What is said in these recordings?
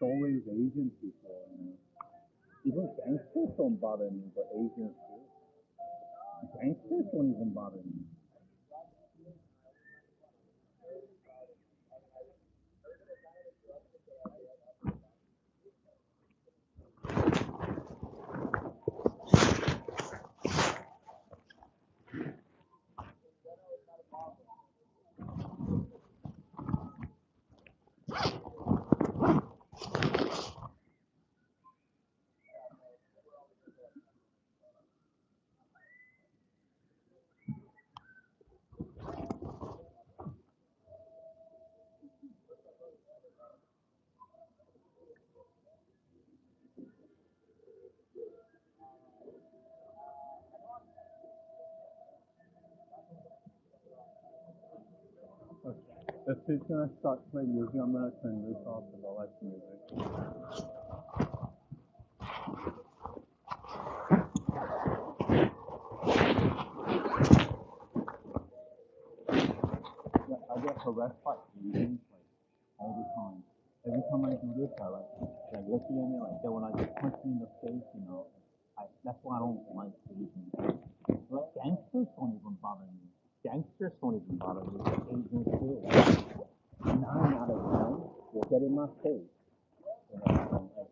Always Asian people, Even gangsters don't bother me, but Asians do. Gangsters don't even bother me. If it's gonna start playing music, I'm gonna turn this off because I like music. Yeah, I get harassed by Asians like all the time. Every time I do this, like looking at me like that when I get punched in the face, that's why I don't like Asians. Like gangsters don't even bother me. Gangsters don't even bother me. But Asians do. 9 out of 10 will get in my face.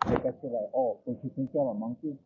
Like I feel like, oh, don't you think you're a monkey?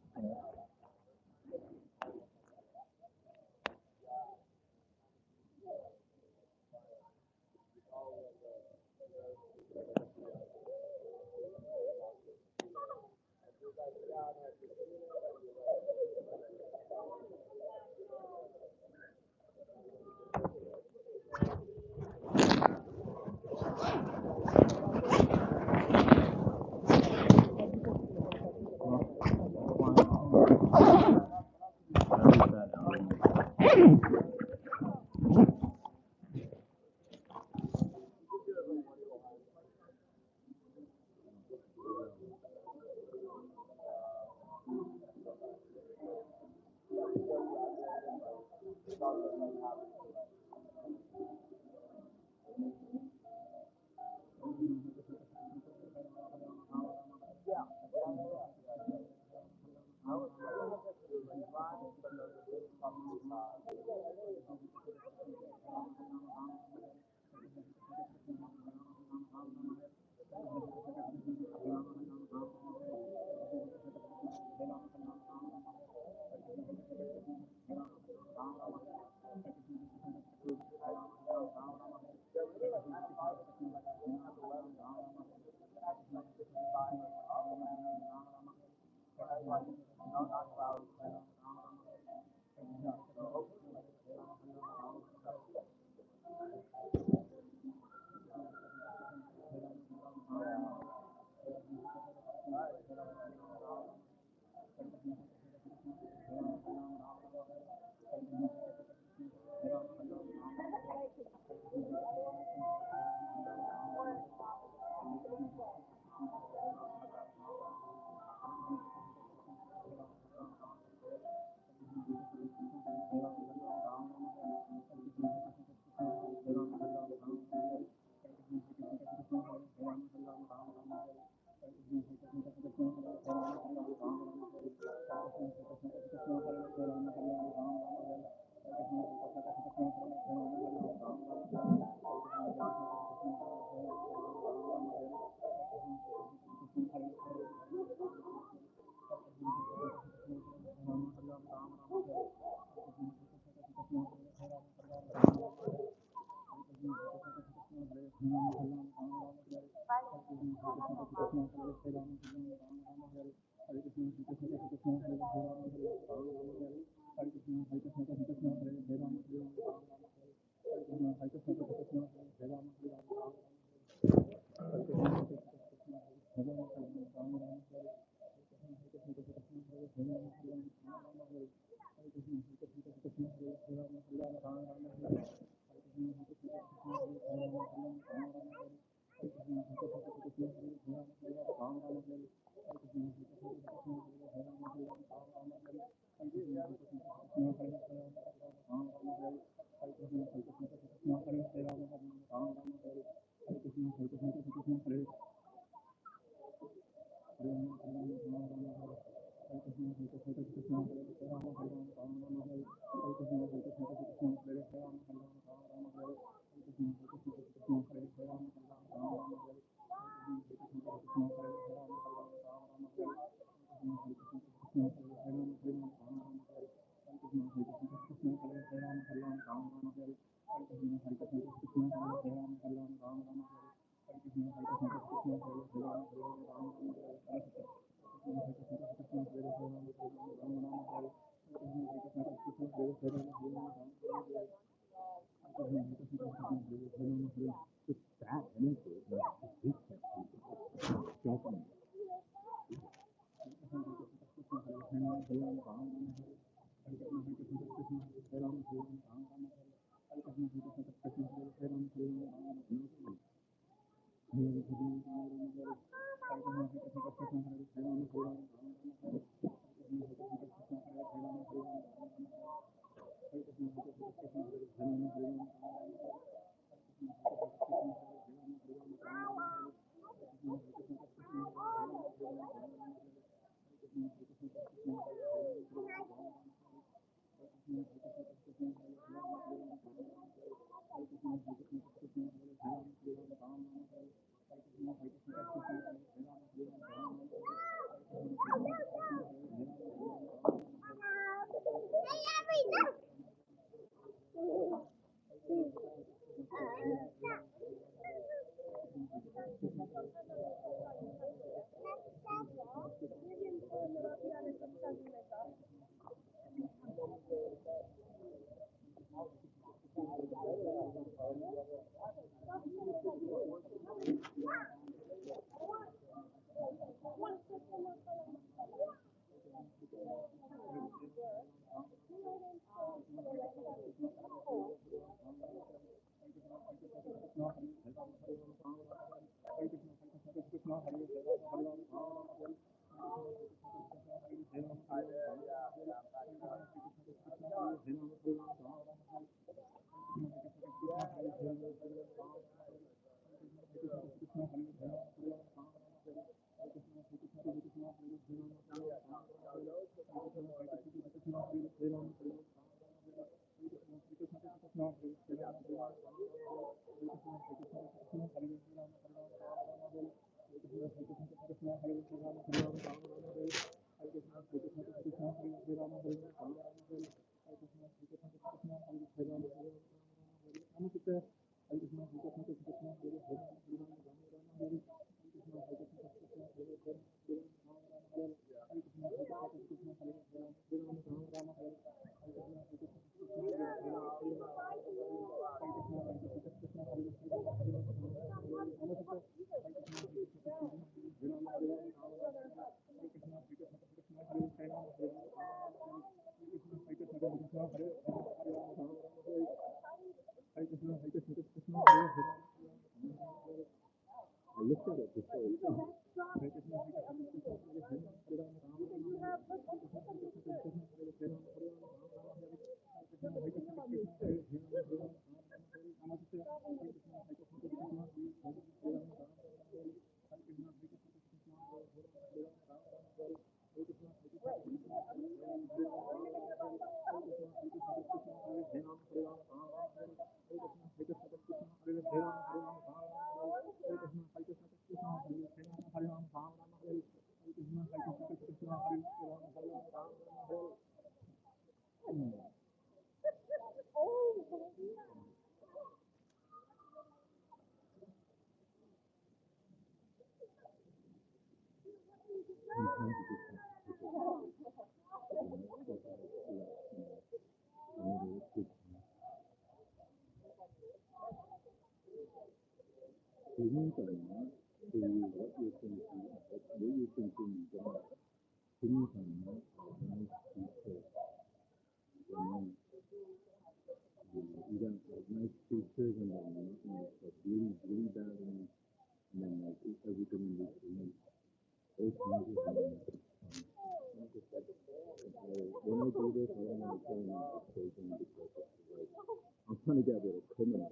I'm trying to get a bit of criminal,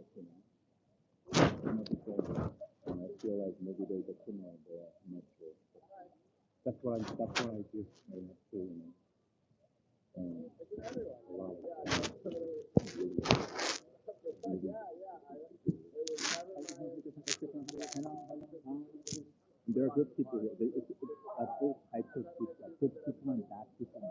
I'm not sure. And I feel like maybe there's a criminal there. I'm not sure. That's what I just I feel, a lot of there are good people here. It's both types of people, like good people and bad people.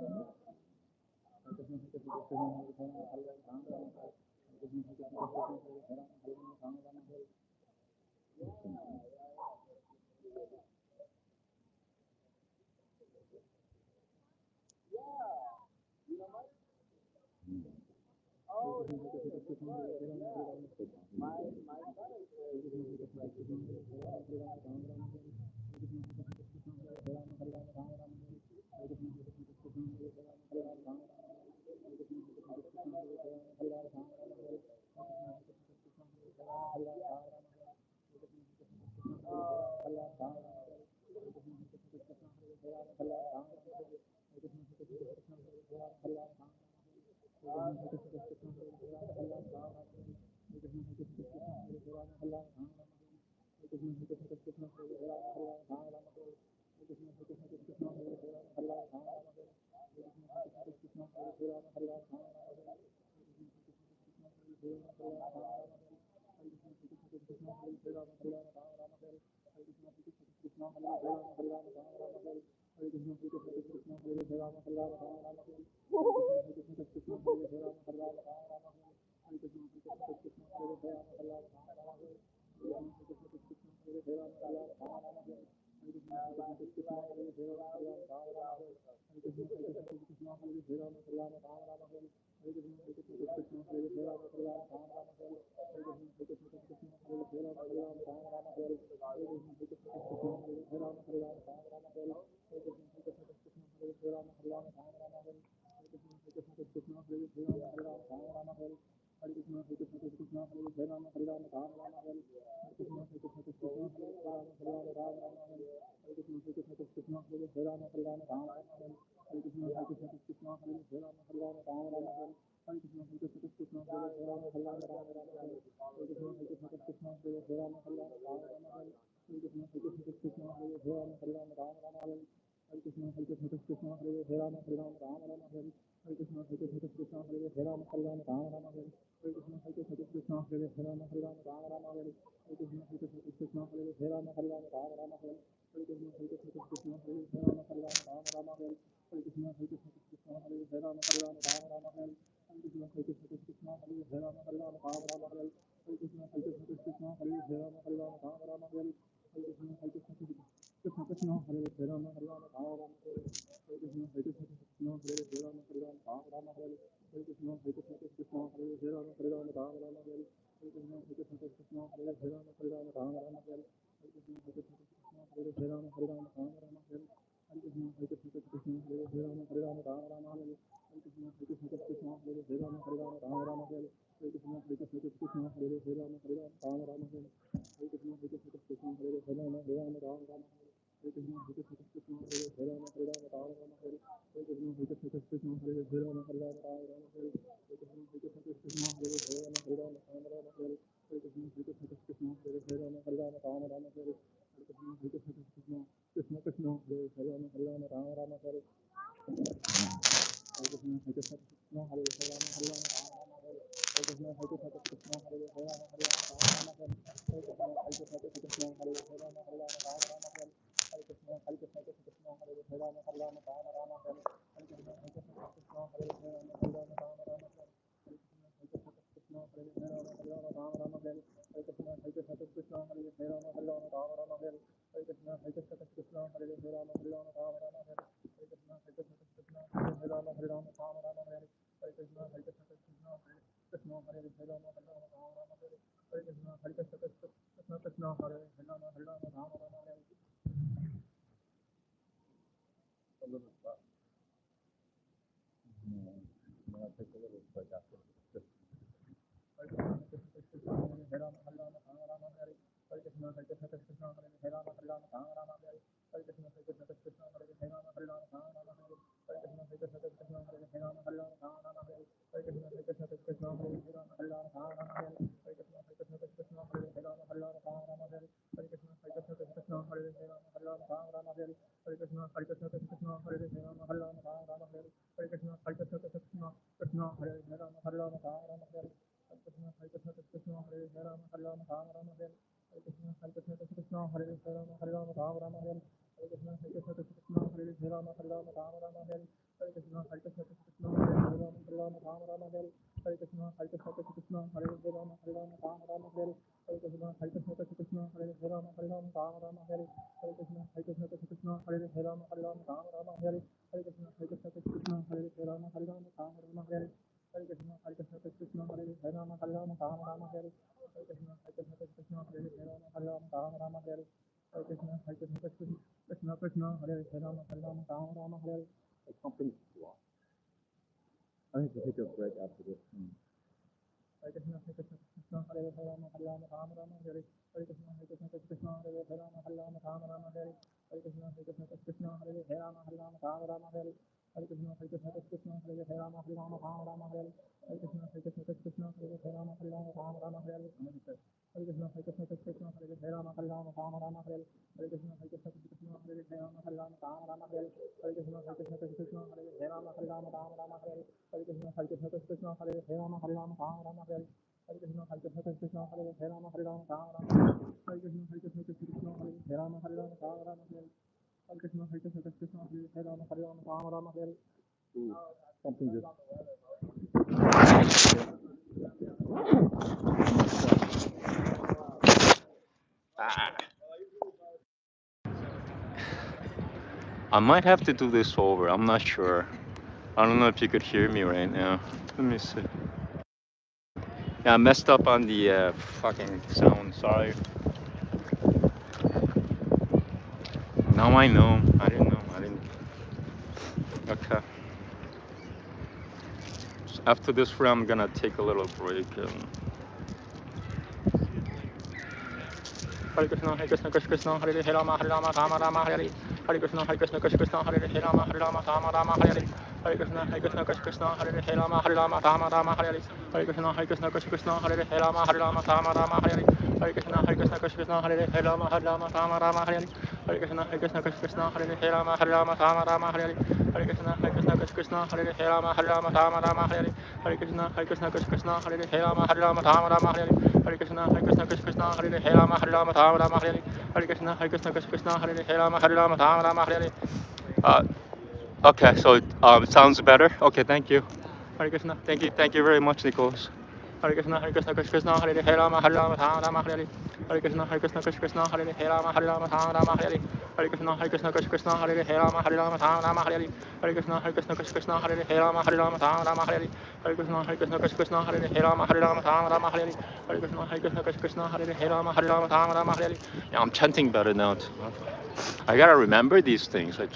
Something I need to take a break after this. Something just I might have to do this over. I'm not sure. I don't know if you could hear me right now. Let me see. Yeah, I messed up on the fucking sound. Sorry. Now I know. I didn't know. I didn't. Okay. So after this round, I'm gonna take a little break. Hare Krishna, Hare Krishna, Krishna Krishna, Hare Hare, Rama Hare Rama, Rama Rama Hare Hare. Hare Krishna, Hare Krishna, Krishna Krishna, Hare Hare, Rama Hare Rama, Rama Rama Hare Hare. Hare Krishna, Hare Krishna, Krishna Krishna, Hare Hare, Rama Hare Rama, Rama Rama Hare Hare. Hare Krishna, Hare Krishna, Krishna Krishna, Hare Hare, Rama Hare Rama, Rama Rama Hare Hare. Hare Krishna, Hare Krishna, Krishna Krishna, Hare Hare, Rama Hare Rama, Rama Rama Hare Hare. Hare Krishna, Hare Krishna, Krishna Krishna, Hare Hare, Rama Hare Rama, Rama Rama Hare Hare. Hare Krishna, Hare Krishna, Krishna Krishna, Hare Hare, Rama Hare Rama, Rama Rama Hare Hare. Hare Krishna, Hare Krishna, Krishna Krishna, Hare Hare, Rama Hare Rama, Rama Rama Hare Hare. Hare Krishna, Hare Krishna, Krishna Krishna, Hare Hare, Rama Hare Rama, Rama Rama Hare Hare. Hare Krishna, Hare Krishna, Krishna Krishna, Hare Hare, Rama Hare Rama, Rama Rama Hare Hare. Okay, so it sounds better. Okay, thank you. Hare Krishna. Thank you very much, Nicholas. Hare Krishna, Hare Krishna, Krishna Krishna, Hare Hare, Rama Hare Rama, Rama Rama Hare Hare. Hare Krishna, Hare Krishna, Krishna Krishna, Hare Hare, Rama Hare Rama, Rama Rama Hare Hare. Hare Krishna, Hare Krishna, Krishna Krishna, Hare Hare, Rama Hare Rama, Rama Rama Hare Hare. Hare Krishna, Hare Krishna, Krishna Krishna, Hare Hare, Rama Hare Rama, Rama Rama Hare Hare. Hare Krishna, Hare Krishna, Krishna Krishna, Hare Hare, Rama Hare Rama, Rama Rama Hare Hare. Hare Krishna, Hare Krishna, Krishna Krishna, Hare Hare, Rama Hare Rama, Rama Rama Hare Hare. Yeah, I'm chanting better now too. I gotta remember these things. Like,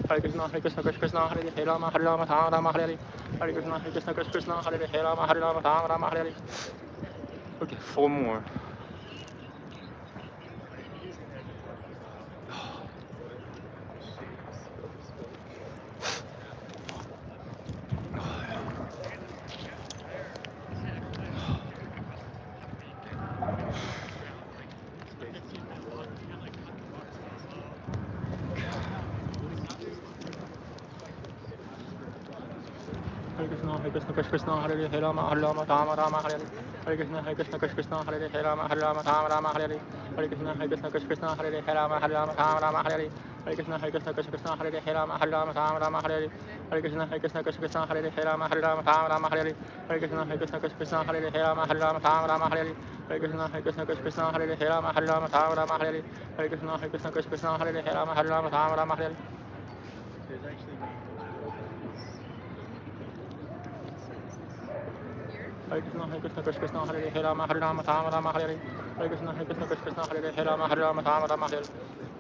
Hare Krishna, Hare Krishna, Krishna Krishna, Hare Hare, Rama Hare Rama, Rama Rama Hare Hare. Hare Krishna, Hare Krishna, Krishna Krishna, Hare Hare, Rama Hare Rama, Rama Rama Hare Hare. Okay, 4 more. Hare Krishna, Krishna, Hare Krishna, Krishna Krishna, Hare Hare Rama, Hare Rama, Rama Rama, Hare Hare. Hare Krishna, Hare Krishna, Krishna Krishna, Hare Hare Rama, Hare Rama, Rama Rama, Hare Hare. Hare Krishna, Hare Krishna, Krishna Krishna, Hare Hare Rama, Hare Rama, Rama Rama, Hare Hare. Hare Krishna, Hare Krishna, Krishna Krishna, Hare Hare Rama, Hare Rama, Rama Rama, Hare Hare. Hare Krishna, Hare Krishna, Krishna Krishna, Hare Hare Rama, Hare Rama, Rama Rama, Hare Hare. Hare Krishna, Hare Krishna, Krishna Krishna, Hare Hare Rama, Hare Rama, Rama Rama, Hare Hare. Hare Krishna, Hare Krishna, Krishna Krishna, Hare Hare Rama, Hare Rama, Rama Rama, Hare Hare. Hare Krishna, Hare Krishna, Krishna Krishna, Hare Hare Rama, Hare Rama, Rama Rama, Hare Hare. Hare Krishna, Hare Krishna, Krishna Krishna, Hare Hare Rama, Hare Rama, Rama Rama, Hare Hare.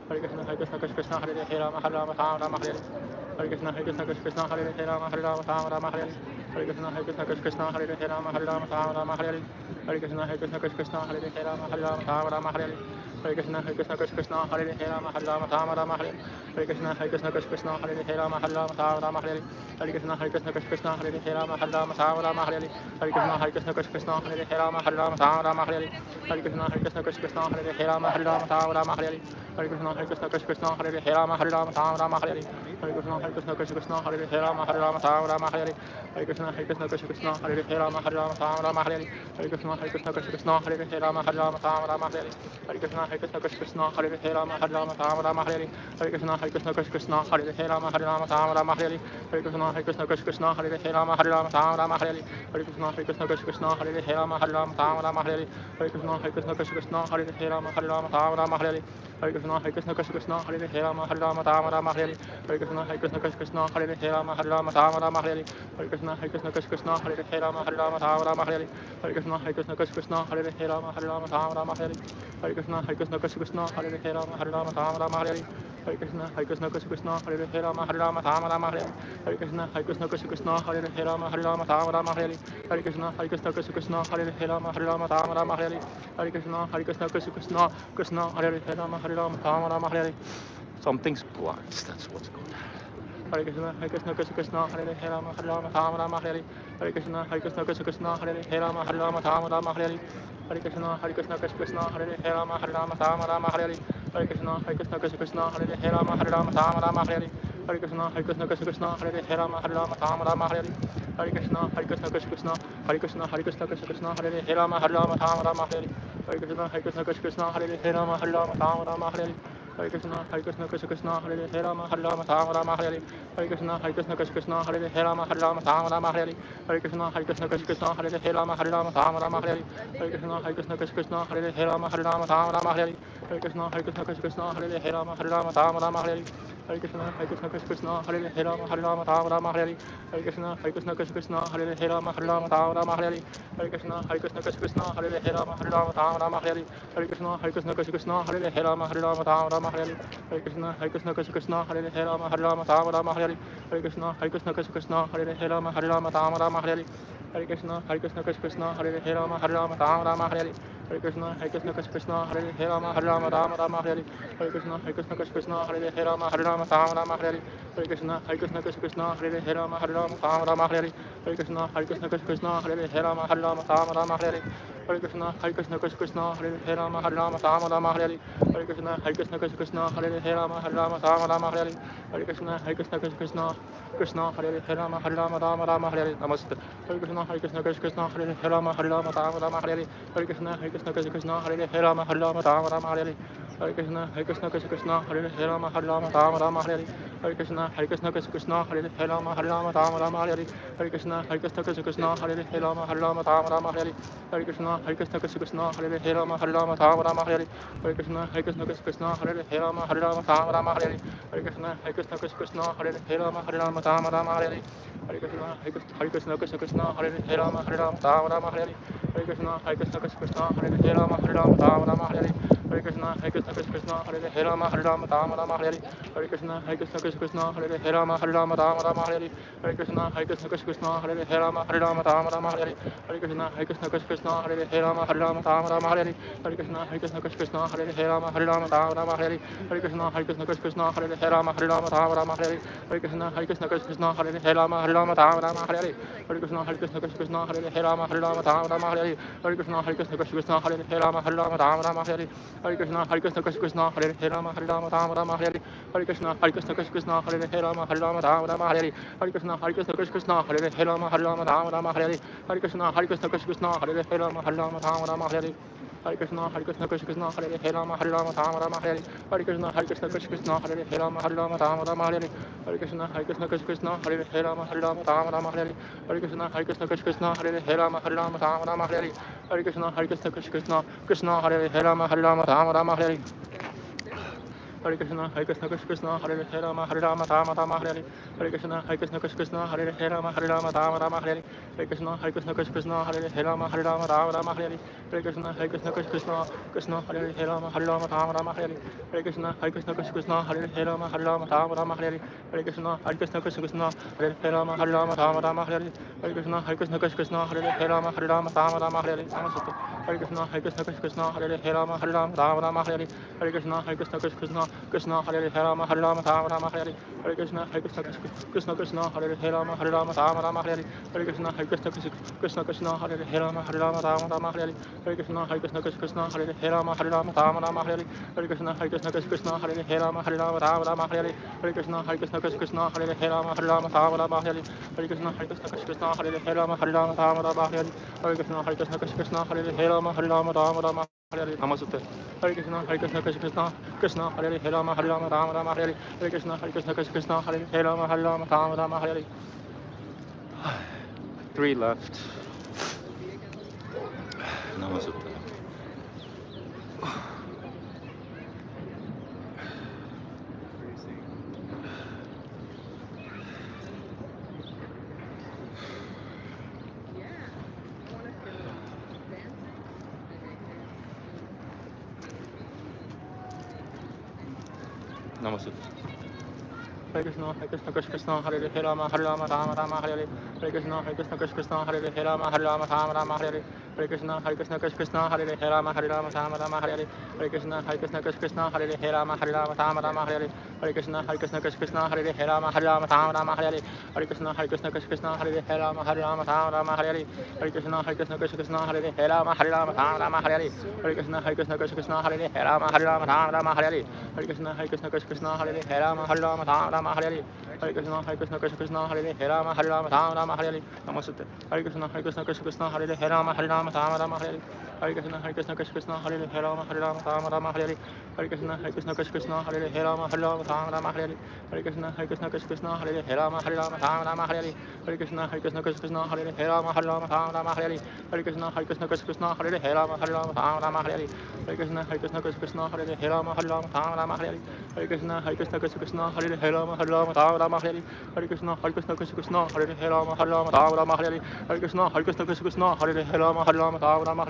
Hare Krishna, Hare Krishna, Krishna Krishna, Hare Hare Rama, Hare Rama, Rama Rama, Hare Hare. Hare Krishna, Hare Krishna, Krishna Krishna, Hare Hare Rama, Hare Rama, Rama Rama, Hare Hare. Hare Krishna, Hare Krishna, Krishna Krishna, Hare Hare Rama, Hare Rama, Rama Rama, Hare Hare. Hare Krishna, Hare Krishna, Krishna Krishna, Hare Hare Rama, Hare Rama, Rama Rama, Hare Hare. Hare Krishna, Hare Krishna, Krishna Krishna, Hare Hare Rama, Hare Rama, Rama Rama, Hare Hare. Hare Krishna, Hare Krishna, Krishna Krishna, Hare Hare Rama, Hare Rama, Rama Rama, Hare Hare. Hare Krishna, Hare Krishna, Krishna Krishna, Hare Hare Rama, Hare Rama, Rama Rama, Hare Hare. Hare Krishna, Hare Krishna, Krishna Krishna, Hare Hare Rama, Hare Rama, Rama Rama, Hare Hare. Hare Krishna, Hare Krishna, Krishna Krishna, Hare Hare Rama, Hare Rama, Rama Rama, Hare Hare. Hare Krishna, Hare Krishna, Krishna Krishna, Hare Hare Rama, Hare Rama, Rama Rama, Hare Hare. Hare Krishna, Hare Krishna, Krishna Krishna, Hare Hare Rama, Hare Rama, Rama Rama, Hare Hare. Hare Krishna, Hare Krishna, Krishna Krishna, Hare Hare Rama, Hare Rama, Rama Rama, Hare Hare. Hare Krishna, Hare Krishna, Krishna Krishna, Hare Hare Rama, Hare Rama, Rama Rama, Hare Hare. Hare Krishna, Hare Krishna, Krishna Krishna, Hare Hare Rama, Hare Rama, Rama Rama, Hare Hare. Hare Krishna, Hare Krishna, Krishna Krishna, Hare Hare Rama, Hare Rama, Rama Rama, Hare Hare. Hare Krishna, Hare Krishna, Krishna Krishna, Hare Hare Rama, Hare Rama, Rama Rama, Hare Hare. Hare Krishna, Hare Krishna, Krishna Krishna, Hare Hare Rama, Hare Rama, Rama Rama, Hare Hare. Hare Krishna, Hare Krishna, Krishna Krishna, Hare Hare Rama, Hare Rama, Rama Rama, Hare Hare. Hare Krishna, Hare Krishna, Krishna Krishna, Hare Hare Rama, Hare Rama, Rama Rama, Hare Hare. Hare Krishna, Hare Krishna, Krishna Krishna, Hare Hare Rama, Hare Rama, Rama Rama, Hare Hare. Hare Krishna, Hare Krishna, Krishna Krishna, Hare Hare Rama, Hare Rama, Rama Rama, Hare Hare. Hare Krishna, Hare Krishna, Krishna Krishna, Hare Hare Rama, Hare Rama, Rama Rama, Hare Hare. Hare Krishna, Hare Krishna, Krishna Krishna, Hare Hare Rama, Hare Rama, Rama Rama, Hare Hare. Hare Krishna, Hare Krishna, Krishna Krishna, Hare Hare Rama, Hare Rama, Rama Rama, Hare Hare. Hare Krishna, Hare Krishna, Krishna Krishna, Hare Hare Rama, Hare Rama, Rama Rama, Hare Hare. Hare Krishna, Hare Krishna, Krishna Krishna, Hare Hare Rama, Hare Rama, Rama Rama, Hare Hare. Hare Krishna, Hare Krishna, Krishna Krishna, Hare Hare Rama, Hare Rama, Rama Rama, Hare Hare. Hare Krishna, Hare Krishna, Krishna Krishna, Krishna, Hare Hare Rama, Hare Rama, Rama Rama, Hare Hare. Something's blocked. That's what's going on. Hare Krishna, Hare Krishna, Krishna Krishna, Hare Hare Rama, Hare Rama, Rama Rama, Hare Hare. Hare Krishna, Hare Krishna, Krishna Krishna, Hare Hare Rama, Hare Rama, Rama Rama, Hare Hare. Hare Krishna, Hare Krishna, Krishna Krishna, Hare Hare Rama, Hare Rama, Rama Rama, Hare Hare. Hare Krishna, Hare Krishna, Krishna Krishna, Hare Hare Rama, Hare Rama, Rama Rama, Hare Hare. Hare Krishna, Hare Krishna, Krishna Krishna, Hare Hare Rama, Hare Rama, Rama Rama, Hare Hare. Hare Krishna, Hare Krishna, Krishna Krishna, Hare Krishna, Hare Krishna, Krishna Krishna, Hare Hare Rama, Hare Rama, Rama Rama, Hare Hare. Hare Krishna, Hare Krishna, Krishna Krishna, Hare Hare Rama, Hare Rama, Rama Rama, Hare Hare. Hare Krishna, Hare Krishna, Krishna Krishna, Hare Hare Rama, Hare Rama, Rama Rama, Hare Hare. Hare Krishna, Hare Krishna, Krishna Krishna, Hare Hare Rama, Hare Rama, Rama Rama, Hare Hare. Hare Krishna, Hare Krishna, Krishna Krishna, Hare Hare Rama, Hare Rama, Rama Rama, Hare Hare. Hare Krishna, Hare Krishna, Krishna Krishna, Hare Hare Rama, Hare Rama, Rama Rama, Hare Hare. Hare Krishna, Hare Krishna, Krishna Krishna, Hare Hare Rama, Hare Rama, Rama Rama, Hare Hare. Hare Krishna, Hare Krishna, Krishna Krishna, Hare Hare Rama, Hare Rama, Rama Rama, Hare Hare. Hare Krishna, Hare Krishna, Krishna Krishna, Hare Hare Rama, Hare Rama, Rama Rama, Hare Hare. Hare Krishna, Hare Krishna, Krishna Krishna, Hare Hare Rama, Hare Rama, Rama Rama, Hare Hare. Hare Krishna, Hare Krishna, Krishna Krishna, Hare Hare Rama, Hare Rama, Rama Rama, Hare Hare. Hare Krishna, Hare Krishna, Krishna Krishna, Hare Hare Rama, Hare Rama, Rama Rama, Hare Hare. Hare Krishna, Hare Krishna, Krishna Krishna, Hare Hare Rama, Hare Rama, Rama Rama, Hare Hare. Hare Krishna, Hare Krishna, Krishna Krishna, Hare Hare Rama, Hare Rama, Rama Rama, Hare Hare. Hare Krishna, Hare Krishna, Krishna Krishna, Hare Hare Rama, Hare Rama, Rama Rama, Hare Hare. Hare Krishna, Hare Krishna, Krishna Krishna, Hare Hare Rama, Hare Rama, Rama Rama, Hare Hare. Hare Krishna, Hare Krishna, Krishna Krishna, Hare Hare Rama, Hare Rama, Rama Rama, Hare Hare. Hare Krishna, Hare Krishna, Krishna Krishna, Hare Hare Rama, Hare Rama, Rama Rama, Hare Hare. Hare Krishna, Hare Krishna, Krishna Krishna, Hare Hare Rama, Hare Rama, Rama Rama, Hare Hare. Hare Krishna, Hare Krishna, Krishna Krishna, Hare Hare Rama, Hare Rama, Rama Rama, Hare Hare. Hare Krishna, Hare Krishna, Krishna Krishna, Krishna, Hare Hare Rama, Hare Rama, Rama Rama, Hare Hare. Namaste. Hare Krishna, Hare Krishna, Krishna Krishna, Hare Hare Rama, Hare Rama, Rama Rama, Hare Hare. Hare Krishna, Hare Krishna, Krishna Krishna, Hare Hare Rama, Hare Rama, Rama Rama, Hare Hare. Hare Krishna, Hare Krishna, Krishna Krishna, Hare Hare Rama, Hare Rama, Rama Rama, Hare Hare. Hare Krishna, Hare Krishna, Krishna Krishna, Hare Hare Rama, Hare Rama, Rama Rama, Hare Hare. Hare Krishna, Hare Krishna, Krishna Krishna, Hare Hare Rama, Hare Rama, Rama Rama, Hare Hare. Hare Krishna, Hare Krishna, Krishna Krishna, Hare Hare Rama, Hare Rama, Rama Rama, Hare Hare. Hare Krishna, Hare Krishna, Krishna Krishna, Hare Hare Rama, Hare Rama, Rama Rama, Hare Hare. Hare Krishna, Hare Krishna, Krishna Krishna, Hare Hare Rama, Hare Rama, Rama Rama, Hare Hare. Hare Krishna, Hare Krishna, Krishna Krishna, Hare Hare Rama, Hare Rama, Rama Rama, Hare Hare. Hare Krishna, Hare Krishna, Krishna Krishna, Hare Hare Rama, Hare Rama, Rama Rama, Hare Hare. Hare Krishna, Hare Krishna, Krishna Krishna, Hare Hare Rama, Hare Rama, Rama Rama, Hare Hare. Hare Krishna, Hare Krishna, Krishna Krishna, Hare Hare Rama, Hare Rama, Rama Rama, Hare Hare. Hare Krishna, Hare Krishna, Krishna Krishna, Hare Hare Rama, Hare Rama, Rama Rama, Hare Hare. Hare Krishna, Hare Krishna, Krishna Krishna, Hare Hare Rama, Hare Rama, Rama Rama, Hare Hare. Hare Krishna, Hare Krishna, Krishna Krishna, Hare Hare Rama, Hare Rama, Rama Rama, Hare Hare. Hare Krishna, Hare Krishna, Krishna Krishna, Hare Hare Rama, Hare Rama, Rama Rama, Hare Hare. Hare Krishna, Hare Krishna, Krishna Krishna, Hare Hare Rama, Hare Rama, Rama Rama, Hare Hare. Hare Krishna, Hare Krishna, Krishna Krishna, Hare Hare Rama, Hare Rama, Rama Rama, Hare Hare. Hare Krishna, Hare Krishna, Krishna Krishna, Hare Hare Rama, Hare Rama, Rama Rama, Hare Hare. Hare Krishna, Krishna Krishna, Hare Rama, Rama Rama, Hare Krishna, Krishna Krishna, Hare Rama, Rama, Hare Krishna, Krishna Krishna, Hare Rama, Rama, Hare Krishna, Krishna Krishna, Hare Rama, Rama, Hare Hare Krishna, Krishna Krishna, Hare Rama, Rama, Hare Hare Krishna, Krishna Krishna, Hare Rama, Rama, Hare Hare Krishna, Krishna Krishna, Hare Rama, Rama, Hare Hare Krishna, Krishna Krishna, Hare Rama, Rama, Hare Hare Krishna, Krishna Krishna, Krishna Hare Rama, Rama, Hare Hare Krishna, Krishna Krishna, Hare Rama, Rama, Hare Hare Krishna, Krishna Krishna, Hare Rama, Rama, Hare Hare Krishna, Krishna Krishna, Hare Rama, Rama, Hare Hare Krishna, Krishna Krishna, Krishna Hare Rama, Rama, Hare Hare Krishna, Krishna Krishna, Hare Rama, Rama, Hare Hare Krishna, Krishna Krishna, Hare Rama, Rama, Hare Hare Krishna, Krishna Krishna, Hare Rama, Rama, Hare Namaste. Hare Krishna, Krishna, Hare Rama, Rama, Hare Hare Krishna, Krishna, Krishna, Hare Rama, Rama, Hare Hare Krishna, Krishna, Krishna, Hare Rama, Rama, Hare Hare Krishna, Krishna, Krishna, Hare Rama, Rama, Hare Hare Krishna, Krishna, Hare Rama, Rama, Hare Hare Krishna, Krishna, Hare Rama, Rama, Hare Hare Krishna, Krishna, Hare Rama, Rama, Hare Hare Krishna, Krishna, Hare Rama, Rama, Hare Hare Krishna, Krishna, Hare Rama, Rama, Hare Namaste. Hare Krishna, Krishna, Hare Rama, Rama, Hare Hare Krishna, Krishna, Hare Rama, Rama, Hare 3 left. Namaste. Namaste. Hare Krishna, Krishna, Hare Rama, Rama, Hare Hare Krishna, Krishna, Hare Rama, Rama, Hare Hare Krishna, Krishna, Hare Rama, Rama, Hare Hare Krishna, Krishna, Hare Rama, Rama, Hare Hare Krishna, Krishna, Hare Rama, Rama, Hare Hare Krishna, Krishna, Hare Rama, Rama, Hare Hare Krishna, Krishna, Hare Rama, Rama, Hare Hare Krishna, Krishna, Hare Rama, Rama, Hare Hare Krishna, Krishna, Hare Rama, Rama, Hare Hare Krishna, Krishna, Hare Rama, Rama, Hare Namaste. Hare Krishna, Krishna, Hare Rama, Rama, Hare Hare Krishna, Krishna, Hare Rama, Rama, Hare Hare Krishna, Krishna, Hare Rama, Rama, Hare Hare Krishna, Krishna, Hare Rama, Rama, Hare Hare Krishna, Krishna, Hare Rama, Rama, Hare Hare Krishna, Krishna, Hare Rama, Rama, Hare Hare Krishna, Krishna, Hare Rama, Rama, Hare Hare Krishna, Krishna, Hare Rama, Rama, Hare Hare Krishna, Krishna, Hare Rama, Rama, Hare Hare Krishna, Krishna, Hare Rama, Rama, Hare Hare Krishna, Krishna, Hare Rama, Rama, Hare Hare Krishna, Krishna, Hare Rama, Rama, Hare Hare Krishna, Krishna,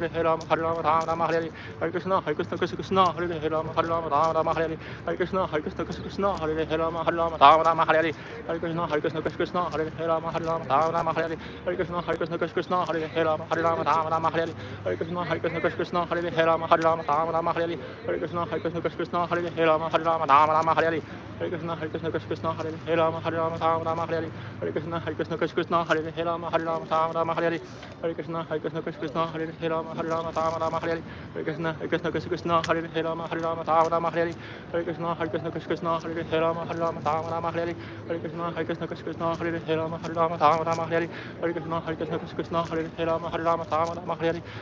Hare Rama, Rama, Hare Hare Krishna, Krishna, Hare Rama, Rama, Hare Hare Krishna, Krishna, Hare Rama, Rama, Hare Hare Krishna, Krishna, Hare Rama, Rama, Hare Hare Krishna, Krishna, Hare Rama, Rama, Hare Hare Krishna, Krishna, Hare Rama, Rama, Hare Hare Krishna, Krishna, Hare Rama, Rama, Hare Hare Krishna, Krishna, Hare Rama, Rama, Hare Hare Krishna, Krishna, Hare Rama, Rama, Hare Hare Krishna, Krishna, Hare Rama, Rama, Hare Hare Krishna, Krishna, Hare Rama, Rama, Hare Hare Krishna, Krishna, Hare Rama, Rama, Hare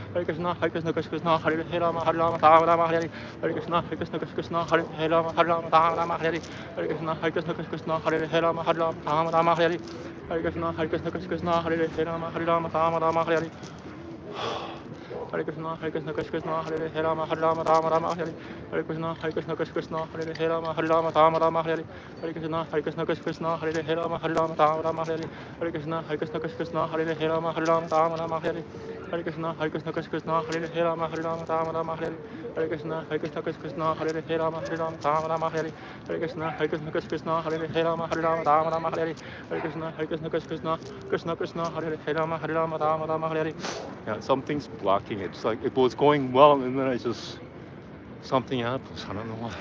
Hare Krishna, Krishna, Hare Rama, Rama, Hare Hare Krishna, Krishna, Hare Rama, Rama, Hare Hare Krishna, Krishna, Hare Rama, Rama, Hare Hare Krishna, Krishna, Hare Rama, Rama, Hare Hare Krishna, Krishna, Hare Rama, Rama, Hare Hare Krishna, Krishna, Hare Rama, Rama, Hare Hare Krishna, Krishna, Hare Rama, Rama, Hare Hare Krishna, Krishna, Hare Rama, Rama, Hare Hare Krishna, Krishna, Hare Rama, Rama, Hare Hare Krishna, Krishna, Hare Rama, Rama, Hare Hare Krishna, Krishna, Hare Rama, Rama, Hare Hare Krishna, Krishna, Hare Rama, Rama, Hare Hare Krishna, Krishna, Hare Rama, Rama, Hare Yeah, something's blocking it. It's like it was going well, and then I just something happens. I don't know why.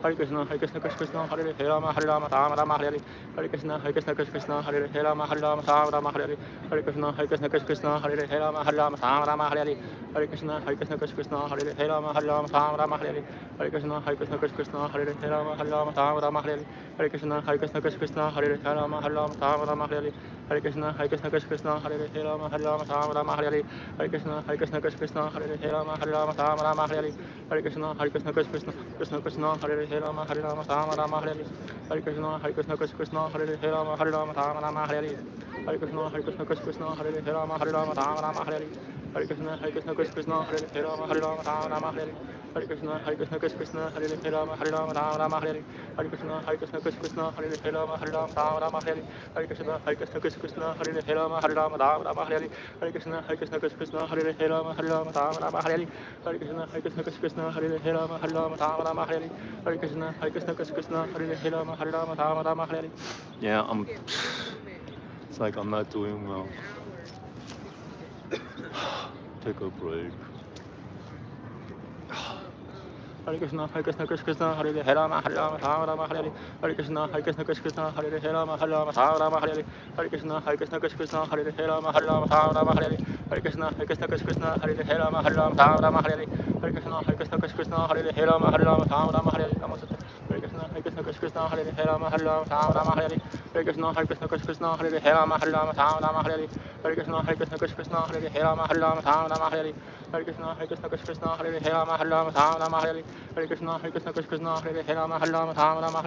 Hare Krishna, Hare Rama, Rama, Hare Hare. Hare Krishna, Krishna, Hare Rama, Rama, Hare Hare. Hare Krishna, Krishna, Hare Rama, Rama, Hare Hare. Hare Krishna, Krishna, Hare Rama, Rama, Hare Hare. Hare Krishna, Krishna, Hare Rama, Rama, Hare Hare. Hare Krishna, Krishna, Hare Rama, Rama, Hare Hare. Hare Krishna, Krishna, Hare Rama, Rama, Hare Hare. Hare Krishna, Krishna, Hare Rama, Rama, Hare Hare. Hare Krishna, Krishna, Hare Rama, Rama, Hare Hare. Hare Krishna, Krishna, Hare Rama, Rama, Hare Hare. Hare Krishna, Krishna, Hare Rama, Rama, Hare Hare. Hare Krishna, Krishna, Hare Rama, Rama, Hare Hare. Hare Krishna, Krishna, Hare Rama, Rama, Hare Hare. Hare Krishna, Krishna, Hare Rama, Rama, Hare Hare. Hare Krishna, Krishna, Hare Rama, Rama, Hare Hare. Hare Krishna, Krishna, Hare Rama, Rama, Hare Hare. Hare Krishna, Krishna, Hare Rama, Rama, Hare Hare. Hare Krishna, Krishna, Hare Rama, Rama, Hare Hare. Yeah, it's like I'm not doing well. Take a break. Hare Krishna, Krishna, Hare Rama, Rama, Hare Hare. Hare Krishna, Krishna, Hare Rama, Rama, Hare Hare. Hare Krishna, Krishna, Hare Rama, Rama, Hare Hare. Hare Krishna, Krishna, Hare Rama, Rama, Hare Hare. Hare Krishna, Krishna, Hare Rama, Rama, Hare Hare. Namaste. Hare Krishna, Krishna, Hare Rama, Rama, Hare Hare. Hare Krishna, Krishna, Hare Rama, Rama, Hare Hare. Hare Krishna, Krishna, Hare Rama, Rama, Hare Hare. Hare Krishna, Krishna, Hare Rama, Rama, Hare Hare. Hare Krishna, Krishna, Hare Rama, Rama, Hare Hare.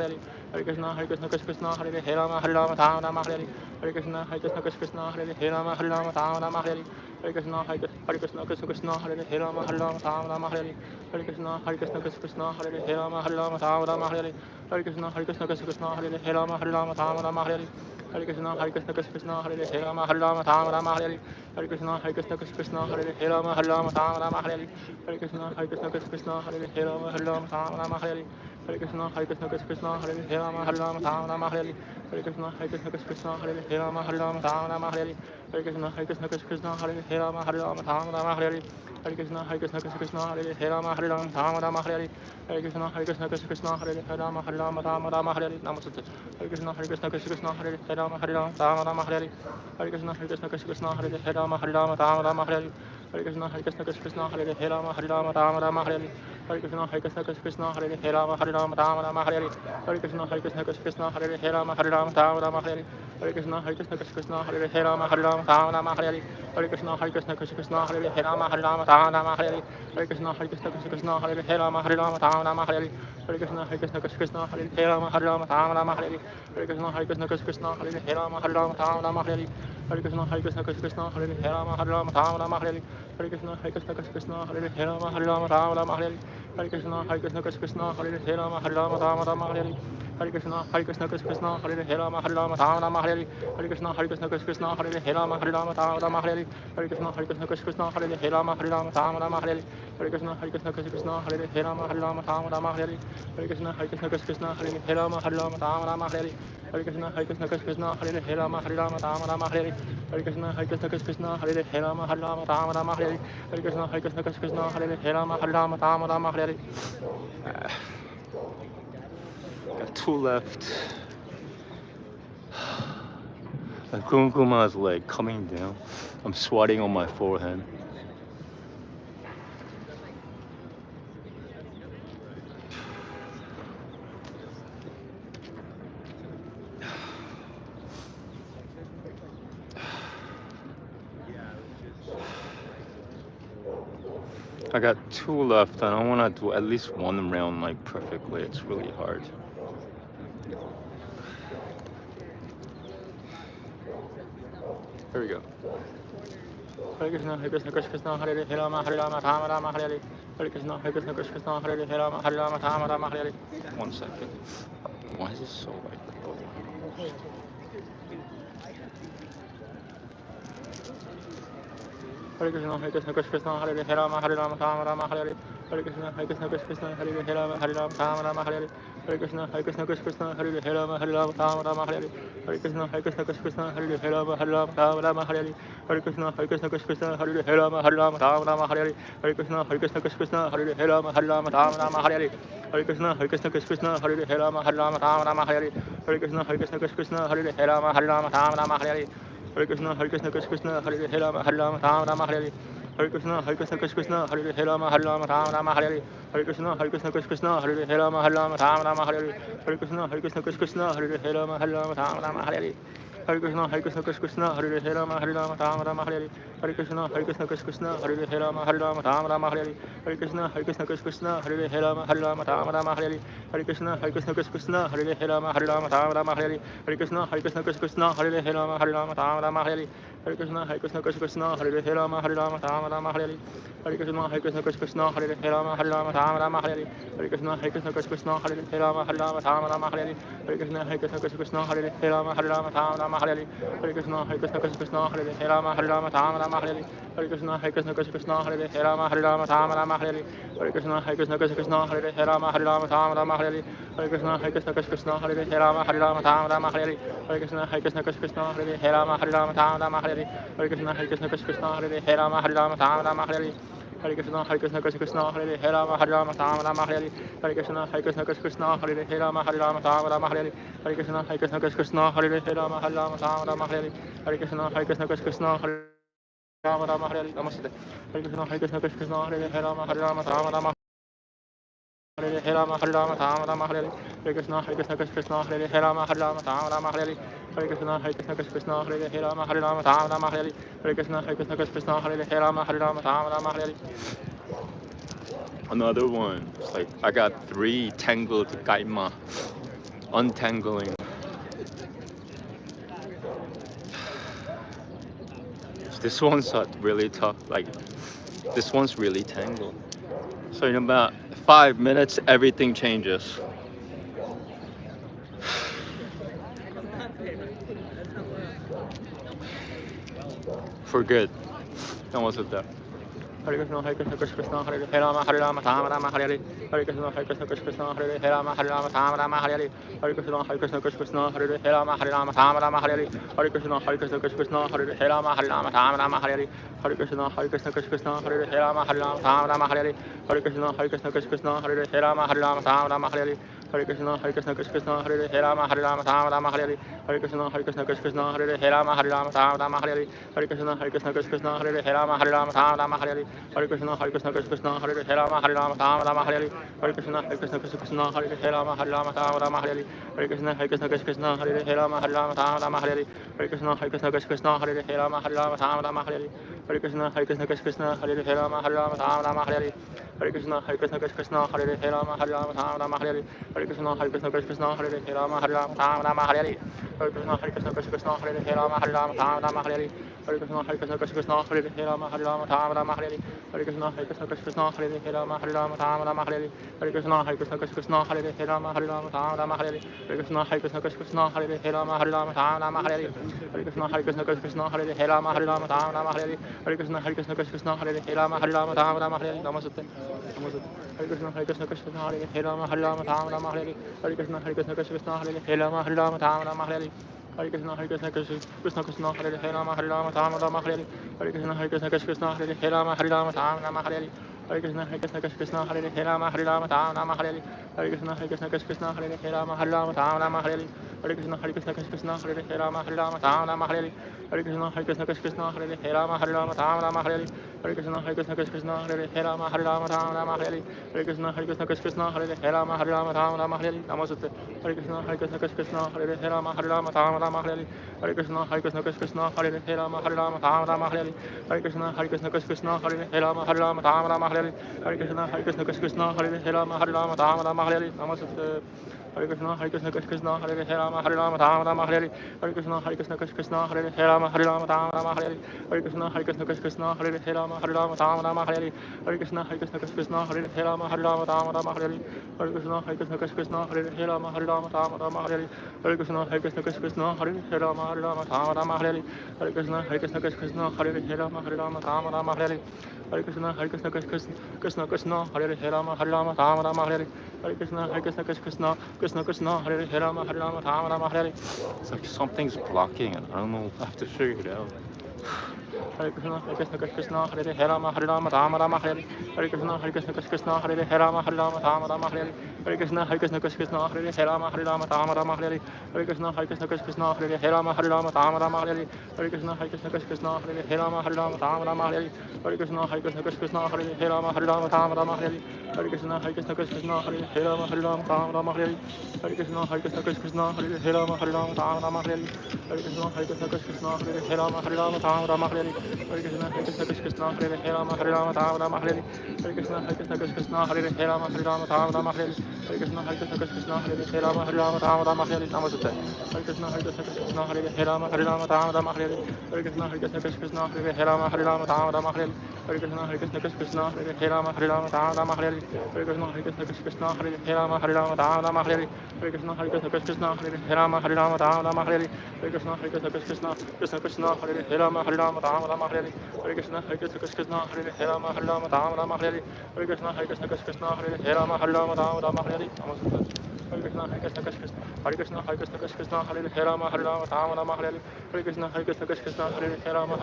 Hare Krishna, Krishna, Hare Rama, Rama, Hare Hare. Hare Krishna, Krishna, Hare Rama, Rama, Hare Hare. Hare Krishna, Krishna, Hare Rama, Rama, Hare Hare. Hare Krishna, Krishna, Hare Rama, Rama, Hare Hare. Hare Krishna, Krishna, Hare Rama, Rama, Hare Hare. Hare Krishna, Krishna, Hare Rama, Rama, Hare Hare. Hare Krishna, Krishna, Hare Rama, Rama, Hare Hare. Hare Krishna, Krishna, Hare Rama, Rama, Hare Hare. Hare Krishna, Krishna, Hare Rama, Rama, Hare Hare. Hare Krishna, Krishna, Hare Rama, Rama, Hare Hare. Hare Krishna, Krishna, Hare Rama, Rama, Hare Hare. Hare Krishna, Krishna, Hare Rama, Rama, Hare Hare. Hare Krishna, Krishna, Hare Rama, Rama, Hare Hare. Namaste. Hare Krishna, Krishna, Hare Rama, Rama, Hare Hare. Hare Krishna, Krishna, Hare Rama, Rama, Hare Hare. Hare Krishna, Krishna, Hare Rama, Rama, Hare Hare. Hare Krishna, Krishna, Hare Rama, Rama, Hare Hare. Hare Krishna, Krishna, Hare Rama, Rama, Hare Hare. Hare Krishna, Krishna, Hare Rama, Rama, Hare Hare. Hare Krishna, Krishna, Hare Rama, Rama, Hare Hare. Hare Krishna, Krishna, Hare Rama, Rama, Hare Hare. Hare Krishna, Krishna, Hare Rama, Rama, Hare Hare. Hare Krishna, Krishna, Hare Rama, Rama, Hare Hare. Hare Krishna, Krishna, Hare Rama, Rama, Hare Hare. Hare Krishna, Krishna, Hare Rama, Rama, Hare Hare. Hare Krishna, Krishna, Hare Rama, Rama, Hare Hare. Hare Krishna, Krishna, Hare Rama, Rama, Hare Hare. Hare Krishna, Krishna, Hare Rama, Rama, Hare Hare. Hare Krishna, Krishna, Hare Rama, Rama, Hare Hare. Hare Krishna, Krishna, Hare Rama, Rama, Hare Hare. Hare Krishna, Krishna, Hare Rama, Rama, Hare Hare. Hare Krishna, Krishna, Hare Rama, Rama, Hare Hare. Hare Krishna, Krishna, Hare Rama, Rama, Hare Hare. Hare Krishna, Krishna, Hare Rama, Rama, Hare Hare. Got two left. My kumkuma is like coming down. I'm sweating on my forehead. I got two left, and I want to do at least one round like perfectly. It's really hard. Here we go. Hare Krishna, Krishna, Hare Rama, Rama, Hare Hare. Hare Krishna, Krishna, Hare Rama, Rama, Hare Hare. 1 second. Why is this so like? Hare Krishna, Krishna, Hare Rama, Rama, Hare Hare. Hare Krishna, Hare Krishna, Krishna Krishna, Hare Rama, Hare Rama, Rama Rama, Hare Hare. Hare Krishna, Hare Krishna, Krishna Krishna, Hare Rama, Hare Rama, Rama Rama, Hare Hare. Hare Krishna, Hare Krishna, Krishna Krishna, Hare Rama, Hare Rama, Rama Rama, Hare Hare. Hare Krishna, Hare Krishna, Krishna Krishna, Hare Rama, Hare Rama, Rama Rama, Hare Hare. Hare Krishna, Hare Krishna, Krishna Krishna, Hare Rama, Hare Rama, Rama Rama, Hare Hare. Hare Krishna, Hare Krishna, Krishna Krishna, Hare Rama, Hare Rama, Rama Rama, Hare Hare. Hare Krishna, Hare Krishna, Krishna Krishna, Hare Rama, Hare Rama, Rama Rama, Hare Hare. Hare Krishna, Hare Krishna, Krishna Krishna, Hare Rama, Hare Rama, Rama Rama, Hare Hare. Hare Krishna, Hare Krishna, Krishna Krishna, Hare Rama, Hare Rama, Rama Rama, Hare Hare. Hare Krishna, Hare Krishna, Krishna Krishna, Hare Rama, Hare Rama, Rama Rama, Hare Hare. Hare Krishna, Hare Krishna, Krishna Krishna, Hare Rama, Hare Rama, Rama Rama, Hare Hare. Hare Krishna, Hare Krishna, Krishna Krishna, Hare Rama, Hare Rama, Rama Rama, Hare Hare. Hare Krishna, Hare Krishna, Krishna Krishna, Hare Rama, Hare Rama, Rama Rama, Hare Hare. Hare Krishna, Hare Krishna, Krishna Krishna, Hare Rama, Hare Rama, Rama Rama, Hare Hare. Hare Krishna, Hare Krishna, Krishna Krishna, Hare Rama, Hare Rama, Rama Rama, Hare Hare. Hare Krishna, Hare Krishna, Krishna Krishna, Hare Rama, Hare Rama, Rama Rama, Hare Hare. Hare Krishna, Hare Krishna, Krishna Krishna, Hare Rama, Hare Rama, Rama Rama, Hare Hare. Hare Krishna, Hare Krishna, Krishna Krishna, Hare Rama, Hare Rama, Rama Rama, Hare Hare. Hare Krishna, Hare Krishna, Krishna Krishna, Hare Rama, Hare Rama, Rama Rama, Hare Hare. Hare Krishna, Hare Krishna, Krishna Krishna, Hare Rama, Hare Rama, Rama Rama, Hare Hare. Hare Krishna, Hare Krishna, Krishna Krishna, Hare Rama, Hare Rama, Rama Rama, Hare Hare. Hare Krishna, Hare Krishna, Krishna Krishna, Hare Rama, Hare Rama, Rama Rama, Hare Hare. Hare Krishna, Hare Krishna, Krishna Krishna, Hare Rama, Hare Rama, Rama Rama, Hare Hare. Hare Krishna, Hare Krishna, Krishna Krishna, Hare Rama, Hare Rama, Rama Rama, Hare Hare. Hare Krishna, Hare Krishna, Krishna Krishna, Hare Rama, Hare Rama, Rama Rama, Hare Hare. Hare Krishna, Hare Krishna, Krishna Krishna, Hare Rama, Hare Rama, Rama Rama, Hare Hare. Hare Krishna, Hare Krishna, Krishna Krishna, Hare Rama, Hare Rama, Rama Rama, Hare Hare. Hare Krishna, Hare Krishna, Krishna Krishna, Hare Rama, Hare Rama, Rama Rama, Hare Hare. Hare Krishna, Hare Krishna, Krishna Krishna, Hare Rama, Hare Rama, Rama Rama, Hare Hare. Hare Krishna, Hare Krishna, Krishna Krishna, Hare Rama, Rama, Hare Hare. Namaste. Hare Krishna, Hare Krishna, Krishna Krishna, Hare Rama, Hare Rama, Rama Rama, Hare Rama, Hare Rama, Rama Rama, Hare Hare. Hare Krishna, Hare Krishna, Krishna Krishna, Hare Rama, Hare Rama, Rama Rama, Hare Hare. Hare Krishna, Hare Krishna, Krishna Krishna, Hare Rama, Hare Rama, Rama Rama, Hare Hare. Hare Krishna, Hare Krishna, Krishna Krishna, Hare Rama, Hare Rama, Rama Rama, Hare Hare. Another one. It's like I got 3 tangled kaima. Untangling. This one's really tough. Like this one's really tangled. So in about 5 minutes, everything changes. For good. That was it there. Hare Krishna, Hare Krishna, Krishna Krishna, Hare Rama, Hare Rama, Rama Rama, Hare Hare. Hare Krishna, Hare Krishna, Krishna Krishna, Hare Rama, Hare Rama, Rama Rama, Hare Hare. Hare Krishna, Hare Krishna, Krishna Krishna, Hare Rama, Hare Rama, Rama Rama, Hare Hare. Hare Krishna, Hare Krishna, Krishna Krishna, Hare Rama, Hare Rama, Rama Rama, Hare Hare. Hare Krishna, Hare Krishna, Krishna Krishna, Hare Rama, Hare Rama, Rama Rama, Hare Hare. Hare Krishna, Hare Krishna, Krishna Krishna, Hare Rama, Hare Rama, Rama Rama, Hare Hare. Hare Krishna, Hare Krishna, Krishna Krishna, Hare Rama, Hare Rama, Rama Rama, Hare Hare. Hare Krishna, Hare Krishna, Krishna Krishna, Hare Rama, Hare Rama, Rama Rama, Hare Hare. Hare Krishna, Hare Krishna, Krishna Krishna, Hare Rama, Hare Rama, Rama Rama, Hare Hare. Hare Krishna, Hare Krishna, Krishna Krishna, Hare Rama, Hare Rama, Rama Rama, Hare Hare. Hare Krishna, Hare Krishna, Krishna Krishna, Hare Rama, Hare Rama, Rama Rama, Hare Hare. Hare Krishna, Hare Krishna, Krishna Krishna, Hare Rama, Hare Rama, Rama Rama, Hare Hare. Hare Krishna, Hare Krishna, Krishna Krishna, Hare Rama, Hare Rama, Rama Rama, Hare Hare. Hare Krishna, Hare Krishna, Krishna Krishna, Hare Rama, Hare Rama, Rama Rama, Hare Hare. Hare Krishna, Hare Krishna, Krishna Krishna, Hare Rama, Hare Rama, Rama Rama, Hare Hare. Hare Krishna, Hare Krishna, Krishna Krishna, Hare Rama, Hare Rama, Rama Rama, Hare Hare. Hare Krishna, Hare Krishna, Krishna Krishna, Hare Rama, Hare Rama, Rama Rama, Hare Hare. Hare Krishna, Hare Krishna, Krishna Krishna, Hare Rama, Hare Rama, Rama Rama, Hare Hare. Hare Krishna, Hare Krishna, Krishna Krishna, Hare Rama, Hare Rama, Rama Rama, Hare Hare. Hare Krishna, Hare Krishna, Krishna Krishna, Hare Rama, Hare Rama, Rama Rama, Hare Hare. Hare Krishna, Hare Krishna, Krishna Krishna, Hare Rama, Hare Rama, Rama Rama, Hare Hare. Hare Krishna, Hare Krishna, Krishna Krishna, Hare Rama, Hare Rama, Rama Rama, Hare Hare. Hare Krishna, Hare Krishna, Krishna Krishna, Hare Rama, Hare Rama, Rama Rama, Hare Hare. Namaste. Namaste. Hare Krishna, Hare Krishna, Krishna Krishna, Hare Rama, Hare Rama, Rama Rama, Hare Hare. Hare Krishna, Hare Krishna, Krishna Krishna, Hare Rama, Hare Rama, Rama Rama, Hare Hare. Hare Krishna, Hare Krishna, Krishna Krishna, Hare Rama, Hare Rama, Rama Rama, Hare Hare. Hare Krishna, Hare Krishna, Krishna Krishna, Hare Rama, Hare Rama, Rama Rama, Hare Hare. Hare Krishna, Hare Krishna, Krishna Krishna, Hare Rama, Hare Rama, Rama Rama, Hare Hare. Hare Krishna, Hare Krishna, Krishna Krishna, Hare Rama, Hare Rama, Rama Rama, Hare Hare. Hare Krishna, Hare Krishna, Krishna Krishna, Hare Rama, Hare Rama, Rama Rama, Hare Hare. Hare Krishna, Hare Krishna, Krishna Krishna, Hare Rama, Hare Rama, Rama Rama, Hare Hare. Hare Krishna, Hare Krishna, Krishna Hare Rama, Hare Rama, Rama Rama, Hare Hare. Hare Krishna, Hare Krishna, Krishna Hare Rama, Hare Rama, Rama Rama, Hare Hare. Namaste. Hare Krishna, Hare Krishna, Krishna Hare Rama, Hare Rama, Rama Rama, Hare Hare. Hare Krishna, Hare Krishna, Krishna Hare Rama, Hare Rama, Rama Rama, Hare Hare. Hare Krishna, Hare Krishna, Krishna Hare Rama, Hare Rama, Rama Rama, Hare Hare. Hare Krishna, Hare Krishna, Krishna Hare Rama, Hare Rama, Rama Rama, Hare Hare. Namaste. Hare Krishna, Hare Krishna, Krishna Krishna, Hare Rama, Rama Rama, Hare Hare. Hare Krishna, Hare Krishna, Krishna Krishna, Hare Rama, Rama Hare Hare. Hare Krishna, Hare Krishna, Krishna Krishna, Hare Rama, Rama Hare Hare. Hare Krishna, Hare Krishna, Krishna Krishna, Hare Rama, Rama Hare Hare. Hare Krishna, Hare Krishna, Krishna Krishna, Hare Rama, Rama Hare Hare. Hare Krishna, Hare Krishna, Krishna Krishna, Hare Rama, Rama Hare Hare. Hare Krishna, Hare Krishna, Krishna Krishna, Hare Rama, Rama Hare Hare. Hare Krishna, Hare Krishna, Krishna Krishna, Hare Rama, Rama Hare Hare. Hare Krishna, Hare Krishna, Krishna Krishna, Hare Rama, Rama Hare Hare. It's like something's blocking it. I don't know. I have to figure it out. Hare Krishna, Hare Krishna, Krishna Krishna, Hare Rama, Rama Hare Hare. Hare Krishna, Hare Krishna, Krishna, Hare Rama, Rama Hare Hare. Hare Krishna, Hare Krishna, Krishna, Hare Rama, Rama Hare Hare. Hare Krishna, Hare Krishna, Krishna, Hare Rama, Rama Hare Hare. Hare Krishna, Hare Krishna, Krishna, Hare Rama, Rama Hare Hare. Hare Krishna, Hare Krishna, Krishna, Hare Rama, Rama Hare Hare. Hare Krishna, Hare Krishna, Krishna, Hare Rama, Rama Hare Hare. Hare Krishna, Hare Krishna, Krishna, Hare Rama, Rama Hare Hare. Hare Krishna, Hare Krishna, Krishna, Hare Rama, Rama Hare Hare. Hare Krishna, Hare Krishna, Krishna, Hare Rama, Rama Hare Hare. Hare Krishna, Hare Krishna, Krishna, Hare Rama, Rama Hare Hare. Hare Krishna, Hare Krishna, Krishna, Hare Rama, Rama Hare Hare. Namaste. Hare Krishna, Hare Krishna, Krishna, Hare Rama, Rama Hare Hare. Hare Krishna, Hare Krishna, Krishna, Hare Rama, Rama Hare Hare. Hare Krishna, Hare Krishna, Krishna, Hare Rama, Rama Hare Hare. Hare Krishna, Hare Krishna, Krishna, Hare Rama, Rama Hare Hare. Hare Krishna, Hare Krishna, Krishna, Hare Rama, Rama Hare Hare. Hare Krishna, Hare Krishna, Krishna, Krishna, Hare Rama, Rama Hare Hare. Hare Krishna, Hare Krishna, Krishna, Hare Rama, Rama Hare Hare. Hare Krishna, Hare Krishna, Krishna, Hare Rama, Rama Hare Hare. Hare Krishna, Hare Krishna, Krishna, Hare Rama, Rama Hare Hare. Hare Krishna, Hare Krishna, Krishna, Hare Rama,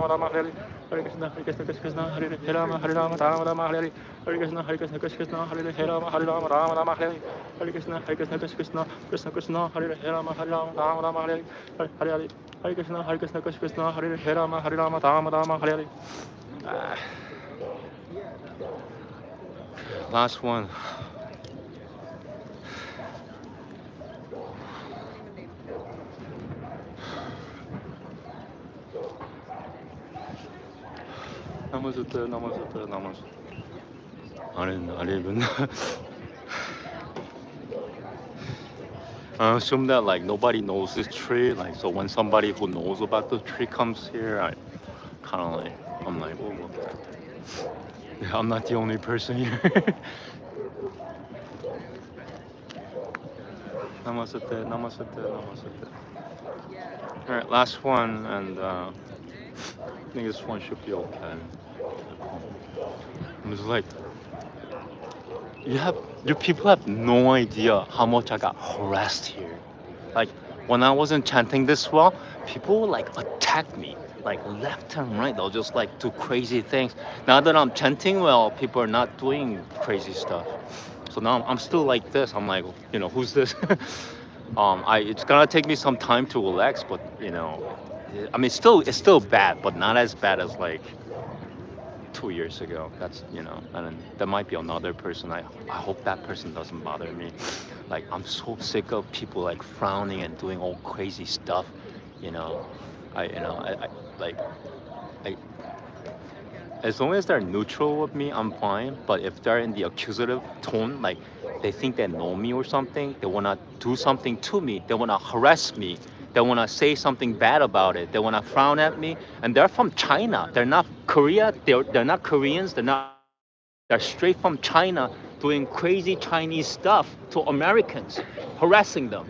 Rama Hare Hare. Hare Krishna, Hare Krishna, Krishna, Hare Rama, Rama Hare Hare. Hare Krishna, Hare Krishna, Krishna, Hare Rama, Rama Hare Hare. Hare Krishna, Hare Krishna, Krishna, Hare Rama, Rama Hare Hare. Hare Hare. Hare Krishna, Hare Krishna, Krishna, Hare Rama, Rama Hare Hare. Last one. Namaste. I didn't even. I assume that like nobody knows this tree, like so when somebody who knows about the tree comes here, I kind of like I'm like, oh, well, yeah, I'm not the only person here. Namaste. All right, last one, and I think this one should be okay. It was like, you people have no idea how much I got harassed here. Like when I wasn't chanting this well, people would like attack me, like left and right. They'll just like do crazy things. Now that I'm chanting well, people are not doing crazy stuff. So now I'm still like this. I'm like, who's this? It's gonna take me some time to relax, but I mean, it's still bad, but not as bad as like 2 years ago. That's and then there might be another person. I hope that person doesn't bother me. Like I'm so sick of people like frowning and doing all crazy stuff. As long as they're neutral with me, I'm fine. But if they're in the accusative tone, like they think they know me or something, they wanna do something to me, they wanna harass me, they wanna say something bad about it, they wanna frown at me, and they're from China. They're not Korea. They're not Koreans. They're straight from China doing crazy Chinese stuff to Americans, harassing them.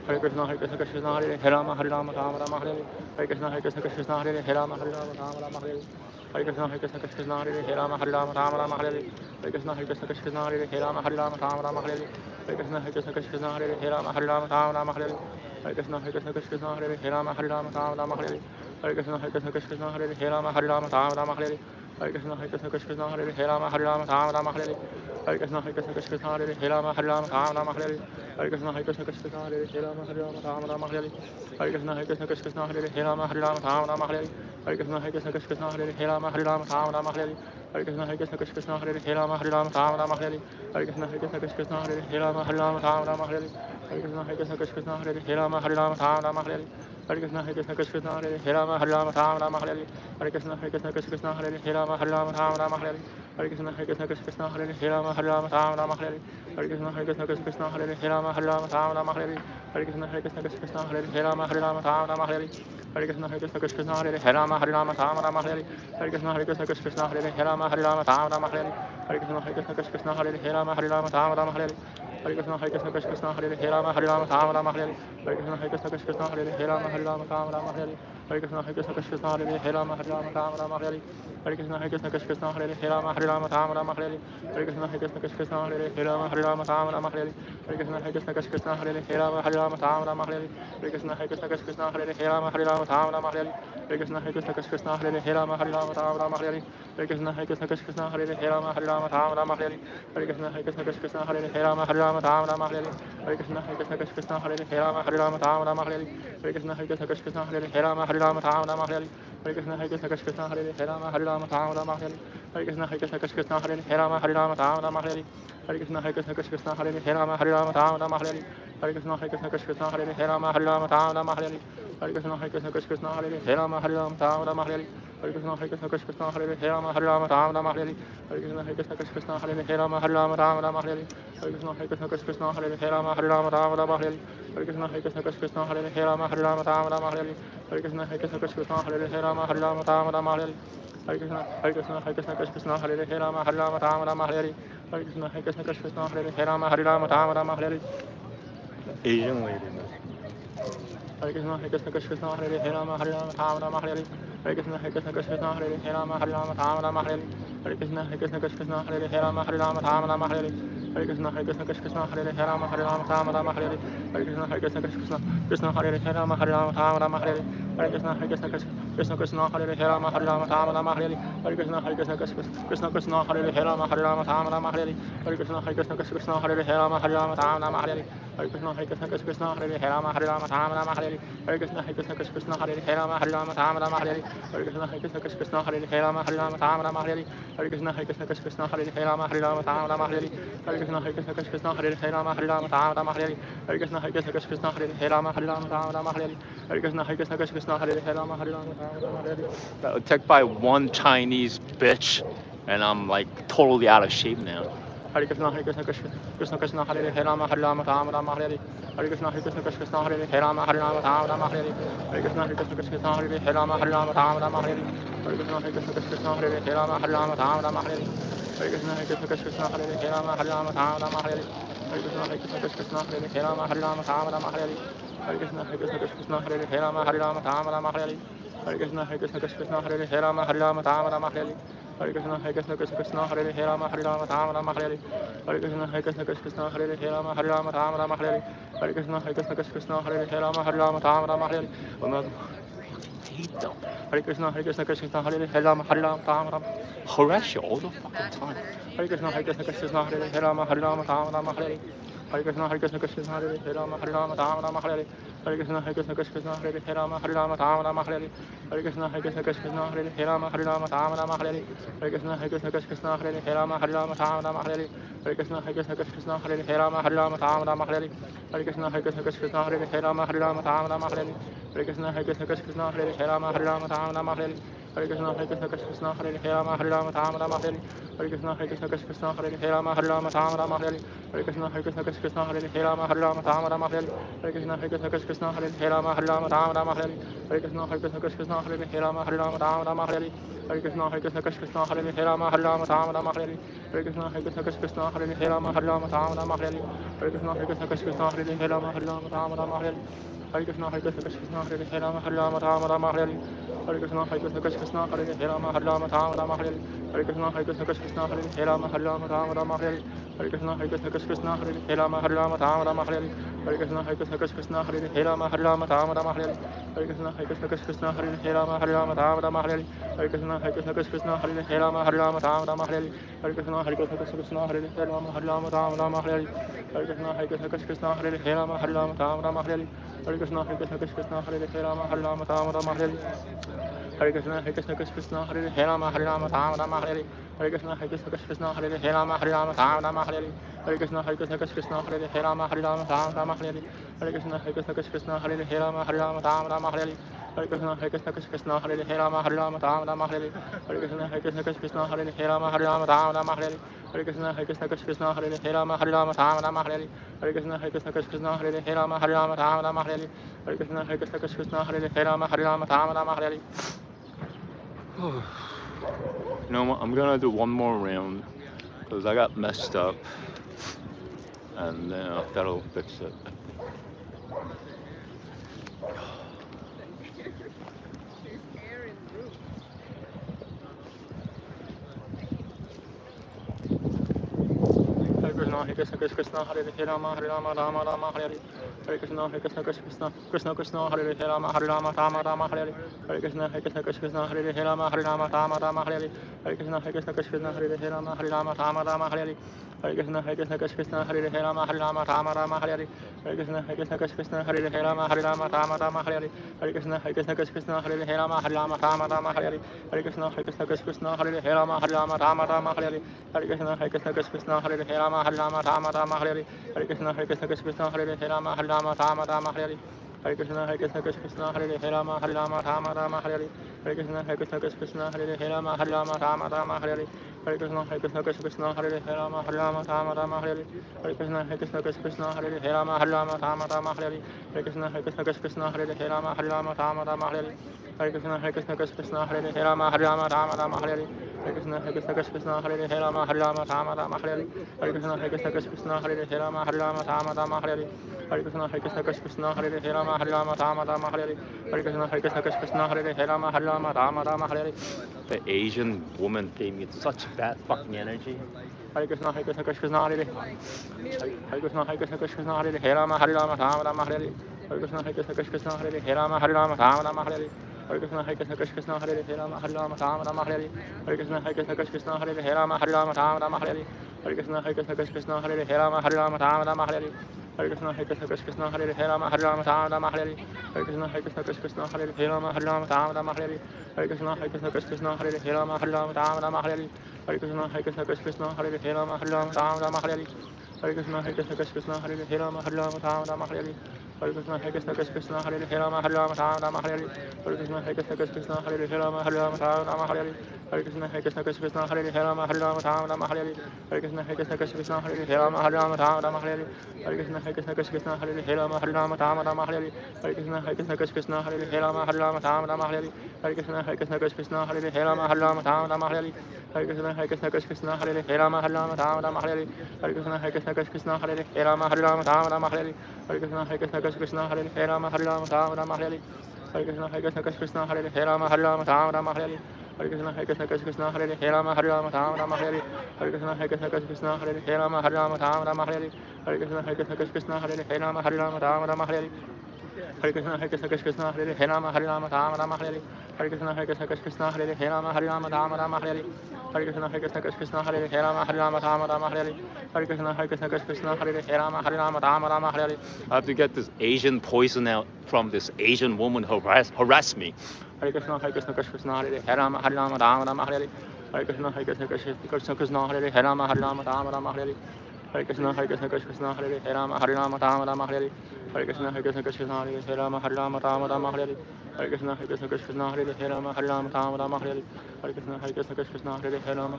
Hare Krishna, Hare Krishna, Krishna, Hare Rama, Rama Hare Hare. Hare Krishna, Hare Krishna, Krishna, Hare Rama, Rama Hare Hare. Hare Krishna, Hare Krishna, Krishna, Hare Rama, Rama Hare Hare. Hare Krishna, Hare Krishna, Krishna, Hare Rama, Rama Hare Hare. Hare Krishna, Hare Krishna, Krishna, Hare Rama, Rama Hare Hare. Hare Krishna, Hare Krishna, Krishna, Hare Rama, Rama Hare Hare. Hare Krishna, Hare Krishna, Krishna, Hare Rama, Rama Hare Hare. Hare Krishna, Hare Krishna, Krishna, Hare Rama, Rama Hare Hare. Hare Krishna, Hare Krishna, Krishna, Hare Rama, Rama Hare Hare. Hare Krishna, Hare Krishna, Krishna, Hare Rama, Rama Hare Hare. Hare Krishna, Hare Krishna, Krishna, Hare Rama, Rama Hare Hare. Hare Krishna, Hare Krishna, Krishna, Hare Rama, Rama Hare Hare. Hare Krishna, Hare Krishna, Krishna, Hare Rama, Rama Hare Hare. Hare Krishna, Hare Krishna, Krishna, Hare Rama, Rama Hare Hare. Hare Krishna, Hare Krishna, Krishna, Hare Rama, Rama Hare Hare. Hare Krishna, Hare Krishna, Krishna, Hare Rama, Rama Hare Hare. Hare Krishna, Hare Krishna, Krishna, Hare Rama, Rama Hare Hare. Hare Krishna, Hare Krishna, Krishna Krishna, Hare Hare, Rama Rama, Rama Hare Hare, Hare Krishna, Hare Krishna, Krishna Krishna, Hare Rama Rama, Rama Hare Hare, Hare Krishna, Hare Krishna, Krishna Krishna, Hare Rama Rama, Rama Hare Hare, Hare Krishna, Hare Krishna, Krishna Krishna, Hare Rama Rama, Rama Hare Hare, Hare Krishna, Hare Krishna, Krishna Krishna, Hare Rama Rama, Rama Hare Hare, Hare Krishna, Hare Krishna, Krishna Krishna, Hare Rama Rama, Rama Hare Hare, Hare Krishna, Hare Krishna, Krishna Krishna, Hare Rama Rama, Rama Hare Hare, Hare Krishna, Hare Krishna, Krishna Krishna, Hare Rama Rama, Hare Hare, Hare Krishna, Hare Krishna, Krishna Krishna, Hare Rama Rama, Rama Hare Hare, Hare Krishna, Hare Krishna, Krishna Krishna, Hare Rama Rama, Rama Hare Hare, Hare Krishna, Hare Krishna, Krishna Krishna, Hare Rama Rama, Hare Hare, Hare Krishna, Hare Krishna, Krishna Krishna, Hare Rama Rama, Hare Hare, Hare Krishna, Hare Krishna, Krishna Krishna, Hare Rama Rama, Hare Hare, Hare Krishna, Hare Krishna, Krishna Krishna, Hare Rama Rama, Hare Hare, Hare Krishna, Hare Krishna, Krishna Krishna, Hare Rama Hare Hare, Hare Krishna, Hare Krishna, Krishna Krishna, Hare Rama Hare Hare, Hare Krishna, Hare Krishna, Krishna Krishna, Hare Rama Hare Hare, Hare Krishna, Hare Krishna, Krishna Krishna, Hare Rama Hare Hare, Hare Krishna, Hare Krishna, Krishna Krishna, Hare Rama Hare Hare, Hare Krishna, Hare Krishna, Krishna Krishna, Hare Rama Hare Hare, Hare Krishna, Hare Krishna, Krishna Krishna, Hare Rama Hare Hare, Hare Krishna, Hare Krishna, Krishna Krishna, Hare Rama Hare Hare, Hare Krishna, Hare Krishna, Krishna Krishna, Hare Rama Hare Hare, Hare Krishna, Hare Krishna, Krishna Krishna, Hare Rama Hare Hare, Hare Krishna, Hare Krishna, Krishna Krishna, Hare Rama Hare Hare, Hare Krishna, Hare Krishna, Krishna Krishna, Hare Rama Hare Hare, Hare Krishna, Hare Krishna, Krishna Krishna, Hare Rama Hare Hare, Hare Krishna, Hare Krishna, Krishna Krishna, Hare Rama Hare Hare, Hare Krishna, Hare Krishna, Hare Krishna, Krishna Krishna, Hare Rama Hare Hare, Hare Krishna, Hare Krishna, Krishna Krishna, Hare Rama Hare Hare. Asian lady. Hare Krishna, Hare Krishna, Krishna Krishna, Hare Rama Rama, Hare Hare, Hare Krishna, Hare Krishna, Krishna Krishna, Hare Rama Rama, Hare Hare, Hare Krishna, Hare Krishna, Krishna Krishna, Hare Rama Rama, Hare Hare, Hare Krishna, Hare Krishna, Krishna Krishna, Hare Rama Rama, Hare Hare, Hare Krishna, Hare Krishna, Krishna Krishna, Hare Rama Rama, Hare Hare, Hare Krishna, Hare Krishna, Krishna Krishna, Hare Rama Rama, Hare Hare, Hare Krishna, Hare Krishna, Krishna Krishna, Hare Rama Rama, Hare Hare, Hare Krishna, Hare Krishna, Krishna Krishna, Hare Rama Rama, Hare Hare, Hare Krishna, Hare Krishna, Krishna Krishna, Hare Rama Rama, Hare Hare, Hare Krishna, Hare Krishna, Krishna Hare Rama Rama, Hare Hare, Hare Krishna, Hare Krishna, Krishna Hare Rama Rama, Hare Hare, Hare Krishna, Hare Krishna, Krishna Hare Rama Rama, Hare Hare, Hare Krishna, Hare Krishna, Krishna Hare Rama Rama, Hare Hare, Hare Krishna, Hare Krishna, Krishna Hare Rama Rama, Hare Hare, Hare Krishna, Hare Krishna, Krishna Hare Rama Rama, Hare Hare. Attacked by one Chinese bitch, and I'm like totally out of shape now. Hare Krishna, Hare Krishna, Krishna Krishna, Hare Rama Rama, Hare Hare, Hare Krishna, Hare Krishna, Krishna Hare Rama Rama, Hare Hare, Hare Krishna, Hare Krishna, Krishna Hare Rama Rama, Hare Hare, Hare Krishna, Hare Krishna, Krishna Hare Rama Rama, Hare Hare, Hare Krishna, Hare Krishna, Krishna Hare Rama Rama, Hare Hare, Hare Krishna, Hare Krishna, Krishna Hare Rama Rama, Hare Hare, Hare Krishna, Hare Krishna, Krishna Hare Rama Rama, Hare Hare, Hare Krishna, Hare Krishna, Krishna Hare Rama Rama, Hare Hare, Hare Krishna, Hare Krishna, Krishna Hare Rama Rama, Hare Hare, Hare Krishna, Hare Krishna, Krishna Hare Rama Rama, Hare Hare, Hare Krishna, Hare Krishna, Krishna Hare Rama Rama, Hare Hare. Hate them. Hare Krishna, Hare Krishna, Krishna Hare Rama Rama, harass you all the fucking time. Hare Krishna, Hare Krishna, Krishna Hare Rama Rama, Hare Hare, Hare Krishna, Hare Krishna, Krishna Hare Rama Rama, Hare Hare, Hare Krishna, Hare Krishna, Krishna Hare Rama Rama, Hare Hare, Hare Krishna, Hare Krishna, Krishna Hare Rama Rama, Hare Hare, Hare Krishna, Hare Krishna, Krishna Hare Rama Rama, Hare Hare, Hare Krishna, Hare Krishna, Krishna Hare Rama Rama, Hare Hare, Hare Krishna, Hare Krishna, Krishna Hare Rama Rama, Hare Hare, Hare Krishna, Hare Krishna, Krishna Hare Rama Rama, Hare Hare, Hare Krishna, Hare Krishna, Krishna Hare Rama Rama, Hare Hare, Hare Krishna, Hare Krishna, Krishna Hare Rama Rama, Hare Hare, Hare Krishna, Hare Krishna, Krishna Hare Rama Rama, Hare Hare, Hare Krishna, Hare Krishna, Krishna Hare Rama Rama, Hare Hare, Hare Krishna, Hare Krishna, Krishna Hare Rama Rama, Hare Hare, Hare Krishna, Hare Krishna, Krishna Hare Rama Rama, Hare Hare, Hare Krishna, Hare Krishna, Krishna Hare Rama Rama, Hare Hare, Hare Krishna, Hare Krishna, Krishna Hare Rama Rama, Hare Hare, Hare Krishna, Hare Krishna, Krishna Hare Rama Rama, Hare Hare, Hare Krishna, Hare Krishna, Krishna Hare Rama Rama, Hare Hare, Hare Krishna, Hare Krishna, Krishna Hare Rama Rama, Hare Hare, Hare Krishna, Hare Krishna, Krishna Hare Rama Rama, Hare Hare, Hare Krishna, Hare Krishna, Krishna Hare Rama Rama, Hare Hare, Hare Krishna, Hare Krishna, Krishna Hare Rama Rama, Hare Hare, Hare Krishna, Hare Krishna, Krishna Hare Rama Rama, Hare Hare, Hare Krishna, Hare Krishna, Krishna Hare Rama Rama, Hare Hare, Hare Krishna, Hare Krishna, Krishna Hare Rama Rama, Hare Hare, Hare Krishna, Hare Krishna, Krishna Hare Rama Rama, Hare Hare, Hare Krishna, Hare Krishna, Krishna Hare Rama Rama, Hare Hare, Hare Krishna, Hare Krishna, Krishna Hare Rama Rama, Hare Hare, Hare Krishna, Hare Krishna, Krishna Hare Rama Rama, Hare Hare, Hare Krishna, Hare Krishna, Krishna Hare Rama Rama, Hare Hare, Hare Krishna, Hare Krishna, Krishna Krishna, Hare Rama, Hare Rama, Rama Rama, Hare Hare. Hare Krishna, Hare Krishna, Krishna Krishna, Hare Rama, Hare Rama, Rama Rama, Hare Hare. Hare Krishna, Hare Krishna, Krishna Krishna, Hare Rama, Hare Rama, Rama Rama, Hare Hare. Hare Krishna, Hare Krishna, Krishna Krishna, Hare Rama, Hare Rama, Rama Rama, Hare Hare. Hare Krishna, Hare Krishna, Krishna Krishna, Hare Rama, Hare Rama, Rama Rama, Hare Hare. You know what? I'm gonna do one more round because I got messed up, and that'll fix it. Hare Krishna, Hare Krishna, Krishna Krishna, Hare Rama, Rama Rama, Hare Hare. Hare Krishna, Hare Krishna, Krishna Krishna, Krishna Krishna, Hare Rama, Rama Rama, Hare Hare. Hare Krishna, Hare Krishna, Krishna, Hare Rama, Rama Rama, Hare Hare. Hare Krishna, Hare Krishna, Krishna, Hare Rama, Rama Rama, Hare Hare. Hare Krishna, Hare Krishna, Krishna, Hare Rama, Rama Rama, Hare Hare. Hare Krishna, Hare Krishna, Krishna, Hare Rama, Rama Rama, Hare Hare. Hare Krishna, Hare Krishna, Krishna, Hare Rama, Rama Rama, Hare Hare. Hare Krishna, Hare Krishna, Krishna, Hare Rama, Rama Rama, Hare Hare. Hare Krishna, Hare Krishna, Krishna, Hare Rama, Rama Rama, Hare Hare. Hare Krishna, Hare Krishna, Krishna, Hare Rama, Rama Rama, Hare Hare. Hare Krishna, Hare Krishna, Krishna, Hare Rama, Rama Rama, Hare Hare. Hare Krishna, Hare Krishna, Krishna, Hare Rama, Rama Rama, Hare Hare. Hare Krishna, Hare Krishna, Krishna, Hare Rama, Rama Rama, Hare Hare. Hare Krishna, Hare Krishna, Krishna, Hare Rama, Rama Rama, Hare Hare. Hare Krishna, Hare Krishna, Krishna, Hare Rama, Rama Rama, Hare Hare. Hare Krishna, Hare Krishna, Krishna, Hare Rama, Rama Rama, Hare Hare. Hare Krishna, Hare Krishna, Krishna, Hare Rama, Rama Rama, Hare Hare. Hare Krishna, Hare Krishna, Krishna, Hare Rama, Rama Rama, Hare Hare. Hare Krishna, Hare Krishna, Krishna, Hare Rama, Rama Rama, Hare Hare. Hare Krishna, Hare Krishna, Krishna, Hare Rama, Rama Rama, Hare Hare. The Asian woman gave me such bad fucking energy. Hare Krishna, Hare Krishna, Krishna Hare Hare Krishna, Hare Krishna, Krishna Hare Rama, Rama Rama, Hare Hare. Hare Krishna, Hare Krishna, Krishna Hare Rama, Rama Rama, Hare Hare. Hare Krishna, Hare Krishna, Krishna Hare Rama, Rama Rama, Hare Hare. Hare Krishna, Hare Krishna, Krishna Hare Rama, Rama Rama, Hare Hare. Hare Krishna, Hare Krishna, Krishna Hare Rama, Rama Rama, Hare Hare. Hare Krishna, Hare Krishna, Krishna Hare Rama, Rama Rama, Hare Hare. Hare Krishna, Hare Krishna, Krishna Hare Rama, Rama Rama, Hare Hare. Hare Krishna, Hare Krishna, Krishna Hare Rama, Rama Rama, Hare Hare. Hare Krishna, Hare Krishna, Krishna Hare Rama, Rama Rama, Hare Hare. Hare Krishna, Hare Krishna, Krishna Hare Rama, Rama Rama, Hare Hare. Hare Krishna, Hare Krishna, Krishna Hare Rama, Rama Hare Hare. Hare Krishna, Hare Krishna, Krishna Hare Rama, Rama Hare Hare. Hare Krishna, Hare Krishna, Krishna Hare Rama, Rama Hare Hare. Hare Krishna, Hare Krishna, Krishna Hare Rama, Rama Hare Hare. Hare Krishna, Hare Krishna, Krishna Hare Rama, Rama Hare Hare. Hare Krishna, Hare Krishna, Krishna Hare Rama, Rama Hare Hare. Hare Krishna, Hare Krishna, Krishna Hare Rama, Rama Hare Hare. Hare Krishna, Hare Krishna, Krishna Hare Rama, Rama Hare Hare. Hare Krishna, Hare Krishna, Krishna Hare Rama, Rama Hare Hare. Hare Krishna, Hare Krishna, Krishna Hare Rama, Rama Hare Hare. Hare Krishna, Hare Krishna, Krishna Hare Rama, Rama Hare Hare. Hare Krishna, Hare Krishna, Krishna Hare Rama, Rama Hare Hare. Hare Krishna, Hare Krishna, Krishna Hare Rama, Rama Hare Hare. Hare Krishna, Hare Krishna, Krishna Hare Rama, Rama Hare Hare. Hare Krishna, Hare Krishna, Krishna Hare Rama, Rama Hare Hare. Hare Krishna, Hare Krishna, Krishna Hare Rama, Rama Hare Hare. Hare Krishna, Hare Krishna, Krishna Hare Rama, Rama Hare Hare. Hare Krishna, Hare Krishna, Krishna Hare Rama, Rama Hare Hare. I have to get this Asian poison out from this Asian woman who harassed me. Hare Krishna, Hare Krishna, Krishna Hare Rama, Rama Hare Hare. Hare Krishna, Hare Krishna, Krishna Hare Rama, Rama Hare Hare. Hare Krishna, Hare Krishna, Krishna Hare Rama, Rama Hare Hare. Hare Krishna, Hare Krishna, Krishna Hare Rama, Rama Hare Hare. Hare Krishna, Hare Krishna, Krishna Hare Rama, Rama Hare Hare. Hare Krishna, Hare Krishna, Krishna Hare Rama,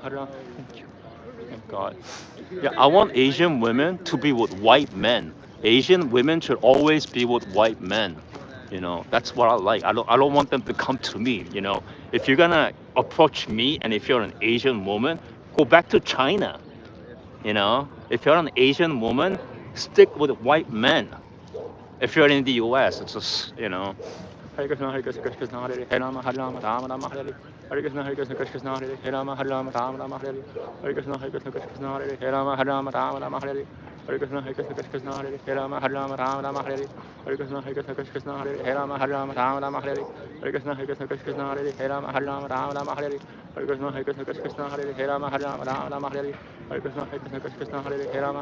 Thank God. Yeah, I want Asian women to be with white men. Asian women should always be with white men. You know, that's what I like. I don't want them to come to me. You know, if you're gonna approach me and if you're an Asian woman, go back to China. You know, if you're an Asian woman, stick with white men. If you're in the US, it's just, you know. Hare Krishna, Hare Krishna, Krishna Hare Rama, Rama Hare Hare. Hare Krishna, Hare Krishna, Krishna Hare Rama, Rama Hare Hare. Hare Krishna, Hare Krishna, Krishna Hare Rama, Rama Hare Hare. Hare Krishna, Hare Krishna, Krishna Hare Rama, Rama Hare Hare. Hare Krishna, Hare Krishna, Krishna Hare Rama, Rama Hare Hare. Hare Krishna, Hare Krishna, Krishna Hare Rama, Rama Hare Hare. Hare Krishna, Hare Krishna, Krishna Hare Rama, Rama Hare Hare. Hare Krishna, Hare Krishna, Krishna Hare Rama,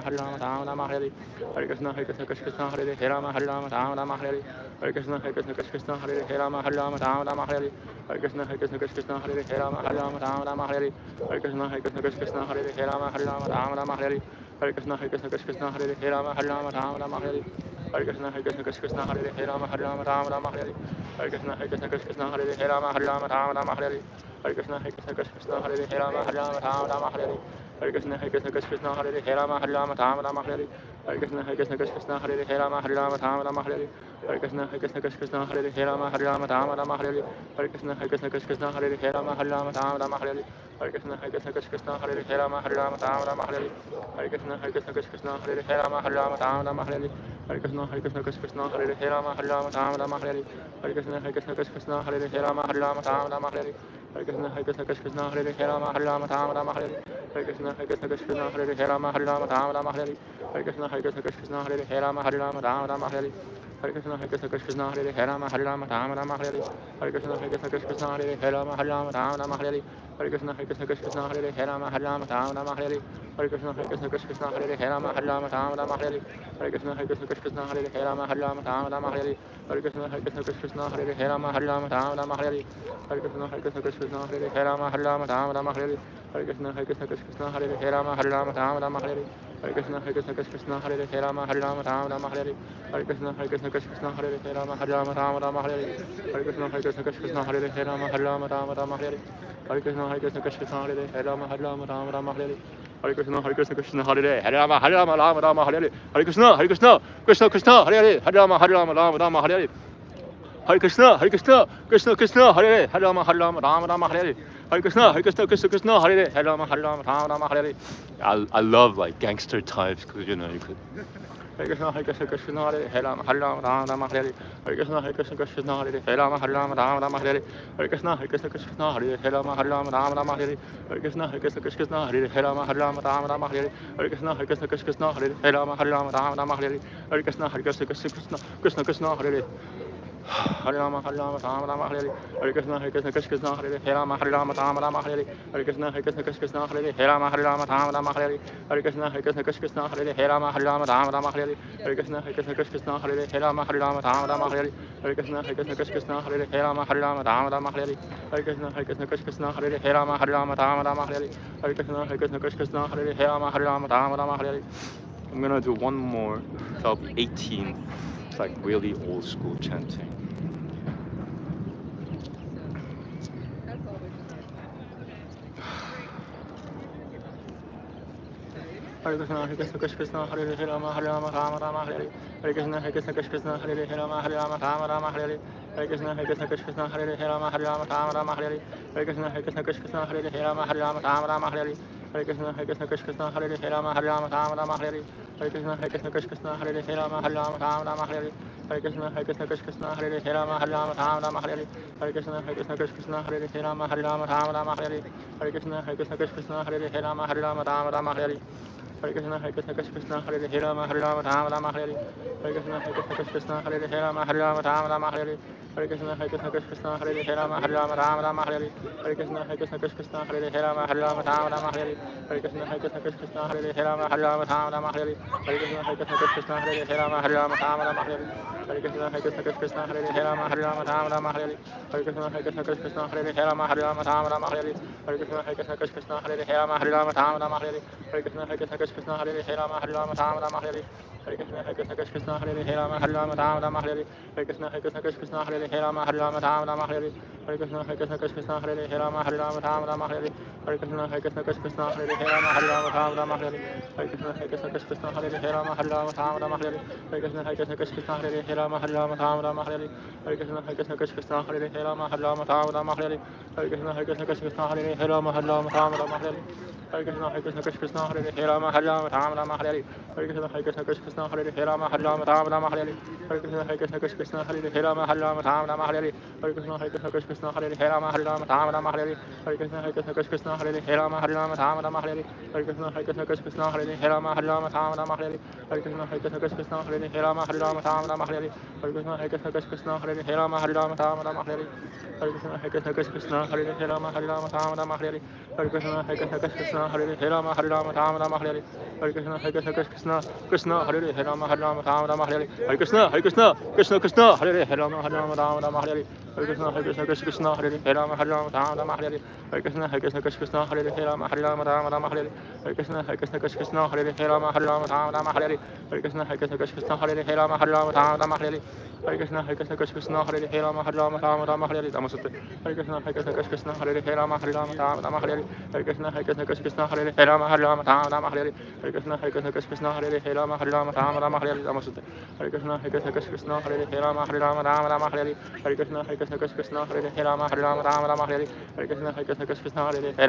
Rama Hare Hare. Hare Krishna, Hare Krishna, Krishna Hare Rama, Rama Hare Hare. Hare Krishna, Hare Krishna, Krishna Hare Rama, Rama Hare Hare. Hare Krishna, Hare Krishna, Krishna Hare Rama, Rama Hare Hare. Hare Krishna, Hare Krishna, Krishna Hare Rama, Rama Hare Hare. Hare Krishna, Hare Krishna, Krishna Krishna, Hare Hare, Rama, Hare Rama, Rama Rama, Hare Hare. Hare Krishna, Hare Krishna, Krishna Krishna, Hare Hare, Rama, Hare Rama, Rama Rama, Hare Hare. Hare Krishna, Hare Krishna, Krishna Krishna, Hare Hare, Rama, Hare Rama, Rama Rama, Hare Hare. Hare Krishna, Hare Krishna, Krishna Krishna, Hare Hare, Rama, Hare Rama, Rama Rama, Hare Hare. Hare Krishna, Hare Krishna, Krishna Krishna, Hare Hare, Rama, Hare Rama, Rama Rama, Hare Hare. Hare Krishna, Hare Krishna, Krishna Krishna, Hare Hare, Rama, Hare Rama, Rama Rama, Hare Hare. Hare Krishna, Hare Krishna, Krishna Krishna, Hare Hare, Rama, Hare Rama, Rama Rama, Hare Hare. Hare Krishna, Hare Krishna, Krishna Krishna, Hare Hare, Rama, Hare Rama, Rama Rama, Hare Hare. Hare Krishna, Hare Krishna, Krishna Krishna, Hare Hare, Rama, Hare Rama, Rama Rama, Hare Hare. Hare Krishna, Hare Krishna, Krishna Krishna, Hare Hare, Rama, Hare Rama, Rama Rama, Hare Hare. Hare Krishna, Hare Krishna, Krishna Krishna, Hare Hare, Rama, Hare Rama, Rama Rama, Hare Hare. Hare Krishna, Hare Krishna, Krishna Krishna, Hare Hare, Rama, Hare Rama, Rama Rama, Hare Hare. Hare Krishna, Hare Krishna, Krishna Krishna, Hare Hare, Rama, Hare Rama, Rama Rama, Hare Hare. Hare Krishna, Hare Krishna, Krishna Krishna, Hare Hare, Rama, Hare Rama, Rama Rama, Hare Hare. Hare Krishna, Hare Krishna, Krishna Krishna, Hare Hare, Rama, Hare Rama, Rama Rama, Hare Hare. Hare Krishna, Hare Krishna, Krishna Krishna, Hare Hare, Rama, Hare Rama, Rama Rama, Hare Hare. Hare Krishna, Hare Krishna, Krishna Krishna, Hare Hare, Rama, Hare Rama, Rama Rama, Hare Hare. Hare Krishna, Hare Krishna, Krishna Krishna, Hare Hare, Rama, Hare Rama, Rama Rama, Hare Hare. Hare Krishna, Hare Krishna, Krishna Krishna, Hare Hare, Rama, Hare Rama, Rama Rama, Hare Hare. Hare Krishna, Hare Krishna, Krishna Hare Hare, Rama, Hare Rama, Rama Rama, Hare Hare. Hare Krishna, Hare Krishna, Krishna Hare Hare, Rama, Hare Rama, Rama Rama, Hare Hare. Hare Krishna, Hare Krishna, Krishna Hare Hare, Rama, Hare Rama, Rama Rama, Hare Hare. Hare Krishna, Hare Krishna, Krishna Hare Hare, Rama, Hare Rama, Rama Rama, Hare Hare. Hare Krishna, Hare Krishna, Krishna Hare Hare, Rama, Hare Rama, Rama Rama, Hare Hare. Hare Krishna, Hare Krishna, Krishna Hare Hare, Rama, Hare Rama, Rama Rama, Hare Hare. Hare Krishna, Hare Krishna, Krishna Hare Hare, Rama, Hare Rama, Rama Rama, Hare Hare. Hare Krishna, Hare Krishna, Krishna Hare Hare, Rama, Hare Rama, Rama Rama, Hare Hare. Hare Krishna, Hare Krishna, Krishna Hare Hare, Rama, Hare Rama, Rama Rama, Hare Hare. Hare Krishna, Hare Krishna, Krishna Krishna Hare Hare, Rama, Hare Rama, Rama Rama, Hare Hare. Hare Krishna, Hare Krishna, Krishna Krishna, Hare Hare, Rama, Rama Rama, Hare Hare. Hare Krishna, Hare Krishna, Krishna, Hare Hare, Rama, Rama Rama, Hare Hare. I love like gangster types because you know you could. Hare Krishna, Hare Krishna, Krishna Hare Hare, Rama, Rama Rama, Hare Hare. Hare Krishna, Hare Krishna, Krishna Hare Hare, Rama, Rama Rama, Hare Hare. Hare Krishna, Hare Krishna, Krishna Hare Hare, Rama, Rama Rama, Hare Hare. Hare Krishna, Hare Krishna, Krishna Hare Hare, Rama, Rama Rama, Hare Hare. Hare Krishna, Hare Krishna, Krishna Hare Hare, Rama, Rama, Hare Hare. Hare Krishna, Hare Krishna, Krishna Hare Hare. Hare Rama, Rama Rama, Hare Hare. Hare Krishna, Hare Krishna, Krishna Hare Hare, Rama, Rama Rama, Hare Hare. Hare Krishna, Hare Krishna, Krishna Hare Hare, Rama, Rama Rama, Hare Hare. Hare Krishna, Hare Krishna, Krishna Hare Hare, Rama, Rama Rama, Hare Hare. Hare Krishna, Hare Krishna, Krishna Hare Hare, Rama, Rama Rama, Hare Hare. Hare Krishna, Hare Krishna, Krishna Hare Hare, Rama, Rama Rama, Hare Hare. Hare Krishna, Hare Krishna, Krishna Hare Hare, Rama, Rama Rama, Hare Hare. Hare Krishna, Hare Krishna, Krishna Hare Hare, Rama, Rama, Hare Hare. I'm gonna do one more. That'll be 18. It's like really old school chanting. Hare Krishna, Hare Krishna, Krishna Hare Hare, Rama, Rama Rama, Hare Hare. Hare Krishna, Hare Krishna, Krishna Hare Hare, Rama, Rama Rama, Hare Hare. Hare Krishna, Hare Krishna, Krishna Hare Hare, Rama, Rama Hare Hare. Hare Krishna, Hare Krishna, Krishna Hare Hare, Rama, Rama Hare Hare. Hare Krishna, Hare Krishna, Krishna Hare Hare, Rama, Rama Hare Hare. Hare Krishna, Hare Krishna, Krishna Hare Hare, Rama, Rama Hare Hare. Hare Krishna, Hare Krishna, Krishna Hare Hare, Rama, Rama Hare Hare. Hare Krishna, Hare Krishna, Krishna Hare Hare, Rama, Rama Hare Hare. Hare Krishna, Hare Krishna, Krishna Hare Hare, Rama, Rama Hare Hare. Hare Krishna, Hare Krishna, Krishna Hare Hare, Rama, Rama Hare Hare. Hare Krishna, Hare Krishna, Krishna Hare Hare, Rama, Rama Hare Hare. Hare Krishna, Hare Krishna, Krishna Hare Hare, Rama, Rama Hare Hare. Hare Krishna, Hare Krishna, Krishna Hare Hare, Rama, Rama Hare Hare. Hare Krishna, Hare Krishna, Krishna Hare Hare, Rama, Rama Hare Hare. Hare Krishna, Hare Krishna, Krishna Hare Hare, Rama, Rama Hare Hare. Hare Krishna, Hare Krishna, Krishna Hare Hare, Rama, Rama Hare Hare. Hare Krishna, Hare Krishna, Krishna Hare Hare, Rama, Rama Hare Hare. Hare Krishna, Hare Krishna, Krishna Hare Hare, Rama, Rama Hare Hare. Hare Krishna, Hare Krishna, Krishna Hare Hare, Rama, Rama Hare Hare. Hare Krishna, Hare Krishna, Krishna Hare Hare, Rama, Rama Hare Hare. Hare Krishna, Hare Krishna, Krishna Hare Hare, Rama, Rama Hare Hare. Hare Krishna, Hare Krishna, Krishna Hare Hare, Rama, Rama Hare Hare. Hare Krishna, Hare Krishna, Krishna Hare Hare, Rama, Rama Hare Hare. Hare Krishna, Hare Krishna, Krishna Hare Hare, Rama, Rama Hare Hare. Hare Krishna, Hare Krishna, Krishna Hare Hare, Rama, Rama Hare Hare. Hare Krishna, Hare Krishna, Krishna Hare Hare, Rama, Rama Hare Hare. Hare Krishna, Hare Krishna, Krishna Hare Hare, Rama, Rama Hare Hare. Hare Krishna, Hare Krishna, Krishna Hare Hare, Rama, Rama Hare Hare. Hare Krishna, Hare Krishna, Krishna Hare Hare, Rama, Rama Hare Hare. Hare Krishna, Hare Krishna, Krishna Hare Hare, Rama, Rama Hare Hare. Hare Krishna, Hare Krishna, Krishna Hare Hare, Rama, Rama Hare Hare. Hare Krishna, Hare Krishna, Krishna Hare Hare, Rama, Rama Hare Hare. Hare Krishna, Hare Krishna, Krishna Hare Hare, Rama, Rama Hare Hare. Hare Krishna, Hare Krishna, Krishna Hare Hare, Rama, Rama Hare Hare. Hare Krishna, Hare Krishna, Krishna Hare Hare, Rama, Rama Hare Hare. Hare Krishna, Hare Krishna, Krishna Hare Hare, Rama, Rama Hare Hare. Hare Krishna, Hare Krishna, Krishna Hare Hare, Rama, Rama Hare Hare. Hare Krishna, Hare Krishna, Krishna Hare Hare, Rama, Rama Hare Hare. Hare Krishna, Hare Krishna, Krishna Hare Hare, Rama, Rama Hare Hare. Hare Hare Krishna, Hare Krishna, Krishna Krishna, Hare Hare, Rama Hare Rama, Rama Rama, Hare Hare, Hare Krishna, Hare Krishna, Krishna Krishna, Hare Hare, Rama Hare Rama, Rama Rama, Hare Hare, Hare Krishna, Hare Krishna, Krishna Krishna, Hare Hare, Rama Hare Rama, Rama Rama, Hare Hare, Hare Krishna, Hare Krishna, Krishna Krishna, Hare Hare, Rama Hare Rama, Rama Rama, Hare Hare, Hare Krishna, Hare Krishna, Krishna Krishna, Hare Hare, Rama Hare Rama, Rama Rama, Hare Hare, Namaste. Hare Krishna, Hare Krishna, Krishna Krishna, Hare Hare, Rama Hare Rama, Rama Rama, Hare Hare, Hare Krishna, Hare Krishna, Krishna Krishna, Hare Hare, Rama Hare Rama, Rama Rama, Hare Hare, Hare Krishna, Hare Krishna, Krishna Krishna, Hare Hare, Rama Hare Rama, Rama Rama, Hare Hare, Namaste. Hare Krishna, Hare Krishna, Krishna Krishna, Hare Hare, Rama Hare Rama, Rama Rama, Hare Hare, Hare Krishna, Hare Krishna, Krishna Krishna, Hare Hare,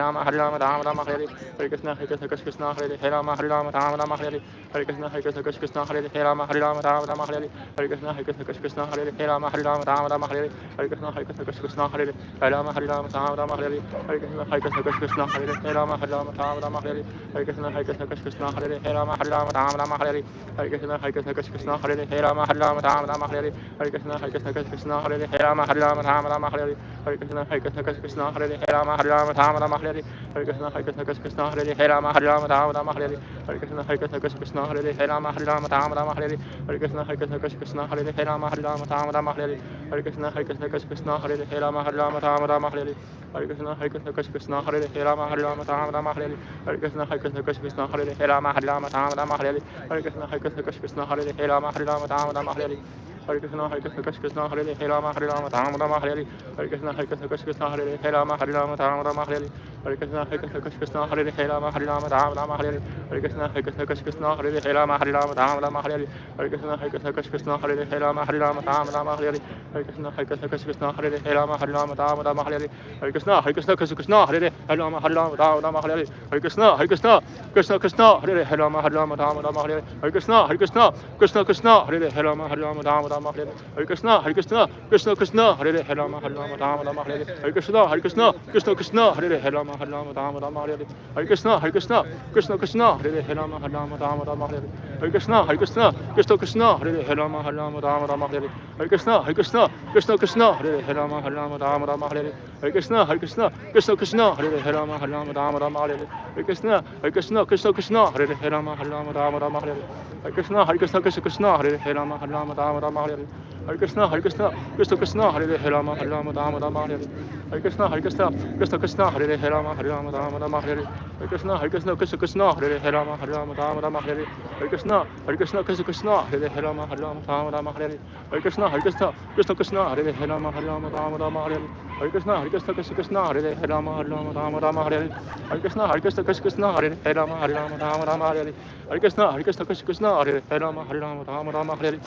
Rama Hare Rama, Rama Rama, Hare Hare, Hare Krishna, Hare Krishna, Krishna Krishna, Hare Hare, Rama Hare Rama, Rama Rama, Hare Hare, Hare Krishna, Hare Krishna, Krishna Krishna, Hare Hare, Rama Hare Rama, Rama Rama, Hare Hare, Hare Krishna, Hare Krishna, Krishna Krishna, Hare Hare, Rama Hare Rama, Rama Rama, Hare Hare, Hare Krishna, Hare Krishna, Krishna Krishna, Hare Hare, Rama Hare Rama, Rama Rama, Hare Hare, Hare Krishna, Hare Krishna, Krishna Krishna, Hare Hare, Rama Hare Rama, Rama Rama, Hare Hare, Hare Krishna, Hare Krishna, Krishna Krishna, Hare Hare, Rama Hare Rama, Rama Rama, Hare Hare, Hare Krishna, Hare Krishna, Krishna Krishna, Hare Hare, Rama Hare Rama, Rama Rama, Hare Hare, Hare Krishna, Hare Krishna, Krishna Krishna, Hare Hare, Rama Hare Rama, Rama Rama, Hare Hare, Hare Krishna, Hare Krishna, Krishna Krishna, Hare Hare, Rama Hare Rama, Rama Rama, Hare Hare, Hare Krishna, Hare Krishna, Krishna Krishna, Hare Hare, Rama Hare Rama, Rama Rama, Hare Hare, Hare Krishna, Hare Krishna, Krishna Krishna, Hare Hare, Rama Hare Rama, Rama Rama, Hare Hare, Hare Krishna, Hare Krishna, Krishna Krishna, Hare Hare, Rama Hare Rama, Rama Rama, Hare Hare, Hare Krishna, Hare Krishna, Krishna Krishna, Hare Hare, Rama Hare Rama, Rama Rama, Hare Hare, Hare Krishna, Hare Krishna, Krishna Krishna, Hare Hare, Rama Hare Rama, Rama Rama, Hare Hare, Hare Krishna, Hare Krishna, Krishna Krishna, Hare Hare, Rama Hare Rama, Rama Rama, Hare Hare, Hare Krishna, Hare Krishna, Krishna Krishna, Hare Hare, Rama Hare Rama, Rama Rama, Hare Hare, Hare Krishna, Hare Krishna, Krishna Krishna, Hare Hare, Rama Hare Rama, Rama Rama, Hare Hare, Hare Krishna, Hare Krishna, Krishna Krishna, Hare Hare, Rama Hare Rama, Rama Rama, Hare Hare, Hare Krishna, Hare Krishna, Krishna Krishna, Hare Hare, Rama Hare Rama, Rama Rama, Hare Hare, Hare Krishna, Hare Krishna, Krishna Krishna, Hare Hare, Rama Hare Rama, Rama Rama, Hare Hare, Hare Krishna, Hare Krishna, Krishna Krishna, Hare Hare, Rama Hare Rama, Rama Rama, Hare Hare, Hare Krishna, Hare Krishna, Krishna Krishna, Hare Hare, Rama Hare Rama, Rama Rama, Hare Hare, Hare Krishna, Hare Krishna, Krishna Krishna, Hare Hare, Rama Hare Rama, Rama Rama, Hare Hare, Hare Krishna, Hare Krishna, Krishna Krishna, Hare Hare, Rama Hare Rama, Rama Rama, Hare Hare, Hare Krishna, Hare Krishna, Krishna Krishna, Hare Hare, Rama Hare Rama, Rama Rama, Hare Hare, Hare Krishna, Hare Krishna, Krishna Krishna, Hare Hare, Rama Hare Rama, Rama Rama, Hare Hare, Hare Krishna, Hare Krishna, Krishna Krishna, Hare Hare, Rama Hare Rama, Rama Rama, Hare Hare, Hare Krishna, Hare Krishna, Krishna Krishna, Hare Hare, Rama Hare Rama, Rama Rama, Hare Hare, Hare Krishna, Hare Krishna, Krishna Krishna, Hare Hare, Rama Hare Rama, Rama Rama, Hare Hare, Hare Krishna, Hare Krishna, Krishna Krishna, Hare Hare, Rama Hare Rama, Rama Rama, Hare Hare, Hare Krishna, Hare Krishna, Krishna Krishna, Hare Hare, Rama Hare Rama, Rama Rama, Hare Hare, Hare Krishna, Hare Krishna, Krishna Krishna, Hare Hare, Rama Hare Rama, Rama Rama, Hare Hare, Hare Krishna, Hare Krishna, Krishna Krishna, Hare Hare, Rama Hare Rama, Rama Rama, Hare Hare, Hare Krishna, Hare Krishna, Krishna Krishna, Hare Hare, Rama Hare Rama, Rama Rama, Hare Hare, Hare Krishna, Hare Krishna, Krishna Krishna, Hare Hare, Rama Hare Rama, Rama Rama, Hare Hare, Hare Krishna, Hare Krishna, Krishna Krishna, Hare Hare, Rama Hare Rama, Rama Rama, Hare Hare, Hare Krishna, Hare Krishna, Krishna Krishna, Hare Hare, Rama Hare Rama, Rama Rama, Hare Hare, Hare Krishna, Hare Krishna, Krishna Krishna, Hare Hare, Rama Hare Rama, Rama Rama, Hare Hare, Hare Krishna, Hare Krishna, Krishna Krishna, Hare Hare, Rama Hare Rama, Rama Rama, Hare Hare, Hare Krishna, Hare Krishna, Krishna Krishna, Hare Hare, Rama Hare Rama, Rama Rama, Hare Hare, Hare Krishna, Hare Krishna, Krishna Krishna, Hare Hare, Rama Hare Rama, Rama Rama, Hare Hare, Hare Krishna, Hare Krishna, Krishna Krishna, Hare Hare, Rama Hare Rama, Rama Rama, Hare Hare,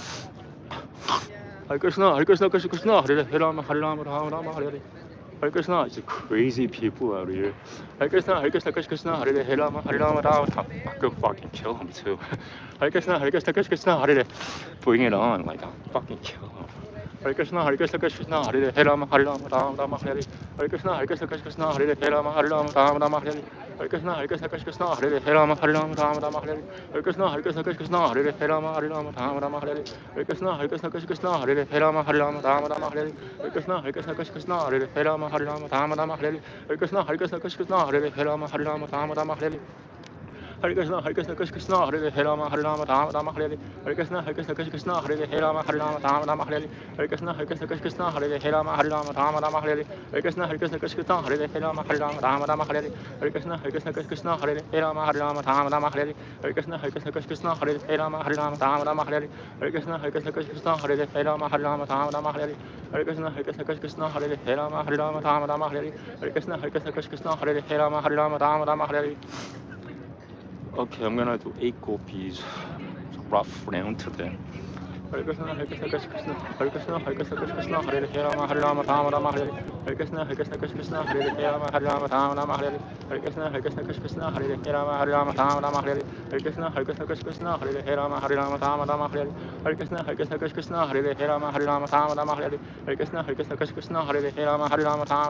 Hare Krishna, Hare Krishna, Krishna Krishna, Hare Hare, Rama Hare Rama, Rama Rama, Hare Hare, Hare Krishna, it's crazy people out here. Hare Krishna, Krishna Krishna, Hare Hare, Rama Rama, Rama. I could fucking kill him too. Hare Krishna, Krishna Krishna, Hare Hare. Bring it on, like I'll fucking kill him. Hare Krishna, Krishna Krishna, Hare Hare, Rama Rama, Rama, Hare Hare. Hare Krishna, Krishna Krishna, Hare Hare, Rama Rama, Rama, Hare Hare. Hare Krishna, Krishna Krishna, Hare Hare, Rama Rama, Rama, Hare Hare. Hare Krishna, Krishna Krishna, Hare Hare, Rama Rama, Rama, Hare Hare. Hare Krishna, Krishna Krishna, Hare Hare, Rama Rama, Rama, Hare Hare. Hare Krishna, Krishna Krishna, Hare Hare, Rama Rama, Rama, Hare Hare. Hare Krishna, Krishna Krishna, Hare Hare, Rama Rama, Rama, Hare Hare. Hare Krishna, Krishna Krishna, Hare Hare, Rama Rama, Rama, Hare Hare. Hare Krishna, Krishna Krishna, Hare Hare, Rama Rama, Rama, Hare Hare. Hare Krishna, Krishna Krishna, Hare Hare, Rama Rama, Rama, Hare Hare. Hare Krishna, Krishna Krishna, Hare Hare, Rama Rama, Rama, Hare Hare. Hare Krishna, Krishna Krishna, Hare Hare, Rama Rama, Rama, Hare Hare. Hare Krishna, Krishna Krishna, Hare Hare, Rama Rama, Rama, Hare Hare. Hare Krishna, Krishna Krishna, Hare Hare, Rama Rama, Rama, Hare Hare. Hare Krishna, Krishna Krishna, Hare Hare, Rama Rama, Rama, Hare Hare. Hare Krishna, Krishna Krishna, Hare Hare, Rama Rama, Rama, Hare Hare. Okay, I'm gonna do 8 gopis. It's a rough round today. Hare Krishna, Krishna Krishna, Hare Krishna, Krishna Krishna, Hare Hare, Rama Rama, Hare Hare. Hare Krishna, Krishna Krishna, Hare Hare, Rama Rama, Hare Hare. Hare Krishna, Krishna Krishna, Hare Hare, Rama Hare Rama, Hare Hare. Hare Krishna, Krishna Krishna, Hare Hare, Rama Rama, Hare Hare. Hare Krishna, Krishna Krishna, Hare Hare, Rama Rama, Hare Hare. Hare Krishna, Krishna Krishna, Hare Hare, Rama Rama, Hare Hare. Hare Krishna, Krishna Krishna, Hare Hare, Rama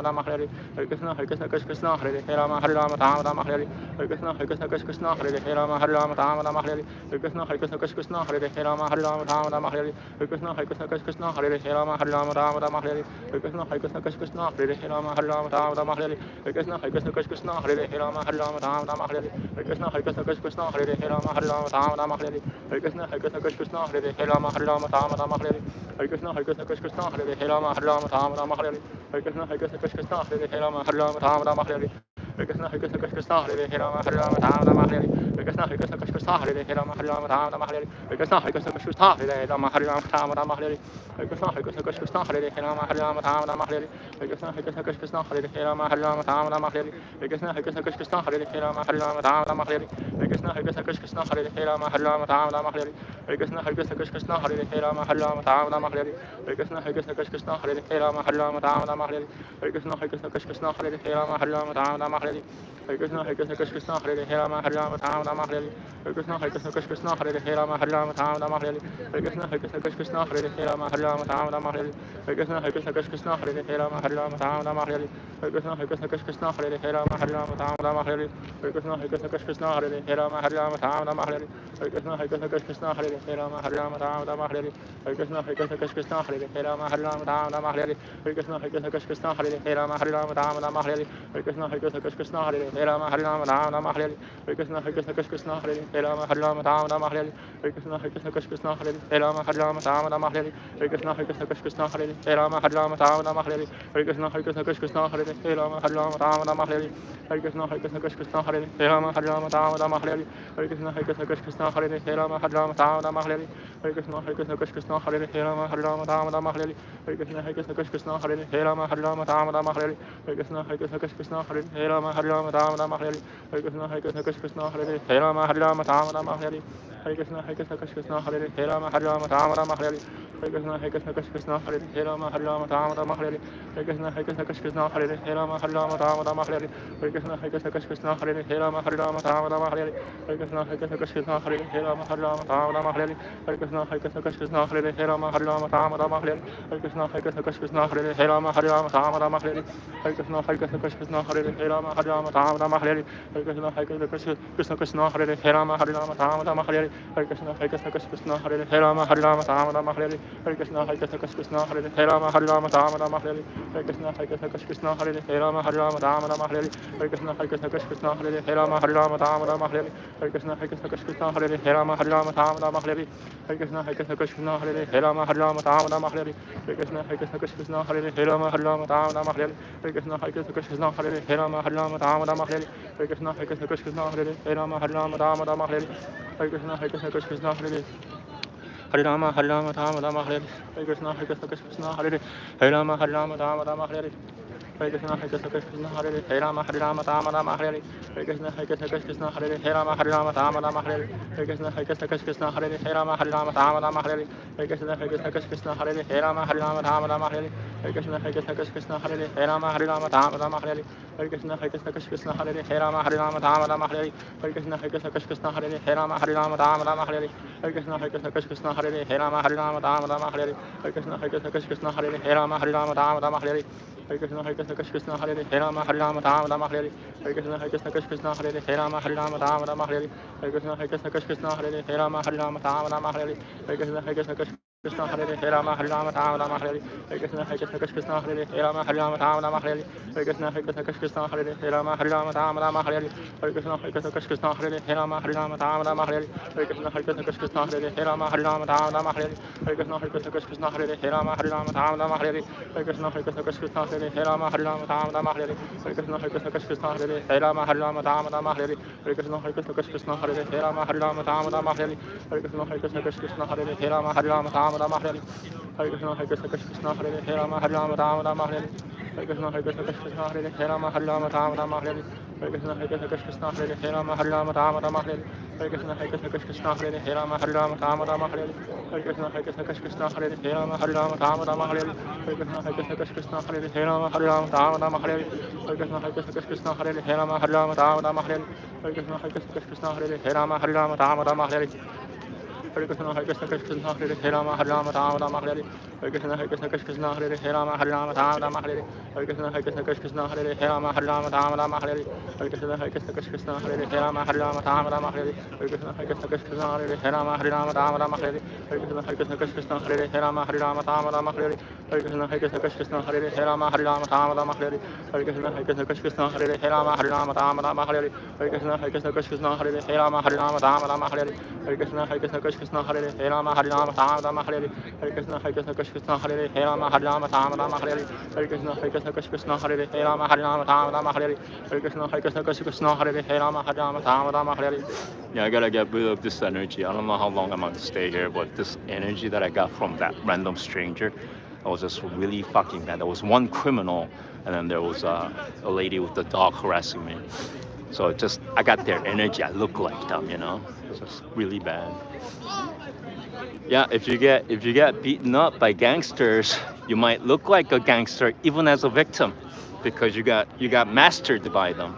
Rama, Hare Hare. Hare Krishna, Krishna Krishna, Hare Hare, Rama Rama, Hare Hare. Hare Krishna, Krishna Krishna, Hare Hare, Rama Rama, Hare Hare. Hare Krishna, Krishna Krishna, Hare Hare, Rama Rama, Hare Hare. Hare Hare Krishna Hare Krishna Krishna Hare Rama Hare Rama Rama Rama Hare Hare Krishna Hare Krishna Krishna Hare Rama Hare Rama Rama Rama Hare Hare Krishna Hare Krishna Krishna Hare Rama Hare Rama Rama Rama Hare Hare Krishna Hare Krishna Krishna Hare Rama Hare Rama Rama Rama Hare Hare Krishna Hare Krishna Krishna Hare Rama Hare Rama Rama Rama Hare Hare Krishna Hare Krishna Krishna Hare Rama Hare Rama Rama Rama Hare Hare Krishna Hare Krishna Krishna Hare Rama Hare Rama Rama Rama Hare Hare Krishna Hare Krishna Krishna Hare Rama Hare Rama Rama Rama Hare Hare Krishna Hare Krishna Krishna Hare Rama Hare Rama Rama Rama Hare Hare Krishna Hare Krishna Krishna Hare Rama Hare Rama Rama Rama Hare Hare Krishna Hare Krishna Krishna Hare Rama Hare Rama Rama Rama Hare Hare Krishna Hare Krishna Krishna Hare Rama Hare Rama Rama Rama Hare Hare Krishna Hare Krishna Krishna Hare Rama Hare Rama Rama Rama Hare Hare Krishna Hare Krishna Krishna Hare Rama Hare Rama Rama Rama Hare Hare Krishna Hare Krishna Krishna Hare Rama Hare Rama Rama Rama Hare Hare Krishna Hare Krishna Krishna Hare Rama Hare Rama Rama Rama Hare Hare Krishna Hare Krishna Krishna Hare Rama Hare Rama Rama Rama Hare Hare Krishna Hare Krishna Krishna Hare Rama Hare Rama Rama Rama Hare Hare Krishna Hare Krishna Krishna Hare Rama Hare Rama Rama Rama Hare Hare Krishna Hare Krishna Krishna Hare Rama Hare Rama Rama Rama Hare Hare Krishna Hare Krishna Krishna Hare Rama Hare Rama Rama Rama Hare Hare Krishna Hare Krishna Krishna Hare Rama Hare Rama Rama Rama Hare Hare Krishna Hare Krishna Krishna Hare Rama Hare Rama Rama Rama Hare Hare Krishna Hare Krishna Krishna Hare Rama Hare Rama Rama Rama Hare Hare Krishna Hare Krishna Krishna Hare Rama Hare Rama Rama Rama Hare Hare Krishna Hare Krishna Krishna Hare Rama Hare Rama Rama Rama Hare Hare Krishna Hare Krishna Krishna Hare Rama Hare Rama Rama Rama Hare Hare Krishna Hare Krishna Krishna Hare Rama Hare Rama Rama Rama Hare Hare Krishna Hare Krishna Krishna Hare Rama Hare Rama Rama Rama Hare Hare Krishna Hare Krishna Krishna Hare Rama Hare Rama Rama Rama Hare Hare Krishna Hare Krishna Krishna Hare Rama Hare Rama Rama Rama Hare Hare Krishna Hare Krishna Krishna Hare Rama Hare Rama Rama Rama Hare Hare Krishna Hare Krishna Krishna Hare Rama Hare Rama Rama Rama Hare Hare Krishna Hare Krishna Krishna Hare Rama Hare Rama Rama Rama Hare Hare Krishna Hare Krishna Krishna Hare Rama Hare Rama Rama Rama Hare Hare Krishna Hare Krishna Krishna Hare Rama Hare Rama Rama Rama Hare Hare Krishna Hare Krishna Krishna Hare Rama Hare Rama Rama Rama Hare Hare Krishna Hare Krishna Krishna Hare Rama Hare Rama Rama Rama Hare Hare Krishna Hare Krishna Krishna Hare Rama Hare Rama Rama Rama Hare Hare Krishna Hare Krishna Krishna Hare Rama Hare Rama Rama Rama Hare Hare Krishna Hare Krishna Krishna Hare Rama Hare Rama Rama Rama Hare Hare Krishna Hare Krishna Krishna Hare Rama Hare Rama Rama Rama Hare Hare Krishna Hare Krishna Krishna Hare Rama Hare Rama Rama Rama Hare Hare Krishna Hare Krishna Krishna Hare Rama Hare Rama Rama Rama Hare Hare Krishna Hare Krishna Krishna Hare Rama Hare Rama Rama Rama Hare Hare Krishna Hare Krishna Krishna Hare Rama Hare Rama Rama Rama Hare Hare Krishna Hare Krishna Krishna Hare Rama Hare Rama Rama Rama Hare Hare Krishna Hare Krishna Krishna Hare Rama Hare Rama Rama Rama Hare Hare Krishna Hare Krishna Krishna Hare Rama Hare Rama Rama Rama Hare Hare Krishna Hare Krishna Krishna Hare Rama Hare Rama Rama Rama Hare Hare Krishna Hare Krishna Krishna Hare Rama Hare Rama Rama Rama Hare Hare Krishna Hare Krishna Krishna Hare Rama Hare Rama Rama Rama Hare Hare Krishna Hare Krishna Krishna Hare Rama Hare Rama Rama Rama Hare Hare Krishna Hare Krishna Krishna Hare Rama Hare Rama Rama Rama Hare Hare Krishna Hare Krishna Krishna Hare Rama Hare Rama Rama Rama Hare Hare Krishna Hare Krishna Krishna Hare Rama Rama Rama Hare Hare Krishna Hare Krishna Krishna Hare Rama Rama Rama Hare Hare Krishna Hare Krishna Krishna Hare Rama Rama Rama Hare Hare Krishna Hare Krishna Krishna Hare Rama Rama Rama Hare Hare Krishna Hare Krishna Krishna Hare Rama Rama Rama Hare Hare Krishna Hare Krishna Krishna Hare Rama Rama Rama Hare Hare Krishna Hare Krishna Krishna Hare Rama Rama Rama Hare Hare Krishna Hare Krishna Krishna Hare Rama Rama Rama Hare Hare Krishna Hare Krishna Krishna Hare Rama Rama Rama Hare Hare Krishna Hare Krishna Krishna Hare Rama Rama Rama Hare Hare Krishna Hare Krishna Krishna Hare Rama Rama Rama Hare Hare Krishna Hare Krishna Krishna Hare Rama Rama Hare Hare Krishna Hare Krishna Krishna Hare Rama Rama Hare Hare Krishna Hare Krishna Krishna Hare Rama Rama Hare Hare Krishna Hare Krishna Krishna Hare Rama Rama Hare Hare Krishna Hare Krishna Krishna Hare Rama Rama Hare Hare Krishna Hare Krishna Krishna Hare Rama Rama Hare Hare Krishna Hare Krishna Krishna Hare Rama Rama Hare Hare Krishna Hare Krishna Krishna Hare Rama Rama Hare Hare Krishna Hare Krishna Krishna Hare Rama Rama Hare Hare Krishna Hare Krishna Krishna Hare Rama Rama Hare Hare Krishna Hare Krishna Krishna Hare Rama Rama Hare Hare Krishna Hare Krishna Krishna Hare Rama Rama Hare Hare Krishna Hare Krishna Krishna Hare Rama Rama Hare Hare Krishna Hare Krishna Krishna Hare Rama Rama Hare Hare Krishna Hare Krishna Krishna Hare Rama Rama Hare Hare Krishna Hare Krishna Krishna Hare Rama Rama Hare Hare Krishna Hare Krishna Krishna Hare Rama Rama Hare Hare Krishna Hare Krishna Krishna Hare Rama Rama Hare Hare Krishna Hare Krishna Krishna Hare Rama Rama Hare Hare Krishna Hare Krishna Krishna Hare Rama Rama Hare Hare Krishna Hare Krishna Krishna Hare Rama Rama Hare Hare Krishna Hare Krishna Krishna Hare Rama Rama Hare Hare Krishna Hare Krishna Krishna Hare Rama Rama Hare Hare Hare Krishna, Hare Krishna, Krishna Krishna, Hare Hare, Rama, Hare Rama, Rama Rama, Hare Hare. Hare Krishna, Hare Krishna, Krishna Krishna, Hare Hare, Rama, Hare Rama, Rama Rama, Hare Hare. Hare Krishna, Hare Krishna, Krishna Krishna, Hare Hare, Rama, Hare Rama, Rama Rama, Hare Hare. Hare Krishna, Hare Krishna, Krishna Krishna, Hare Hare, Rama, Hare Rama, Rama Rama, Hare Hare. Hare Krishna, Hare Krishna, Krishna Krishna, Hare Hare, Rama, Hare Rama, Rama Rama, Hare Hare. Hare Krishna, Hare Krishna, Krishna Krishna, Hare Hare, Rama, Hare Rama, Rama Rama, Hare Hare. Hare Krishna, Hare Krishna, Krishna Krishna, Hare Hare, Rama, Hare Rama, Rama Rama, Hare Hare. Hare Krishna, Hare Krishna, Krishna Krishna, Hare Hare, Rama, Hare Rama, Rama Rama, Hare Hare. Hare Krishna, Hare Krishna, Krishna Krishna, Hare Hare, Rama, Hare Rama, Rama Rama, Hare Hare. Hare Krishna, Hare Krishna, Krishna Krishna, Hare Hare, Rama, Hare Rama, Rama Rama, Hare Hare. Hare Krishna, Hare Krishna, Krishna Krishna, Hare Hare, Rama, Hare Rama, Rama Rama, Hare Hare. Hare Krishna, Hare Krishna, Krishna Krishna, Hare Hare, Rama, Hare Rama, Rama Rama, Hare Hare. Yeah, I gotta get rid of this energy. I don't know how long I'm gonna stay here, but this energy that I got from that random stranger, I was just really fucking bad. There was one criminal, and then there was a lady with the dog harassing me. So I got their energy. I look like them, you know. It's just really bad. Yeah, if you get beaten up by gangsters, you might look like a gangster even as a victim, because you got mastered by them.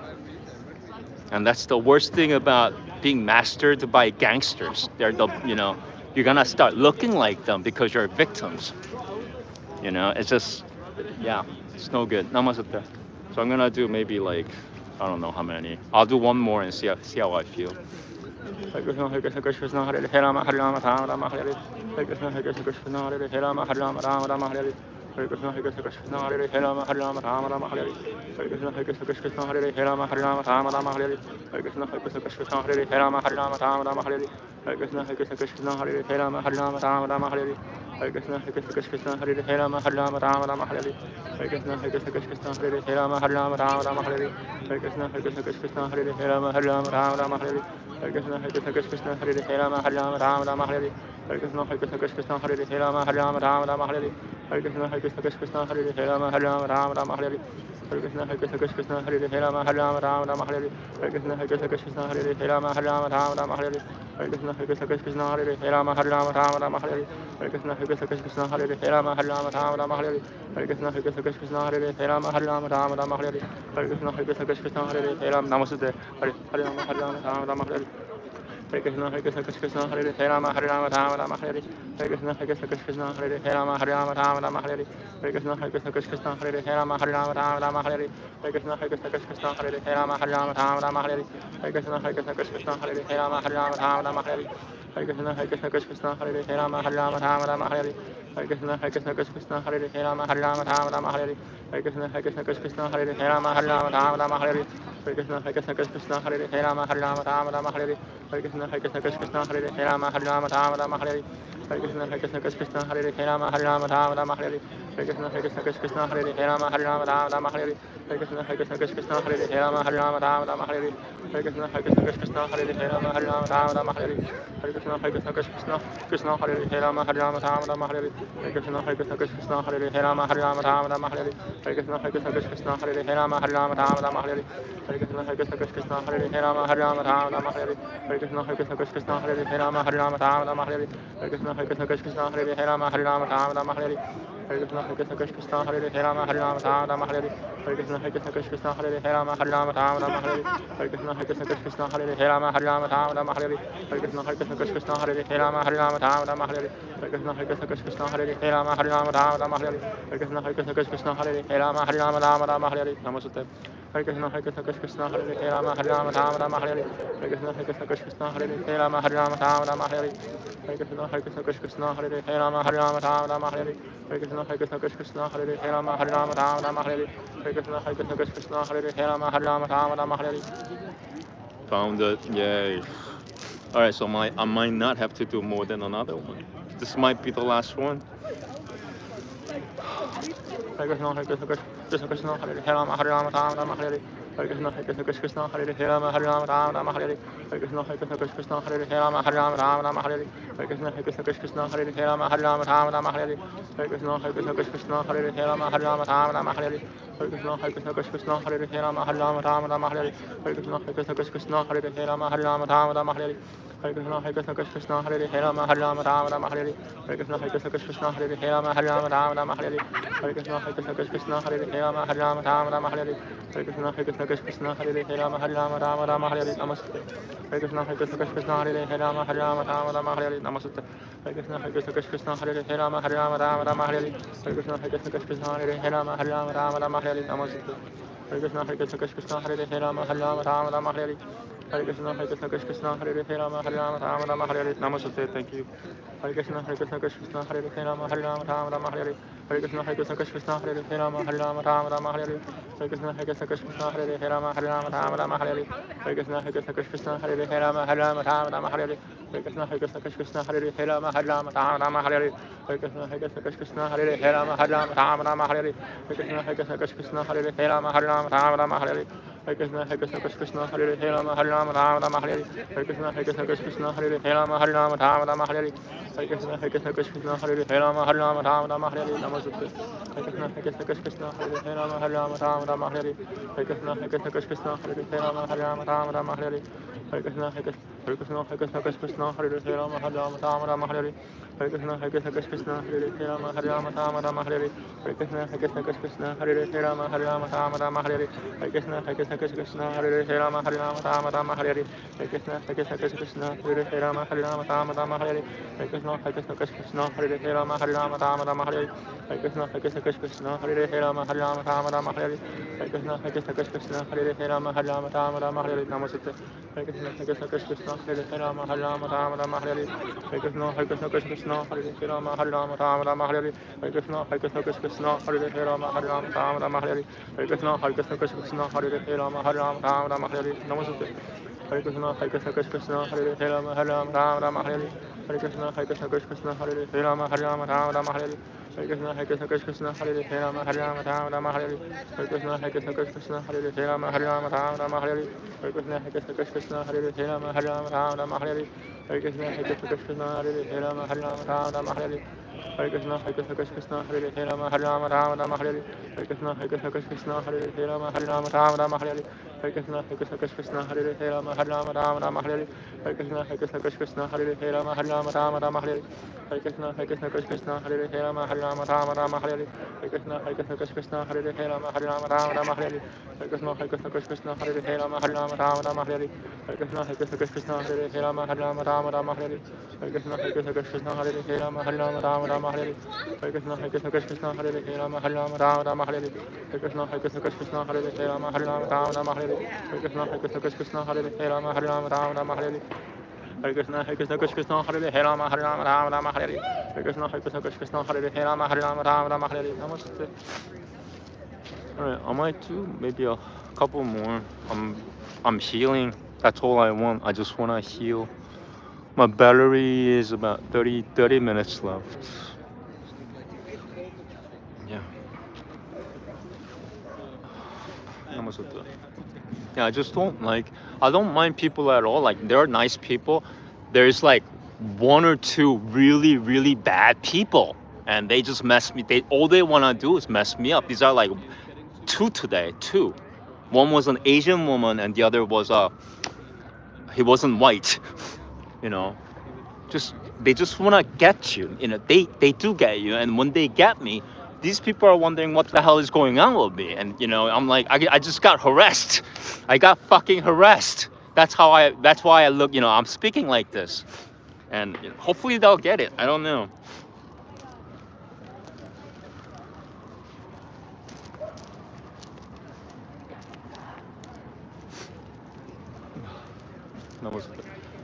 And that's the worst thing about being mastered by gangsters. They're you're gonna start looking like them because you're victims. You know, it's just, yeah, it's no good. Namaste. So I'm gonna do maybe like, I don't know how many. I'll do one more and see how I feel. Hare Krishna, Hare Krishna, Krishna Krishna, Hare Hare, Rama, Hare Rama, Rama Rama, Hare Hare. Hare Krishna, Hare Krishna, Krishna, Hare Hare, Rama, Hare Rama, Rama Rama, Hare Hare. Hare Krishna, Hare Krishna, Krishna, Hare Hare, Rama, Hare Rama, Rama Rama, Hare Hare. Hare Krishna, Hare Krishna, Krishna, Hare Hare, Rama, Hare Rama, Rama Rama, Hare Hare. Hare Krishna, Hare Krishna, Krishna, Hare Hare, Rama, Hare Rama, Rama Rama, Hare Hare. Hare Krishna, Hare Krishna, Krishna, Hare Hare, Rama, Hare Rama, Rama Rama, Hare Hare. Hare Krishna, Hare Krishna, Krishna, Hare Hare, Rama, Hare Rama, Rama Rama, Hare Hare. Hare Krishna, Hare Krishna, Krishna, Hare Hare, Rama, Hare Rama, Rama Rama, Hare Hare. Hare Krishna, Hare Krishna, Krishna, Hare Hare, Rama, Hare Rama, Rama Rama, Hare Hare. Hare Krishna, Hare Krishna, Krishna, Hare Hare, Rama, Hare Rama, Rama Rama, Hare Hare. Hare Krishna, Hare Krishna, Krishna, Hare Hare, Rama, Hare Rama, Rama Rama, Hare Hare. Hare Krishna, Hare Krishna, Krishna, Hare Hare, Rama, Hare Rama, Rama Rama, Hare Hare. Hare Krishna, Hare Krishna, Krishna, Hare Hare, Rama, Hare Rama, Rama Rama, Hare Hare. Hare Krishna, Hare Krishna, Krishna, Hare Hare, Rama, Hare Rama, Rama Rama, Hare Hare. Hare Krishna, Hare Krishna, Krishna, Hare Hare, Rama, Hare Rama, Rama Rama, Hare Hare. Hare Krishna, Hare Krishna, Krishna, Hare Hare, Rama, Hare Rama, Rama Rama, Hare Hare. Hare Krishna, Hare Krishna, Krishna, Hare Hare, Rama, Hare Rama, Rama Rama, Hare Hare. Hare Krishna, Hare Krishna, Krishna, Hare Hare, Rama, Namaste. Hare Rama, Hare Rama, Rama Rama, Hare Hare. Hare Krishna, Hare Krishna, Krishna Hare Hare, Rama, Hare Rama, Rama Rama, Hare Hare. Hare Krishna, Hare Krishna, Krishna Hare Hare, Rama, Hare Rama, Rama Rama, Hare Hare. Hare Krishna, Hare Krishna, Krishna Hare Hare, Rama, Hare Rama, Rama Rama, Hare Hare. Hare Krishna, Hare Krishna, Krishna Hare Hare, Rama, Hare Rama, Rama Rama, Hare Hare. Hare Krishna, Hare Krishna, Krishna Hare Hare, Rama, Hare Rama, Rama Rama, Hare Hare. Hare Krishna, Hare Krishna, Krishna Hare Hare, Rama, Hare Rama, Rama Rama, Hare Hare. Hare Krishna, Hare Krishna, Krishna Hare Hare, Rama, Hare Rama, Rama Rama, Hare Hare. Hare Krishna, Hare Krishna, Krishna Hare Hare, Rama, Hare Rama, Rama Rama, Hare Hare. Hare Krishna, Hare Krishna, Krishna Hare Hare, Rama, Hare Rama, Rama Rama, Hare Hare. Hare Krishna, Hare Krishna, Krishna Hare Hare, Rama, Hare Rama, Rama Rama, Hare Hare. Hare Krishna, Hare Krishna, Krishna Hare Hare, Rama, Hare Rama, Rama Rama, Hare Hare. Hare Krishna, Hare Krishna, Krishna Hare Hare, Rama, Hare Rama, Rama Rama, Hare Hare. Hare Krishna, Hare Krishna, Krishna Hare Hare, Rama, Hare Rama, Rama Rama, Hare Hare. Hare Krishna, Hare Krishna, Krishna Hare Hare, Rama, Hare Rama, Rama Rama, Hare Hare. Hare Krishna, Hare Krishna, Krishna Hare Hare, Rama, Hare Rama, Rama Rama, Hare Hare. Hare Krishna, Hare Krishna, Krishna Hare Hare, Rama, Hare Rama, Rama Rama, Hare Hare. Hare Krishna, Hare Krishna, Krishna Hare Hare, Rama, Hare Rama, Rama Rama, Hare Hare. Hare Krishna, Hare Krishna, Krishna Hare Hare, Rama, Hare Rama, Rama Rama, Hare Hare. Hare Krishna, Hare Krishna, Krishna Hare Hare, Rama, Hare Rama, Rama Rama, Hare Hare. Hare Krishna, Hare Krishna, Krishna Hare Hare, Rama, Hare Rama, Rama Rama, Hare Hare. Hare Krishna, Hare Krishna, Krishna Hare Hare, Rama, Hare Rama, Rama Rama, Hare Hare. Hare Krishna, Hare Krishna, Krishna Hare Hare, Rama, Hare Rama, Rama Rama, Hare Hare. Hare Krishna, Hare Krishna, Krishna Hare Hare, Rama, Hare Rama, Rama Rama, Hare Hare. Hare Krishna, Hare Krishna, Krishna Hare Hare, Rama, Hare Rama, Rama Rama, Hare Hare. Hare Krishna, Hare Krishna, Krishna Hare Hare, Rama, Hare Rama, Rama Rama, Hare Hare. Hare Krishna, Hare Krishna, Krishna Hare Hare, Rama, Hare Rama, Rama Rama, Hare Hare. Namaste. Hare Krishna, Hare Krishna, Krishna Hare Hare, Rama, Hare Rama, Rama Rama, Hare Hare. Hare Krishna, Hare Krishna, Krishna Hare Hare, Rama, Hare Rama, Rama Rama, Hare Hare. Hare Krishna, Hare Krishna, Krishna Hare Hare, Rama, Hare Rama, Rama Rama, Hare Hare. Hare Krishna, Hare Krishna, Krishna Hare Hare, Rama, Hare Rama, Rama Rama, Hare Hare. Hare Krishna, Hare Krishna, Krishna Hare Hare, Rama, Hare Rama, Rama Rama, Hare Hare. Found it, yay. Alright, so I might not have to do more than another one. This might be the last one. Hare Krishna, Hare Krishna, Krishna Krishna, Hare Hare, Rama, Hare Rama, Rama Rama, Hare Hare. Hare Krishna, Hare Krishna, Krishna Hare Hare, Rama, Hare Rama, Rama Rama, Hare Hare. Hare Krishna, Hare Krishna, Krishna Hare Hare, Rama, Hare Rama, Rama Rama, Hare Hare. Hare Krishna, Hare Krishna, Krishna Hare Hare, Rama, Hare Rama, Rama Rama, Hare Hare. Hare Krishna, Hare Krishna, Krishna Hare Hare, Rama, Hare Rama, Rama Rama, Hare Hare. Hare Krishna, Hare Krishna, Krishna Hare Hare, Rama, Hare Rama, Rama Rama, Hare Hare. Hare Krishna, Hare Krishna, Krishna Hare Hare, Rama, Hare Rama, Rama Rama, Hare Hare. Hare Krishna, Hare Krishna, Krishna Hare Hare, Rama, Hare Rama, Rama Rama, Hare Hare. Hare Krishna, Hare Krishna, Krishna Hare Hare, Rama, Hare Rama, Rama Rama, Hare Hare. Hare Krishna, Hare Krishna, Krishna Hare Hare, Rama, Hare Rama, Rama Rama, Hare Hare. Hare Krishna, Hare Krishna, Krishna Hare Hare, Rama, Hare Rama, Rama Rama, Hare Hare. Namaste. Hare Krishna, Hare Krishna, Krishna Krishna, Hare Hare, Rama, Hare Rama, Rama Rama, Hare Hare, Namaste. Hare Krishna, Hare Krishna, Krishna Krishna, Hare Hare, Rama, Hare Rama, Rama Rama, Hare Hare. Hare Krishna, Hare Krishna, Krishna Krishna, Hare Hare, Rama, Hare Rama, Rama Rama, Hare Hare, Namaste. Hare Krishna, Hare Krishna, Krishna Krishna, Hare Hare, Rama, Hare Rama, Rama Rama, Hare Hare. Hare Krishna, Hare Krishna, Krishna Krishna, Hare Hare, Rama, Hare Rama, Rama Rama, Hare Hare, Namaste. Thank you. Hare Krishna, Hare Krishna, Krishna Krishna, Hare Hare, Rama, Hare Rama, Rama Rama, Hare Hare. Hare Krishna, Hare Krishna, Krishna Krishna, Hare Hare, Rama, Hare Rama, Rama Rama, Hare Hare. Hare Krishna, Hare Krishna, Krishna Hare Hare, Rama, Hare Rama, Rama Rama, Hare Hare. Hare Krishna, Hare Krishna, Krishna Hare Hare, Rama, Hare Rama, Rama Rama, Hare Hare. Hare Krishna, Hare Krishna, Krishna Hare Hare, Rama, Hare Rama, Rama Rama, Hare Hare. Hare Krishna, Hare Krishna, Krishna Hare Hare, Rama, Hare Rama, Rama Rama, Hare Hare. Hare Krishna, Hare Krishna, Krishna Hare Hare, Rama, Hare Rama, Rama Rama, Hare Hare. Hare Krishna, Hare Krishna, Krishna Hare Hare, Rama, Hare Rama, Rama Rama, Hare Hare. Hare Krishna, Hare Krishna, Krishna Hare Hare, Rama, Hare Rama, Rama Rama, Hare Hare. Hare Krishna, Hare Krishna, Krishna Hare Hare, Rama, Hare Rama, Rama Rama, Hare Hare, Namaste. Hare Krishna, Hare Krishna, Krishna Hare Hare, Rama, Hare Rama, Rama Rama, Hare Hare. Hare Krishna, Hare Krishna, Krishna Hare Hare, Rama, Hare Rama, Rama Rama, Hare Hare. Hare Krishna, Hare Krishna, Hare Krishna, Krishna Hare Hare, Rama, Hare Rama, Rama Rama, Hare Hare. Hare Krishna, Hare Krishna, Krishna Hare Hare, Rama, Hare Rama, Rama Rama, Hare Hare. Hare Krishna, Hare Krishna, Krishna Hare Hare, Rama, Hare Rama, Rama Rama, Hare Hare. Hare Krishna, Hare Krishna, Krishna Hare Hare, Rama, Hare Rama, Rama Rama, Hare Hare. Hare Krishna, Hare Krishna, Krishna Hare Hare, Rama, Hare Rama, Rama Rama, Hare Hare. Hare Krishna, Hare Krishna, Krishna Hare Hare, Rama, Hare Rama, Rama Rama, Hare Hare. Hare Krishna, Hare Krishna, Krishna Hare Hare, Rama, Hare Rama, Rama Rama, Hare Hare. Hare Krishna, Hare Krishna, Krishna Hare Hare, Rama, Hare Rama, Rama Rama, Hare Hare, Namaste. Hare Krishna, Hare Krishna, Krishna Hare Hare, Rama, Hare Rama, Rama Rama, Hare Hare. Hare Krishna, Hare Krishna, Krishna Hare Hare, Rama, Hare Rama, Rama Rama, Hare Hare. Hare Krishna, Hare Krishna, Krishna Hare Hare, Rama, Hare Rama, Rama Rama, Hare Hare. Hare Krishna, Hare Krishna, Krishna Hare Hare, Rama, Hare Rama, Rama Rama, Hare Hare, Namaste. Hare Krishna, Hare Krishna, Krishna Hare Hare, Rama, Hare Rama, Rama Rama, Hare Hare. Hare Krishna, Hare Krishna, Krishna Hare Hare, Rama, Hare Rama, Rama Rama, Hare Hare. Hare Krishna, Hare Krishna, Krishna Hare Hare, Rama, Hare Rama, Rama Rama, Hare Hare. Hare Krishna, Hare Krishna, Krishna Hare Hare, Rama, Hare Rama, Rama Rama, Hare Hare. Hare Krishna, Hare Krishna, Krishna Hare Hare, Rama, Hare Rama, Rama Rama, Hare Hare. Hare Krishna, Hare Krishna, Krishna Hare Hare, Rama, Hare Rama, Rama Rama, Hare Hare. Hare Krishna, Hare Krishna, Krishna Hare Hare, Rama, Hare Rama, Rama Rama, Hare Hare. Hare Krishna, Hare Krishna, Krishna Hare Hare, Rama, Hare Rama, Rama Rama, Hare Hare. Hare Krishna, Hare Krishna, Krishna Hare Hare, Rama, Hare Rama, Rama Rama, Hare Hare. Hare Krishna, Hare Krishna, Krishna Hare Hare, Rama, Hare Rama, Rama Rama, Hare Hare. Hare Krishna, Hare Krishna, Krishna Hare Hare, Rama, Hare Rama, Rama Rama, Hare Hare. Hare Krishna, Hare Krishna, Krishna Hare Hare, Rama, Hare Rama, Rama Rama, Hare Hare. Hare Krishna, Hare Krishna, Krishna Hare Hare, Rama, Hare Rama, Rama Rama, Hare Hare. Hare Krishna, Hare Krishna, Krishna Hare Hare, Rama, Hare Rama, Rama Rama, Hare Hare. Hare Krishna, Hare Krishna, Krishna Hare Hare, Rama, Hare Rama, Rama Rama, Hare Hare. Hare Krishna, Hare Krishna, Krishna Hare Hare, Rama, Hare Rama, Rama Rama, Hare Hare. Hare Krishna, Hare Krishna, Krishna Hare Hare, Rama, Hare Rama, Rama Rama, Hare Hare. Hare Krishna, Hare Krishna, Krishna Hare Hare, Rama, Hare Rama, Rama Rama, Hare Hare. Hare Krishna, Hare Krishna, Krishna Hare Hare, Rama, Hare Rama, Rama Rama, Hare Hare. Hare Krishna, Hare Krishna, Krishna Hare Hare, Rama, Hare Rama, Rama Rama, Hare Hare. Namaste. Alright, I might do maybe a couple more. I'm healing. That's all I want. I just want to heal. My battery is about 30 minutes left. Yeah. Namaste. Yeah, I just don't I don't mind people at all. Like, they're nice people. There's like one or two really, really bad people, and they just mess me. All they want to do is mess me up. These are like two today. Two. One was an Asian woman, and the other was he wasn't white. You know, they just want to get you. You know, they do get you, and when they get me, these people are wondering what the hell is going on with me. And you know, I'm like, I just got harassed. I got fucking harassed. That's why I look. You know, I'm speaking like this, and you know, hopefully they'll get it. I don't know. Namaste.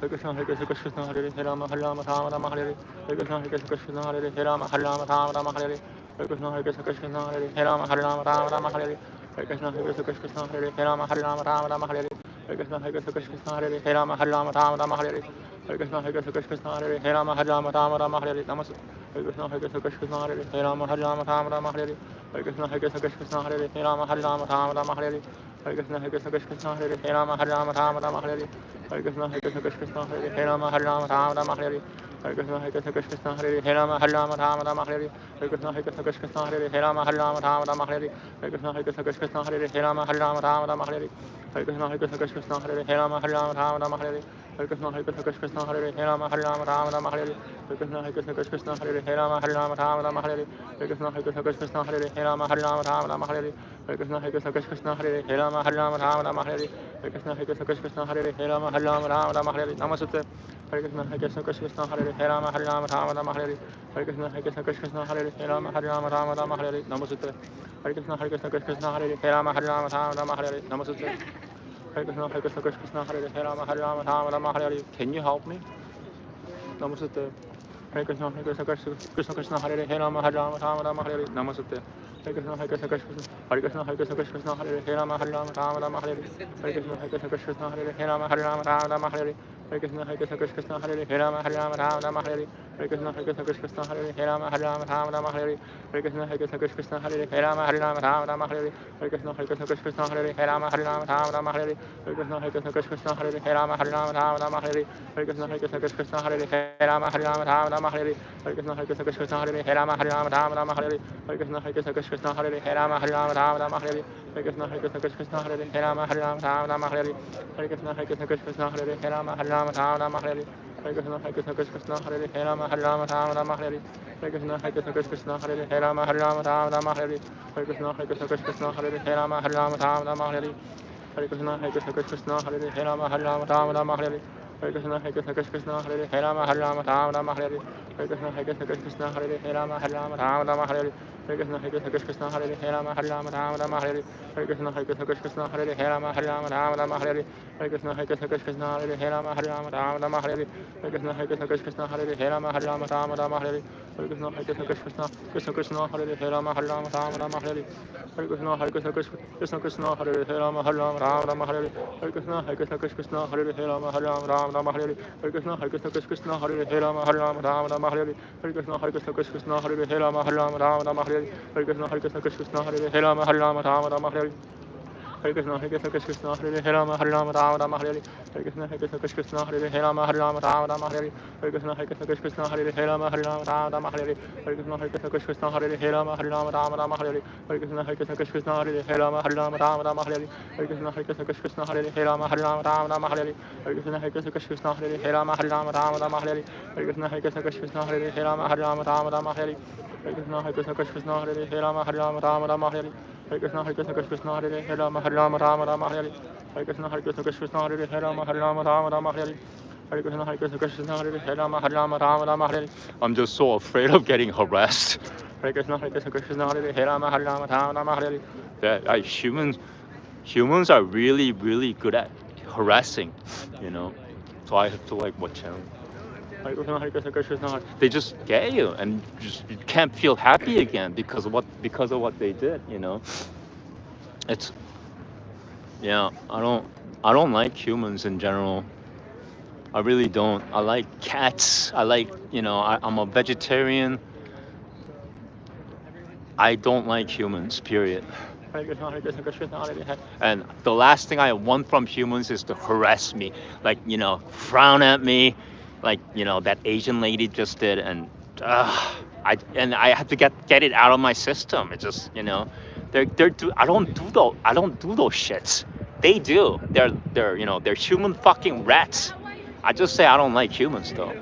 Hare Krishna, Hare Krishna, Krishna Hare Hare, Rama, Hare Rama, Rama Rama, Hare Hare. Hare Krishna, Hare Krishna, Krishna Hare Hare, Rama, Hare Rama, Rama Rama, Hare Hare. Hare Krishna, Hare Krishna, Krishna Hare Hare, Rama, Hare Rama, Rama Rama, Hare Hare. Hare Krishna, Hare Krishna, Krishna Hare Hare, Rama, Hare Rama, Rama Rama, Hare Hare. Hare Krishna, Hare Krishna, Krishna Hare Hare, Rama, Hare Rama, Rama Rama, Hare Hare. Hare Krishna, Hare Krishna, Krishna Hare Hare, Rama, Hare Rama, Rama Rama, Hare Hare. Namaste. Hare Krishna, Hare Krishna, Krishna Hare Hare, Rama, Hare Rama, Rama Rama, Hare Hare. Hare Krishna, Hare Krishna, Krishna Hare Hare, Rama, Hare Rama, Rama Rama, Hare Hare. Hare Krishna, Hare Krishna, Krishna Hare Hare, Rama, Hare Rama, Rama Rama, Hare Hare. Hare Krishna, Hare Krishna, Krishna Hare Hare, Rama, Hare Rama, Rama Rama, Hare Hare. Hare Krishna, Hare Krishna, Krishna Hare Hare, Rama, Hare Rama, Rama Rama, Hare Hare. Hare Krishna, Hare Krishna, Krishna Hare Hare, Rama, Hare Rama, Rama Rama, Hare Hare. Hare Krishna, Hare Krishna, Krishna Hare Hare, Rama, Hare Rama, Rama Rama, Hare Hare. Hare Krishna, Hare Krishna, Krishna Hare Hare, Rama, Hare Rama, Rama Rama, Hare Hare. Hare Krishna, Hare Krishna, Krishna Krishna, Hare Hare, Hare Rama, Hare Rama, Rama Rama, Hare Hare, Hare Krishna, Hare Krishna, Krishna Krishna, Hare Hare, Hare Rama, Hare Rama, Rama Rama, Hare Hare, Hare Krishna, Hare Krishna, Krishna Krishna, Hare Hare, Hare Rama, Hare Rama, Rama Rama, Hare Hare, Hare Krishna, Hare Krishna, Krishna Krishna, Hare Hare, Hare Rama, Hare Rama, Rama Rama, Hare Hare, Hare Krishna, Hare Krishna, Krishna Krishna, Hare Hare, Hare Rama, Hare Rama, Rama Rama, Hare Hare, Namaste. Hare Krishna, Hare Krishna, Krishna Krishna, Hare Hare, Hare Rama, Hare Rama, Rama Rama, Hare Hare, Hare Krishna, Hare Krishna, Krishna Krishna, Hare Hare, Hare Rama, Hare Rama, Rama Rama, Hare Hare, Namaste. Hare Krishna, Hare Krishna, Krishna Krishna, Hare Hare, Hare Rama, Hare Rama, Rama Rama, Hare Hare, Namaste. Hare Krishna, Hare Krishna, Krishna Krishna, Hare Hare, Hare Rama, Hare Rama, Rama Rama, Hare Hare. Can you help me? Namaste. Hare Krishna, Hare Krishna, Krishna Krishna, Hare Hare, Hare Rama, Hare Rama, Rama Rama, Hare Hare, Namaste. Hare Krishna, Hare Krishna, Hare Krishna, Hare Krishna, Krishna Hare Hare, Hare Rama, Hare Rama, Rama Rama, Hare Hare. Hare Krishna, Hare Krishna, Krishna Hare Hare, Hare Rama, Hare Rama, Rama Rama, Hare Hare. Hare Krishna, Hare Krishna, Krishna Hare Hare, Hare Rama, Hare Rama, Rama Rama, Hare Hare. Hare Krishna, Hare Krishna, Krishna Hare Hare, Hare Rama, Hare Rama, Rama Rama, Hare Hare. Hare Krishna, Hare Krishna, Krishna Hare Hare, Hare Rama, Hare Rama, Rama Rama, Hare Hare. Hare Krishna, Hare Krishna, Krishna Hare Hare, Hare Rama, Hare Rama, Rama Rama, Hare Hare. Hare Krishna, Hare Krishna, Krishna Hare Hare, Hare Rama, Hare Rama, Rama Rama, Hare Hare. Hare Krishna, Hare Krishna, Krishna Hare Hare, Hare Rama, Hare Rama, Rama Rama, Hare Hare. Hare Krishna, Hare Krishna, Krishna Hare Hare, Hare Rama, Hare Rama, Rama Rama, Hare Hare. Hare Krishna, Hare Krishna, Krishna Hare Hare, Hare Rama, Hare Rama, Rama Rama, Hare Hare. Hare Krishna, Hare Krishna, Krishna Hare Hare, Hare Rama, Hare Rama, Rama Rama, Hare Hare. Hare Krishna, Hare Krishna, Krishna Hare Hare, Hare Rama, Hare Rama, Rama Rama, Hare Hare. Hare Krishna, Hare Krishna, Krishna Hare Hare, Hare Rama, Hare Rama, Rama Rama, Hare Hare. Hare Krishna, Hare Krishna, Krishna Hare Hare, Hare Rama, Hare Rama, Rama Rama, Hare Hare. Hare Krishna, Hare Krishna, Krishna Hare Hare, Hare Rama, Hare Rama, Rama Rama, Hare Hare. Hare Krishna, Hare Krishna, Krishna Hare Hare, Hare Rama, Hare Rama, Rama Rama, Hare Hare. Hare Krishna, Hare Krishna, Krishna Hare Hare, Hare Rama, Hare Rama, Rama Rama, Hare Hare. Hare Krishna, Hare Krishna, Krishna Hare Hare, Hare Rama, Hare Rama, Rama Rama, Hare Hare. Hare Krishna, Hare Krishna, Krishna Hare Hare, Hare Rama, Hare Rama, Rama Rama, Hare Hare. Hare Krishna, Hare Krishna, Krishna Hare Hare, Hare Rama, Hare Rama, Rama Rama, Hare Hare. Hare Krishna, Hare Krishna, Krishna Hare Hare, Hare Rama, Hare Rama, Rama Rama, Hare Hare. Hare Krishna, Hare Krishna, Krishna Hare Hare, Hare Rama, Hare Rama, Rama Rama, Hare Hare. Hare Krishna, Hare Krishna, Krishna Hare Hare, Hare Rama, Hare Rama, Rama Rama, Hare Hare. Hare Krishna, Hare Krishna, Krishna Hare Hare, Hare Rama, Hare Rama, Rama Rama, Hare Hare. Hare Krishna, Hare Krishna, Krishna Hare Hare, Hare Rama, Hare Rama, Rama Rama, Hare Hare. Hare Krishna, Hare Krishna, Krishna Hare Hare, Hare Rama, Hare Rama, Rama Rama, Hare Hare. Hare Krishna, Hare Krishna, Krishna Hare Hare, Hare Rama, Hare Rama, Rama Rama, Hare Hare. Hare Krishna, Hare Krishna, Krishna Hare Hare, Hare Rama, Hare Rama, Rama Rama, Hare Hare. Hare Krishna, Hare Krishna, Krishna Hare Hare, Hare Rama, Hare Rama, Rama Rama, Hare Hare. Hare Krishna, Hare Krishna, Krishna Hare Hare, Hare Rama, Hare Rama, Rama Rama, Hare Hare. Hare Krishna, Hare Krishna, Krishna Hare Hare, Hare Rama, Hare Rama, Rama Rama, Hare Hare. Hare Krishna, Hare Krishna, Krishna Hare Hare, Hare Rama, Hare Rama, Rama Rama, Hare Hare. Hare Krishna, Hare Krishna, Krishna Hare Hare, Hare Rama, Hare Rama, Rama Rama, Hare Hare. Hare Krishna, Hare Krishna, Krishna Hare Hare, Hare Rama, Hare Rama, Rama Rama, Hare Hare. Hare Krishna, Hare Krishna, Krishna Hare Hare, Hare Rama, Hare Rama, Rama Rama, Hare Hare. Hare Krishna, Hare Krishna, Krishna Hare Hare, Hare Rama, Hare Rama, Rama Rama, Hare Hare. Hare Krishna, Hare Krishna, Krishna Hare Hare, Hare Rama, Hare Rama, Rama Rama, Hare Hare. Hare Krishna, Hare Krishna, Krishna Hare Hare, Hare Rama, Hare Rama, Rama Rama, Hare Hare. Hare Krishna, Hare Krishna, Krishna Hare Hare, Hare Rama, Hare Rama, Rama Rama, Hare Hare. Hare Krishna, Hare Krishna, Krishna Hare Hare, Hare Rama, Hare Rama, Rama Rama, Hare Hare. I'm just so afraid of getting harassed. Hare Krishna, Hare Krishna, Krishna Hare Hare, Hare Rama, Hare Rama, Rama Rama, Hare Hare. That humans are really good at harassing, you know. So I have to like watch out. Hare Krishna, Hare Krishna, Krishna Hare. They just get you, and you can't feel happy again because of what they did, you know. It's yeah. I don't like humans in general. I really don't. I like cats. I like, you know, I'm a vegetarian. I don't like humans, period. And the last thing I want from humans is to harass me, like, you know, frown at me, like, you know, that Asian lady just did, and I have to get it out of my system. It's just, you know, I don't do those shits. They do. They're you know, they're human fucking rats. I just say I don't like humans though.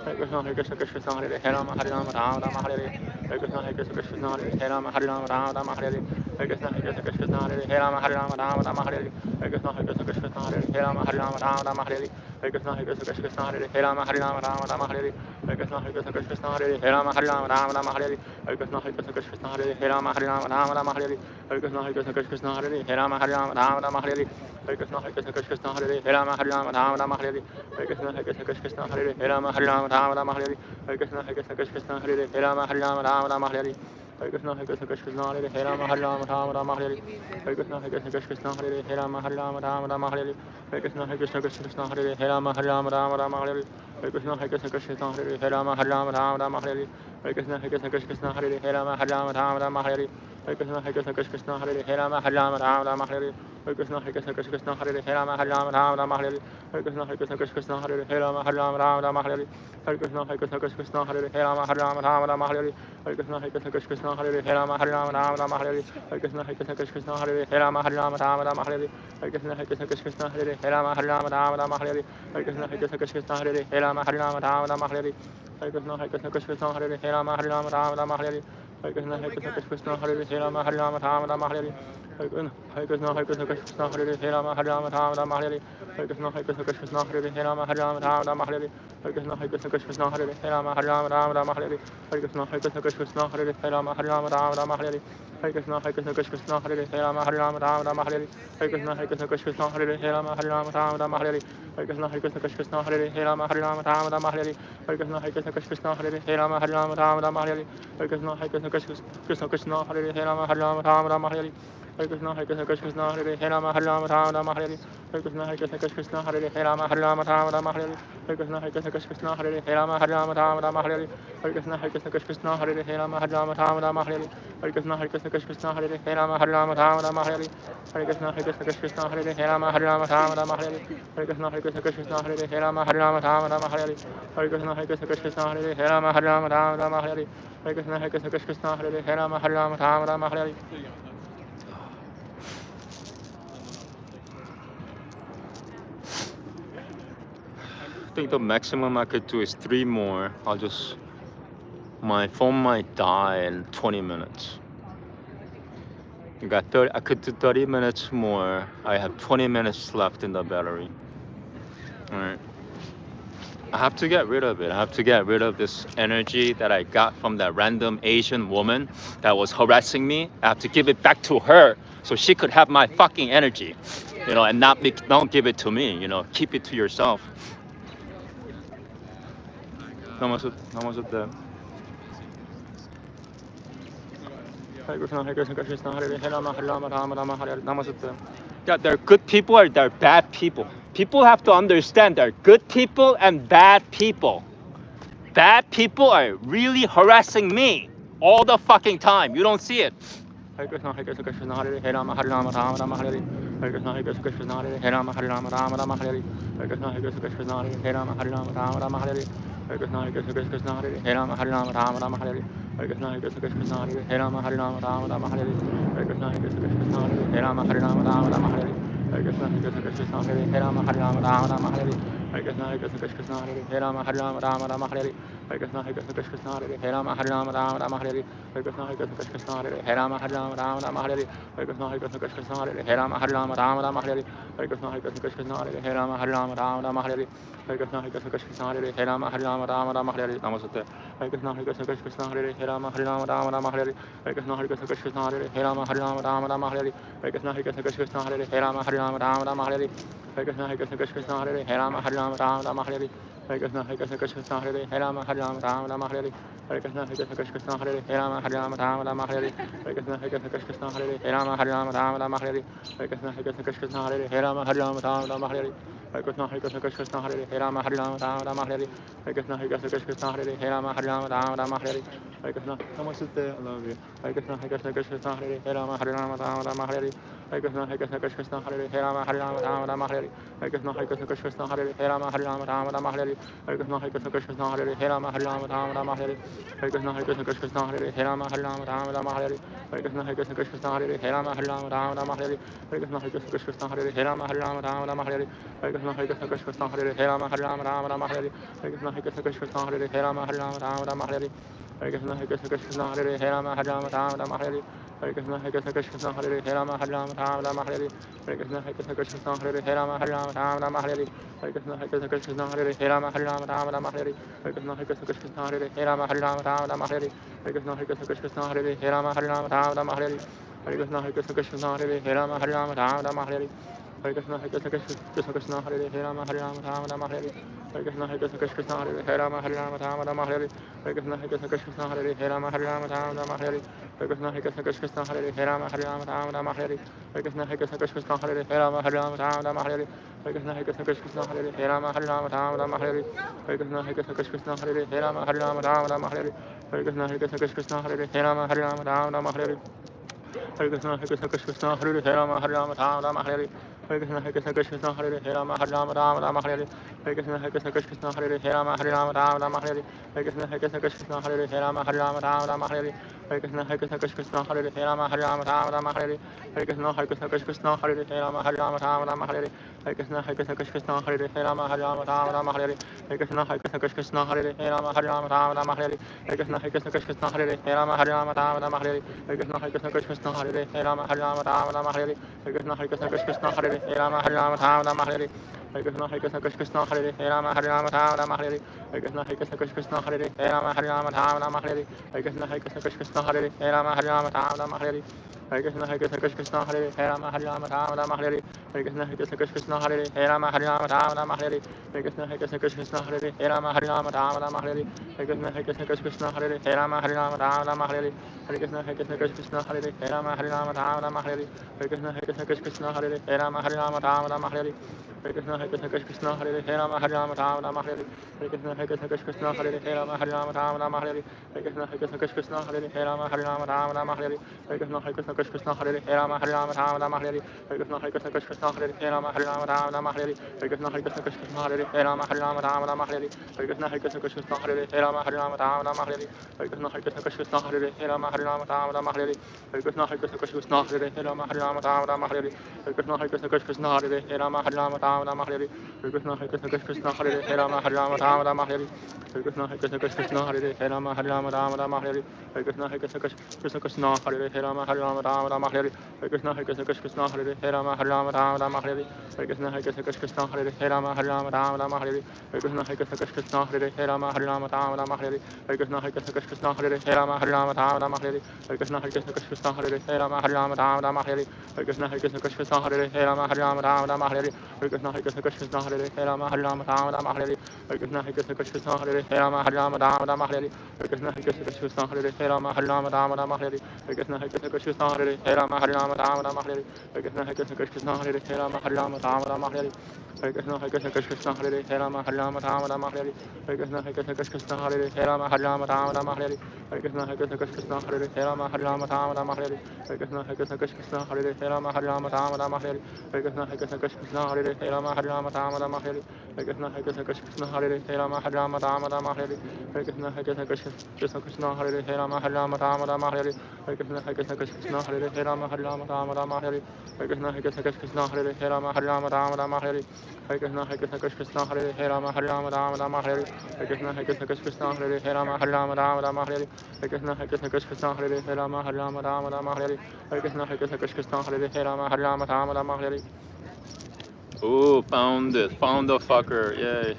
Hare Krishna, Hare Krishna, Krishna Hare Hare, Hare Rama, Hare Rama, Rama Rama, Hare Hare. Hare Krishna, Hare Krishna, Krishna Hare Hare, Hare Rama, Hare Rama, Rama Rama, Hare Hare. Hare Krishna, Hare Krishna, Krishna Hare Hare, Hare Rama, Hare Rama, Rama Rama, Hare Hare. Hare Krishna, Hare Krishna, Krishna Hare Hare, Hare Rama, Hare Rama, Rama Rama, Hare Hare. Hare Krishna, Hare Krishna, Krishna Hare Hare, Hare Rama, Hare Rama, Rama Rama, Hare Hare. Hare Krishna, Hare Krishna, Krishna Hare Hare, Hare Rama, Hare Rama, Rama Rama, Hare Hare. Hare Krishna, Hare Krishna, Krishna Hare Hare, Hare Rama, Hare Rama, Rama Rama, Hare Hare. Hare Krishna, Hare Krishna, Krishna Hare Hare, Hare Rama, Hare Rama, Rama Rama, Hare Hare. Hare Krishna, Hare Krishna, Krishna Hare Hare, Hare Rama, Hare Rama, Rama Rama, Hare Hare. Hare Krishna, Hare Krishna, Krishna Hare Hare, Hare Rama, Hare Rama, Rama Rama, Hare Hare. Hare Krishna, Hare Krishna, Krishna Hare Hare, Hare Rama, Hare Rama, Rama Rama, Hare Hare. Hare Krishna, Hare Krishna, Krishna Hare Hare, Hare Rama, Hare Rama, Rama Rama, Hare Hare. Hare Krishna, Hare Krishna, Krishna Hare Hare, Hare Rama, Hare Rama, Rama Rama, Hare Hare. Hare Krishna, Hare Krishna, Krishna Hare Hare, Hare Rama, Hare Rama, Rama Rama, Hare Hare. Hare Krishna, Hare Krishna, Krishna Hare Hare, Hare Rama, Hare Rama, Rama Rama, Hare Hare. Hare Krishna, Hare Krishna, Krishna Hare Hare, Hare Rama, Hare Rama, Rama Rama, Hare Hare. Hare Krishna, Hare Krishna, Krishna Krishna, Hare Hare, Rama Rama, Rama Rama, Hare Hare. Hare Krishna, Hare Krishna, Krishna Krishna, Hare Hare, Rama Rama, Rama Rama, Hare Hare. Hare Krishna, Hare Krishna, Krishna Krishna, Hare Hare, Rama Rama, Rama Rama, Hare Hare. Hare Krishna, Hare Krishna, Krishna Krishna, Hare Hare, Rama Rama, Rama Rama, Hare Hare. Hare Krishna, Hare Krishna, Krishna Krishna, Hare Hare, Rama Rama, Rama Rama, Hare Hare. Hare Krishna, Hare Krishna, Krishna Krishna, Hare Hare, Rama Rama, Rama Rama, Hare Hare. Hare Krishna, Hare Krishna, Krishna Krishna, Hare Hare, Rama Rama, Rama Rama, Hare Hare. Hare Krishna, Hare Krishna, Krishna Krishna, Hare Hare, Rama Rama, Rama Rama, Hare Hare. Hare Krishna, Hare Krishna, Krishna Krishna, Hare Hare, Rama Rama, Rama Rama, Hare Hare. Hare Krishna, Hare Krishna, Krishna Krishna, Hare Hare, Rama Rama, Rama Rama, Hare Hare. Hare Krishna, Hare Krishna, Krishna Krishna, Hare Hare, Rama Rama, Rama Rama, Hare Hare. Hare Krishna, Hare Krishna, Krishna Krishna, Hare Hare, Rama Rama, Rama Rama, Hare Hare. Hare Krishna, Hare Krishna, Krishna Krishna, Hare Hare, Rama Rama, Rama Rama, Hare Hare. Hare Krishna, Hare Krishna, Krishna Krishna, Hare Hare, Rama Rama, Rama Rama, Hare Hare. Hare Krishna, Hare Krishna, Krishna Krishna, Hare Hare, Rama Rama, Rama Rama, Hare Hare. Hare Krishna, Hare Krishna, Krishna Krishna, Hare Hare, Rama Rama, Rama Rama, Hare Hare. Hare Krishna, Hare Krishna, Krishna Krishna, Hare Hare, Rama Rama, Rama Rama, Hare Hare. Hare Krishna, Hare Krishna, Krishna Krishna, Hare Hare, Rama Rama, Rama Rama, Hare Hare. Hare Krishna, Hare Krishna, Krishna Krishna, Hare Hare, Rama Rama, Rama Rama, Hare Hare. Hare Krishna, Hare Krishna, Krishna Krishna, Hare Hare, Rama Rama, Rama Rama, Hare Hare. Hare Krishna, Hare Krishna, Krishna Hare Hare, Rama Rama, Rama Rama, Hare Hare. Hare Krishna, Hare Krishna, Krishna Hare Hare, Rama Rama, Rama Rama, Hare Hare. Hare Krishna, Hare Krishna, Krishna Hare Hare, Rama Rama, Rama Rama, Hare Hare. Hare Krishna, Hare Krishna, Krishna Hare Hare, Rama Rama, Rama Rama, Hare Hare. Hare Krishna, Hare Krishna, Krishna Hare Hare, Rama Rama, Rama Rama, Hare Hare. Hare Krishna, Hare Krishna, Krishna Hare Hare, Rama Rama, Rama Rama, Hare Hare. Hare Krishna, Hare Krishna, Krishna Hare Hare, Rama Rama, Rama Rama, Hare Hare. Hare Krishna, Hare Krishna, Krishna Hare Hare, Rama Rama, Rama Rama, Hare Hare. I think the maximum I could do is 3 more. My phone might die in 20 minutes. I could do 30 minutes more. I have 20 minutes left in the battery. All right. I have to get rid of it. I have to get rid of this energy that I got from that random Asian woman that was harassing me. I have to give it back to her so she could have my fucking energy, and don't give it to me, keep it to yourself. Namaste. Hare Krishna, Hare Krishna, Krishna Hare Hare, Rama Rama, Rama Rama, Hare Hare. Namaste. Yeah, there are good people or there are bad people. People have to understand there are good people and bad people. Bad people are really harassing me all the fucking time. You don't see it. Hare Krishna, Hare Krishna, Krishna Hare Hare, Rama Rama, Rama Hare Hare. Hare Krishna, Hare Krishna, Krishna Hare Hare, Rama Rama, Rama Hare Hare. Hare Krishna, Hare Krishna, Krishna Hare Hare, Rama Rama, Rama Hare Hare. Hare Krishna, Hare Krishna, Krishna Hare Hare, Rama Rama, Hare Hare. Hare Krishna, Hare Krishna, Krishna Hare Hare, Rama Rama, Hare Hare. Hare Krishna, Hare Krishna, Krishna Hare Hare, Rama Rama, Hare Hare. Hare Krishna, Hare Krishna, Krishna Hare Hare, Rama Rama, Hare Hare. Hare Krishna, Hare Krishna, Krishna Hare Hare, Rama Rama, Hare Hare. Hare Krishna, Hare Krishna, Krishna Hare Hare, Rama Rama, Hare Hare. Hare Krishna, Hare Krishna, Krishna Hare Hare, Rama Rama, Hare Hare. Hare Krishna, Hare Krishna, Krishna Hare Hare, Rama Rama, Hare Hare. Hare Krishna, Hare Krishna, Krishna Hare Hare, Rama Rama, Hare Hare. Hare Krishna, Hare Krishna, Krishna Hare Hare, Rama Rama, Hare Hare. Namaste. Hare Krishna, Hare Krishna, Krishna Hare Hare, Rama Rama, Hare Hare. Hare Krishna, Hare Krishna, Krishna Hare Hare, Rama Rama, Hare Hare. Hare Krishna, Hare Krishna, Krishna Hare Hare, Rama Rama, Hare Hare. Hare Krishna, Hare Krishna, Krishna Hare Hare, Rama Rama, Hare Hare. Hare Krishna, Hare Krishna, Krishna Hare Hare, Rama Rama, Hare Hare. Hare Krishna, Hare Krishna, Krishna Hare Hare, Rama Rama, Hare Hare. Hare Krishna, Hare Krishna, Krishna Hare Hare, Rama Rama, Hare Hare. Hare Krishna, Hare Krishna, Krishna Hare Hare, Rama Rama, Hare Hare. Hare Krishna, Hare Krishna, Krishna Hare Hare, Rama Rama, Hare Hare. Hare Krishna, Hare Krishna, Krishna Hare Hare, Rama Rama, Hare Hare. Hare Krishna, Namaste, I love you. Hare Krishna, Hare Krishna, Krishna Hare Hare, Rama Rama, Hare Hare. Hare Krishna, Hare Krishna, Krishna Hare Hare, Rama Rama, Hare Hare. Hare Krishna, Hare Krishna, Krishna Hare Hare, Rama Rama, Hare Hare. Hare Krishna, Hare Krishna, Krishna Hare Hare, Rama Rama, Hare Hare. Hare Krishna, Hare Krishna, Krishna Hare Hare, Rama Rama, Hare Hare. Hare Krishna, Hare Krishna, Krishna Hare Hare, Rama Rama, Hare Hare. Hare Krishna, Hare Krishna, Krishna Hare Hare, Rama Rama, Hare Hare. Hare Krishna, Hare Krishna, Krishna Hare Hare, Rama Rama, Hare Hare. Hare Krishna, Hare Krishna, Krishna Hare Hare, Rama Rama, Hare Hare. Hare Krishna, Hare Krishna, Krishna Hare Hare, Rama Rama, Hare Hare. Hare Krishna, Hare Krishna, Krishna Hare Hare, Rama Rama, Hare Hare. Hare Krishna, Hare Krishna, Krishna Hare Hare, Rama Rama, Hare Hare. Hare Krishna, Hare Krishna, Krishna Hare Hare, Rama Rama, Hare Hare. Hare Krishna, Hare Krishna, Krishna Hare Hare, Rama Rama, Hare Hare. Hare Krishna, Hare Krishna, Krishna Hare Hare, Rama Rama, Hare Hare. Hare Krishna, Hare Krishna, Krishna Hare Hare, Rama Rama, Hare Hare. Hare Krishna, Hare Krishna, Krishna Hare Hare, Rama Rama, Hare Hare. Hare Krishna, Hare Krishna, Krishna Hare Hare, Rama Rama, Hare Hare. Hare Krishna, Hare Krishna, Krishna Hare Hare, Rama Rama, Hare Hare. Hare Krishna, Hare Krishna, Krishna Hare Hare, Rama Rama, Hare Hare. Hare Krishna, Hare Krishna, Krishna Hare Hare, Rama Rama, Hare Hare. Hare Krishna, Hare Krishna, Krishna Hare Hare, Rama Rama, Hare Hare. Hare Krishna, Hare Krishna, Krishna Hare Hare, Rama Rama, Hare Hare. Hare Krishna, Hare Krishna, Krishna Hare Hare, Rama Rama, Hare Hare. Hare Krishna, Hare Krishna, Krishna Krishna, Hare Hare Rama, Hare Rama, Rama Rama, Hare Hare. Hare Krishna, Hare Krishna, Krishna Krishna, Hare Hare Rama, Hare Rama, Rama Rama, Hare Hare. Hare Krishna, Hare Krishna, Krishna Krishna, Hare Hare Rama, Hare Rama, Rama Rama, Hare Hare. Hare Krishna, Hare Krishna, Krishna Krishna, Hare Hare Rama, Hare Rama, Rama Rama, Hare Hare. Hare Krishna, Hare Krishna, Krishna Krishna, Hare Hare Rama, Hare Rama, Rama Rama, Hare Hare. Hare Krishna, Hare Krishna, Krishna Krishna, Hare Hare Rama, Hare Rama, Rama Rama, Hare Hare. Hare Krishna, Hare Krishna, Krishna Krishna, Hare Hare Rama, Hare Rama, Rama Rama, Hare Hare. Hare Krishna, Hare Krishna, Krishna Krishna, Hare Hare Rama, Hare Rama, Rama Rama, Hare Hare. Hare Krishna, Hare Krishna, Krishna Krishna, Hare Hare Rama, Hare Rama, Rama Rama, Hare Hare. Hare Krishna, Hare Krishna, Krishna Krishna, Hare Hare Rama, Hare Rama, Rama Rama, Hare Hare. Hare Krishna, Hare Krishna, Krishna Krishna, Hare Hare Rama, Hare Rama, Rama Rama, Hare Hare. Hare Krishna, Hare Krishna, Krishna Krishna, Hare Hare Rama, Hare Rama, Rama Rama, Hare Hare. Hare Krishna, Hare Krishna, Krishna Krishna, Hare Hare Rama, Hare Rama, Rama Rama, Hare Hare. Hare Krishna, Hare Krishna, Krishna Krishna, Hare Hare Rama, Hare Rama, Rama Rama, Hare Hare. Hare Krishna, Hare Krishna, Krishna Krishna, Hare Hare Rama, Hare Rama, Rama Rama, Hare Hare. Hare Krishna, Hare Krishna, Krishna Krishna, Hare Hare Rama, Hare Rama, Rama Rama, Hare Hare. Hare Krishna, Hare Krishna, Krishna Krishna, Hare Hare Rama, Hare Rama, Rama Rama, Hare Hare. Hare Krishna, Hare Krishna, Krishna Krishna, Hare Hare Rama, Hare Rama, Rama Rama, Hare Hare. Hare Krishna, Hare Krishna, Krishna Krishna, Hare Hare Rama, Hare Rama, Rama Rama, Hare Hare. Hare Krishna, Hare Krishna, Krishna Krishna, Hare Hare Rama, Hare Rama, Rama Rama, Hare Hare. Hare Krishna, Hare Krishna, Krishna Krishna, Hare Rama, Hare Rama, Rama Rama, Hare Hare. Hare Krishna, Hare Krishna, Krishna Krishna, Hare Rama, Hare Rama, Rama Rama, Hare Hare. Hare Krishna, Hare Krishna, Krishna Krishna, Hare Rama, Hare Rama, Rama Rama, Hare Hare. Hare Krishna, Hare Krishna, Krishna Krishna, Hare Rama, Hare Rama, Rama Rama, Hare Hare. Hare Krishna, Hare Krishna, Krishna Krishna, Hare Rama, Hare Rama, Rama Rama, Hare Hare. Hare Krishna, Hare Krishna, Krishna Krishna, Hare Rama, Hare Rama, Rama Rama, Hare Hare. Hare Krishna, Hare Krishna, Krishna Krishna, Hare Rama, Hare Rama, Rama Rama, Hare Hare. Hare Krishna, Hare Krishna, Krishna Krishna, Hare Rama, Hare Rama, Rama Rama, Hare Hare. Hare Krishna, Hare Krishna, Krishna Krishna, Hare Rama, Hare Rama, Rama Rama, Hare Hare. Hare Krishna, Hare Krishna, Krishna Krishna, Hare Rama, Hare Rama, Rama Rama, Hare Hare. Hare Krishna, Hare Krishna, Krishna Krishna, Hare Rama, Hare Rama, Rama Rama, Hare Hare. Hare Krishna, Hare Krishna, Krishna Krishna, Hare Rama, Hare Rama, Rama Rama, Hare Hare. Hare Krishna, Hare Krishna, Krishna Krishna, Hare Rama, Hare Rama, Rama Rama, Hare Hare. Hare Krishna, Hare Krishna, Krishna Krishna, Hare Rama, Hare Rama, Rama Rama, Hare Hare. Hare Krishna, Hare Krishna, Krishna Krishna, Hare Rama, Hare Rama, Rama Rama, Hare Hare. Hare Krishna, Hare Krishna, Krishna Krishna, Hare Rama, Hare Rama, Rama Rama, Hare Hare. Hare Krishna, Hare Krishna, Krishna Krishna, Hare Rama, Hare Rama, Rama Rama, Hare Hare. Hare Krishna, Hare Krishna, Krishna Krishna, Hare Rama, Hare Rama, Rama Rama, Hare Hare. Hare Krishna, Hare Krishna, Krishna Krishna, Hare Rama, Hare Rama, Rama Rama, Hare Hare. Hare Krishna, Hare Krishna, Krishna Krishna, Hare Rama, Hare Rama, Rama Rama, Hare Hare. Hare Krishna, Hare Krishna, Krishna Krishna, Hare Rama, Hare Rama, Rama Rama, Hare Hare. Hare Krishna, Hare Krishna, Krishna Krishna, Hare Rama, Hare Rama, Rama Rama, Hare Hare. Hare Krishna, Hare Krishna, Krishna Krishna, Hare Rama, Hare Rama, Rama Rama, Hare Hare. Hare Krishna, Hare Krishna, Krishna Krishna, Hare Rama, Hare Rama, Rama Rama, Hare Hare. Hare Krishna, Hare Krishna, Krishna Krishna, Hare Rama, Hare Rama, Rama Rama, Hare Hare. Hare Krishna, Hare Krishna, Krishna Krishna, Hare Rama, Hare Rama, Rama Rama, Hare Hare. Hare Krishna, Hare Krishna, Krishna Krishna, Hare Rama, Hare Rama, Rama Rama, Hare Hare. Hare Krishna, Hare Krishna, Krishna Krishna, Hare Rama, Hare Rama, Rama Rama, Hare Hare. Hare Krishna, Hare Krishna, Krishna Krishna, Hare Rama, Hare Rama, Rama Rama, Hare Hare. Hare Krishna, Hare Krishna, Krishna Krishna, Hare Rama, Hare Rama, Rama Rama, Hare Hare. Hare Krishna, Hare Krishna, Krishna Krishna, Hare Rama, Hare Rama, Rama Rama, Hare Hare. Hare Krishna, Hare Krishna, Krishna Hare Rama, Hare Rama, Rama Rama, Hare Hare. Hare Krishna, Hare Krishna, Krishna Hare Rama, Hare Rama, Rama Rama, Hare Hare. Hare Krishna, Hare Krishna, Krishna Hare Rama, Hare Rama, Rama Rama, Hare Hare. Hare Krishna, Hare Krishna, Krishna Hare Rama, Hare Rama, Rama Rama, Hare Hare. Hare Krishna, Hare Krishna, Krishna Hare Rama, Hare Rama, Rama Rama, Hare Hare. Hare Krishna, Hare Krishna, Krishna Hare Rama, Hare Rama, Rama Rama, Hare Hare. Oh, found it. Found the fucker. Yay.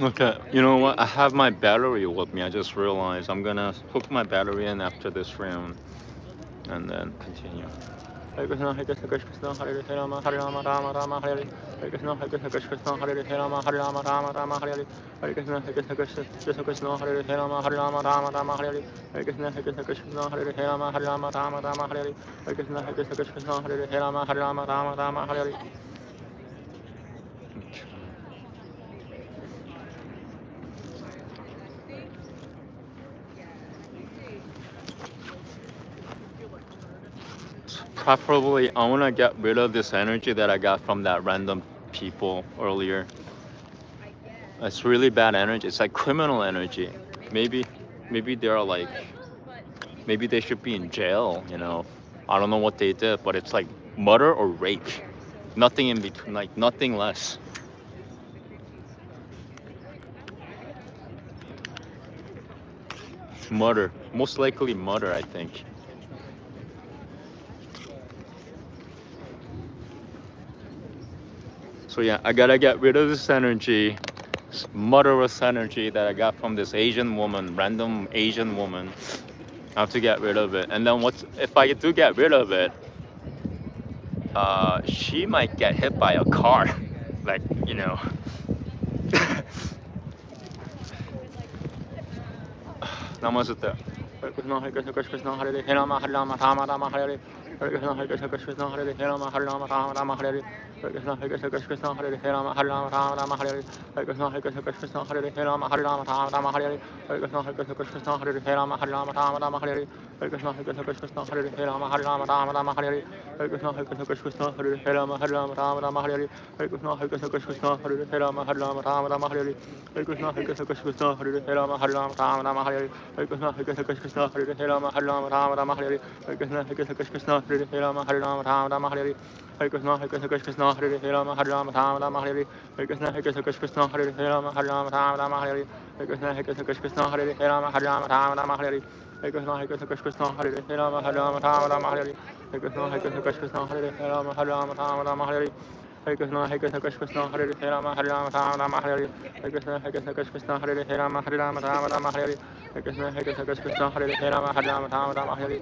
Okay, you know what? I have my battery with me. I just realized I'm gonna hook my battery in after this round and then continue. Hare Krishna, Hare Krishna, Krishna Krishna, Hare Rama, Hare Rama, Rama Rama, Hare Hare. Hare Krishna, Hare Krishna, Krishna Hare Rama, Hare Rama, Rama Rama, Hare Hare. Hare Krishna, Hare Krishna, Krishna Krishna, Hare Rama, Hare Rama, Rama Rama, Hare Hare. Hare Krishna, Hare Krishna, Krishna Hare Rama, Hare Rama, Rama Rama, Hare Hare. Hare Krishna, Hare Krishna, Krishna Hare Rama, Hare Rama, Rama Rama, Hare Hare. Preferably, I want to get rid of this energy that I got from that random people earlier. It's really bad energy. It's like criminal energy. Maybe they're like, maybe they should be in jail, you know. I don't know what they did, but it's like murder or rape. Nothing in between, like nothing less. Murder. Most likely murder, I think. So yeah, I gotta get rid of this energy, this murderous energy that I got from this Asian woman, random Asian woman. I have to get rid of it. And then if I do get rid of it, she might get hit by a car. Like, you know. Namaste. Hare Krishna, Hare Krishna, Krishna Krishna, Hare Rama, Hare Rama, Rama Rama, Hare Hare. Hare Krishna, Hare Krishna, Krishna Krishna, Hare Hare, Rama Hare Rama, Rama Rama Hare Hare. Hare Krishna, Hare Krishna, Krishna Krishna, Hare Hare, Rama Hare Rama, Rama Rama Hare Hare. Hare Krishna, Hare Krishna, Krishna Krishna, Hare Hare, Rama Hare Rama, Rama Rama Hare Hare. Hare Krishna, Hare Krishna, Krishna Krishna, Hare Hare, Rama Hare Rama, Rama Rama Hare Hare. Hare Krishna, Hare Krishna, Krishna Krishna, Hare Hare, Rama Hare Rama, Rama Rama Hare Hare. Hare Krishna, Hare Krishna, Krishna Krishna, Hare Hare, Rama Hare Rama, Rama Rama Hare Hare. Hare Krishna, Hare Krishna, Krishna Krishna, Hare Hare, Rama Hare Rama, Rama Rama Hare Hare. Hare Krishna, Hare Krishna, Krishna Krishna, Hare Hare, Rama Hare Rama, Rama Rama Hare Hare. Hare Krishna, Hare Krishna, Krishna Krishna, Hare Hare, Rama Hare Rama, Rama Rama Hare Hare. Hare Krishna, Hare Krishna, Krishna Krishna, Hare Hare, Rama Hare Rama, Rama Rama Hare Hare. Hare Krishna, Hare Krishna, Krishna Krishna, Hare Hare, Rama Hare Rama, Rama Rama Hare Hare. Hare Krishna, Hare Krishna, Krishna Krishna, Hare Hare, Rama Hare Rama, Rama Rama Hare Hare. Hare Krishna, Hare Krishna, Krishna Krishna, Hare Hare, Rama Hare Rama, Rama Rama Hare Hare. Hare Krishna, Hare Krishna, Krishna Krishna, Hare Hare, Rama Hare Rama, Rama Rama Hare Hare. Hare Krishna, Hare Krishna, Krishna Krishna, Hare Hare, Rama Hare Rama, Rama Rama Hare Hare. Hare Krishna, Hare Krishna, Krishna Krishna, Hare Hare, Rama Hare Rama, Rama Rama Hare Hare. Hare Krishna, Hare Krishna, Krishna Krishna, Hare Hare, Rama Hare Rama, Rama Rama Hare Hare.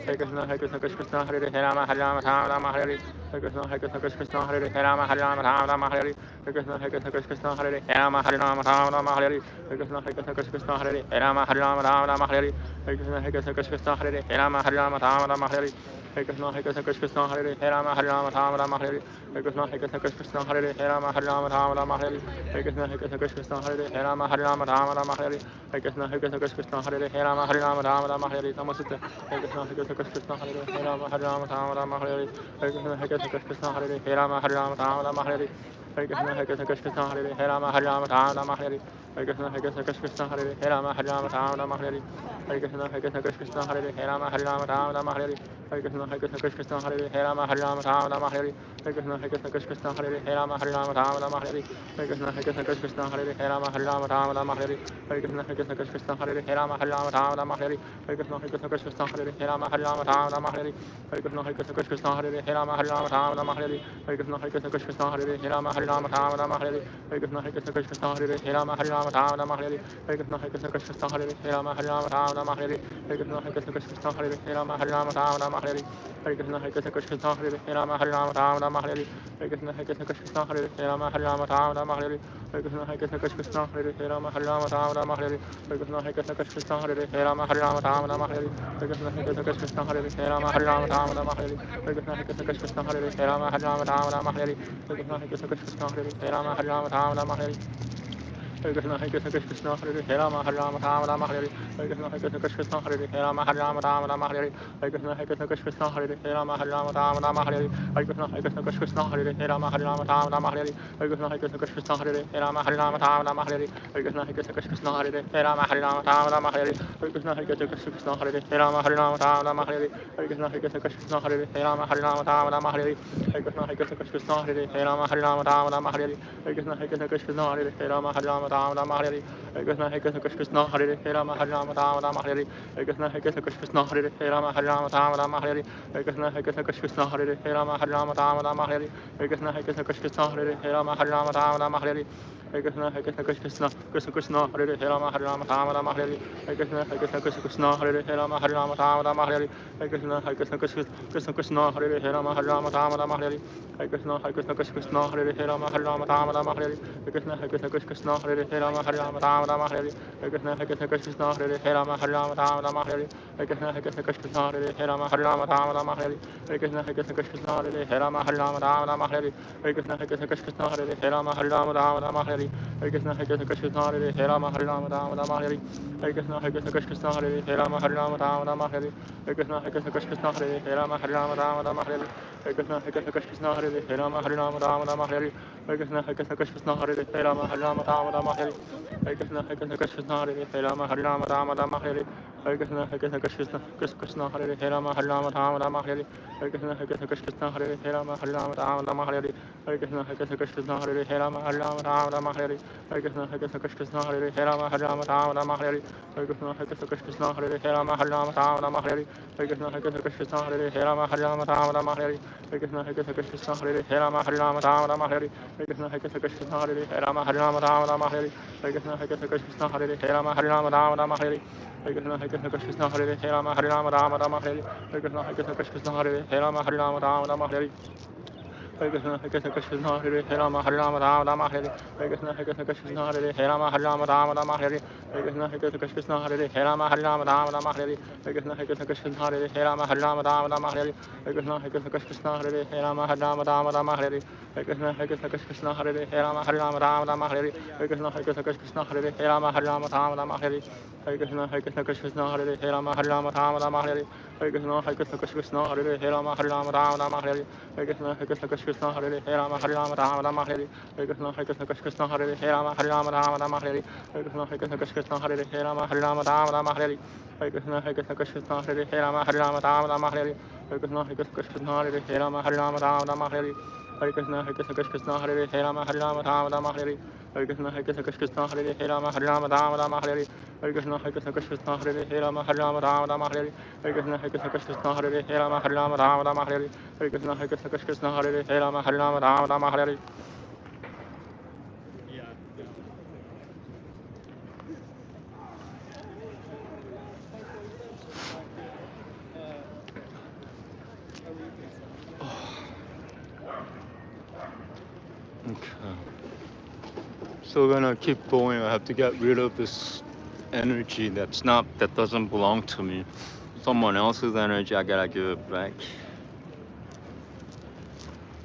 Hare Krishna, Hare Krishna, Krishna Krishna, Hare Hare, Rama Hare Rama, Rama Rama Hare Hare. Hare Krishna, Hare Krishna, Krishna Krishna, Hare Hare, Rama Hare Rama, Rama Rama Hare Hare. Hare Krishna, Hare Krishna, Krishna Krishna, Hare Hare, Rama Hare Rama, Rama Rama Hare Hare. Hare Krishna, Hare Krishna, Krishna Krishna, Hare Hare, Rama Hare Rama, Rama Rama Hare Hare. Hare Krishna, Hare Krishna, Krishna Krishna, Hare Hare, Rama Hare Rama, Rama Rama Hare Hare. Hare Krishna, Hare Krishna, Krishna Krishna, Hare Hare, Rama Hare Rama, Rama Rama Hare Hare. Hare Krishna, Hare Krishna, Krishna Krishna, Hare Hare, Rama Hare Rama, Rama Rama Hare Hare. Hare Krishna, Hare Krishna, Krishna Krishna, Hare Hare, Rama Hare Rama, Rama Rama Hare Hare. Hare Krishna, Hare Krishna, Krishna Krishna, Hare Hare, Rama Hare Rama, Rama Rama Hare Hare. Hare Krishna, Hare Krishna, Krishna Krishna, Hare Hare, Rama Hare Rama, Rama Rama Hare Hare. Namaste. Hare Krishna, Hare Krishna, Krishna Krishna, Hare Hare, Rama Hare Rama, Rama Rama Hare Hare. Hare Krishna, Hare Krishna, Krishna Krishna, Hare Hare, Rama Hare Rama, Rama Rama Hare Hare. Hare Krishna, Hare Krishna, Krishna Krishna, Hare Hare, Rama Hare Rama, Rama Rama Hare Hare. Hare Krishna, Hare Krishna, Krishna Krishna, Hare Hare, Rama Hare Rama, Rama Rama Hare Hare. Hare Krishna, Hare Krishna, Krishna Krishna, Hare Hare, Rama Hare Rama, Rama Rama Hare Hare. Hare Krishna, Hare Krishna, Krishna Krishna, Hare Hare, Rama Hare Rama, Rama Rama Hare Hare. Hare Krishna, Hare Krishna, Krishna Krishna, Hare Hare, Rama Hare Rama, Rama Rama Hare Hare. Hare Krishna, Hare Krishna, Krishna Krishna, Hare Hare, Rama Hare Rama, Rama Rama Hare Hare. Hare Krishna, Hare Krishna, Krishna Krishna, Hare Hare, Rama Hare Rama, Rama Rama Hare Hare. Hare Krishna, Hare Krishna, Krishna Krishna, Hare Hare, Rama Hare Rama, Rama Rama Hare Hare. Hare Krishna, Hare Krishna, Krishna Krishna, Hare Hare, Rama Hare Rama, Rama Rama Hare Hare. Hare Krishna, Hare Krishna, Krishna Krishna, Hare Hare, Rama Hare Rama, Rama Rama Hare Hare. Hare Krishna, Hare Krishna, Krishna Krishna, Hare Hare, Rama Hare Rama, Rama Rama Hare Hare. Hare Krishna, Hare Krishna, Krishna Krishna, Hare Hare, Rama Hare Rama, Rama Rama Hare Hare. Hare Krishna, Hare Krishna, Krishna Krishna, Hare Hare, Rama Hare Rama, Rama Rama Hare Hare. Hare Krishna, Hare Krishna, Krishna Hare Hare, Rama Hare Rama, Rama Rama Hare Hare. Hare Krishna, Hare Krishna, Krishna Hare Hare, Rama Hare Rama, Rama Rama Hare Hare. Hare Krishna, Hare Krishna, Krishna Hare Hare, Rama Hare Rama, Rama Rama Hare Hare. Hare Krishna, Hare Krishna, Krishna Hare Hare, Rama Hare Rama, Rama Rama Hare Hare. Hare Krishna, Hare Krishna, Krishna Hare Hare, Rama Hare Rama, Rama Rama Hare Hare. Hare Krishna, Hare Krishna, Krishna Hare Hare, Rama Hare Rama, Rama Rama Hare Hare. Hare Krishna, Hare Krishna, Krishna Hare Hare, Rama Hare Rama, Rama Rama Hare Hare. Hare Krishna, Hare Krishna, Krishna Hare Hare, Rama Hare Rama, Rama Rama Hare Hare. Hare Krishna, Hare Krishna, Krishna Hare Hare, Rama Hare Rama, Rama Rama Hare Hare. Hare Krishna, Hare Krishna, Krishna Hare Hare, Rama Hare Rama, Rama Rama Hare Hare. Hare Krishna, Hare Krishna, Krishna Hare Hare, Rama Hare Rama, Rama Rama Hare Hare. Hare Krishna, Hare Krishna, Krishna Hare Hare, Rama Hare Rama, Rama Rama Hare Hare. Hare Krishna, Hare Krishna, Krishna Hare Hare, Rama Hare Rama, Rama Rama Hare Hare. Hare Krishna, Hare Krishna, Krishna Hare Hare, Rama Hare Rama, Rama Rama Hare Hare. Hare Krishna, Hare Krishna, Krishna Hare Hare, Rama Hare Rama, Rama Rama Hare Hare. Hare Krishna, Hare Krishna, Krishna Hare Hare, Rama Hare Rama, Rama Rama Hare Hare. Hare Krishna, Hare Krishna, Krishna Hare Hare, Rama Hare Rama, Rama Rama Hare Hare. Hare Krishna, Hare Krishna, Krishna Hare Hare, Rama Hare Rama, Rama Rama Hare Hare. Hare Krishna, Hare Krishna, Krishna Hare Hare, Rama Hare Rama, Rama Rama Hare Hare. Hare Krishna, Hare Krishna, Krishna Hare Hare, Rama Hare Rama, Rama Rama Hare Hare. Hare Krishna, Hare Krishna, Krishna Hare Hare, Rama Hare Rama, Rama Rama Hare Hare. Hare Krishna, Hare Krishna, Krishna Hare Hare, Rama Hare Rama, Rama Rama Hare Hare. Hare Krishna, Hare Krishna, Krishna Hare Hare, Rama Hare Rama, Rama Rama Hare Hare. Hare Krishna, Hare Krishna, Krishna Hare Hare, Rama Hare Rama, Rama Rama Hare Hare. Hare Krishna, Hare Krishna, Krishna Hare Hare, Rama Hare Rama, Rama Rama Hare Hare. Hare Krishna, Hare Krishna, Krishna Hare Hare, Rama Hare Rama, Rama Rama Hare Hare. Hare Krishna, Hare Krishna, Krishna Hare Hare, Rama Hare Rama, Rama Rama Hare Hare. Hare Krishna, Hare Krishna, Krishna Hare Hare, Rama Hare Rama, Rama Rama Hare Hare. Hare Krishna, Hare Krishna, Krishna Hare Hare, Rama Hare Rama, Rama Rama Hare Hare. Hare Krishna, Hare Krishna, Krishna Hare Hare, Rama Hare Rama, Rama Rama Hare Hare. Hare Krishna, Hare Krishna, Krishna Hare Hare, Rama Hare Rama, Rama Rama Hare Hare. Hare Krishna, Hare Krishna, Krishna Hare Hare, Rama Hare Rama, Rama Rama Hare Hare. Hare Krishna, Hare Krishna, Krishna Hare Hare, Rama Hare Rama, Rama Rama Hare Hare. Hare Krishna, Hare Krishna, Krishna Hare Hare, Rama Hare Rama, Rama Rama Hare Hare. Hare Krishna, Hare Krishna, Krishna Hare Hare, Rama Hare Rama, Rama Rama Hare Hare. Hare Krishna, Hare Krishna, Krishna Hare Hare, Rama Hare Rama, Rama Rama Hare Hare. Hare Krishna, Hare Krishna, Krishna Hare Hare, Rama Hare Rama, Rama Rama Hare Hare. Hare Krishna, Hare Krishna, Krishna Hare Hare, Rama Hare Rama, Rama Rama Hare Hare. Hare Krishna, Hare Krishna, Krishna Hare Hare, Rama Hare Rama, Rama Rama Hare Hare. Hare Krishna, Hare Krishna, Krishna Hare Hare, Rama Hare Rama, Rama Rama Hare Hare. Hare Krishna, Hare Krishna, Krishna Hare Hare, Rama Hare Rama, Rama Rama Hare Hare. Hare Krishna, Hare Krishna, Krishna Hare Hare, Rama Hare Rama, Rama Rama Hare Hare. Hare Krishna, Hare Krishna, Krishna Hare Hare, Rama Hare Rama, Rama Rama Hare Hare. Hare Krishna, Hare Krishna, Krishna Hare Hare, Rama Hare Rama, Rama Rama Hare Hare. Hare Krishna, Hare Krishna, Krishna Hare Hare, Rama Hare Rama, Rama Rama Hare Hare. Hare Krishna, Hare Krishna, Krishna Hare Hare, Rama Hare Rama, Rama Rama Hare Hare. Hare Krishna, Hare Krishna, Krishna Hare Hare, Rama Hare Rama, Rama Rama Hare Hare. Hare Krishna Krishna Hare Hare Rama Hare Rama Rama Hare Hare Krishna Krishna Hare Hare Rama Hare Rama Rama Hare Hare Krishna Krishna Hare Hare Rama Hare Rama Rama Hare Hare Krishna Krishna Hare Hare Rama Hare Rama Rama Hare Hare Krishna Krishna Hare Hare Rama Hare Rama Rama Hare Hare Krishna Krishna Hare Hare Rama Hare Rama Rama Hare Hare Krishna Krishna Hare Hare Rama Hare Rama Rama Hare Hare Krishna Krishna Hare Hare Rama Hare Rama Rama Hare Hare Krishna Krishna Hare Hare Rama Hare Rama Rama Hare Hare Krishna Krishna Hare Hare Rama Hare Rama Rama Hare Hare Krishna Krishna Hare Hare Rama Hare Rama Rama Hare Hare Krishna Krishna Hare Hare Rama Hare Rama Rama Hare Hare Krishna Krishna Hare Hare Rama Hare Rama Rama Hare Hare Krishna Krishna Hare Hare Rama Hare Rama Rama Hare Hare Krishna Krishna Hare Hare Rama Hare Rama Rama Hare Hare Krishna Krishna Hare Hare Rama Hare Rama Rama Hare Hare Krishna Krishna Hare Hare Rama Hare Rama Rama Hare Hare Krishna Krishna Hare Hare Rama Hare Rama Rama Hare Hare Krishna Krishna Hare Hare Rama Hare Rama Rama Hare Hare Okay. So we're gonna keep going. I have to get rid of this energy that doesn't belong to me. Someone else's energy, I gotta give it back.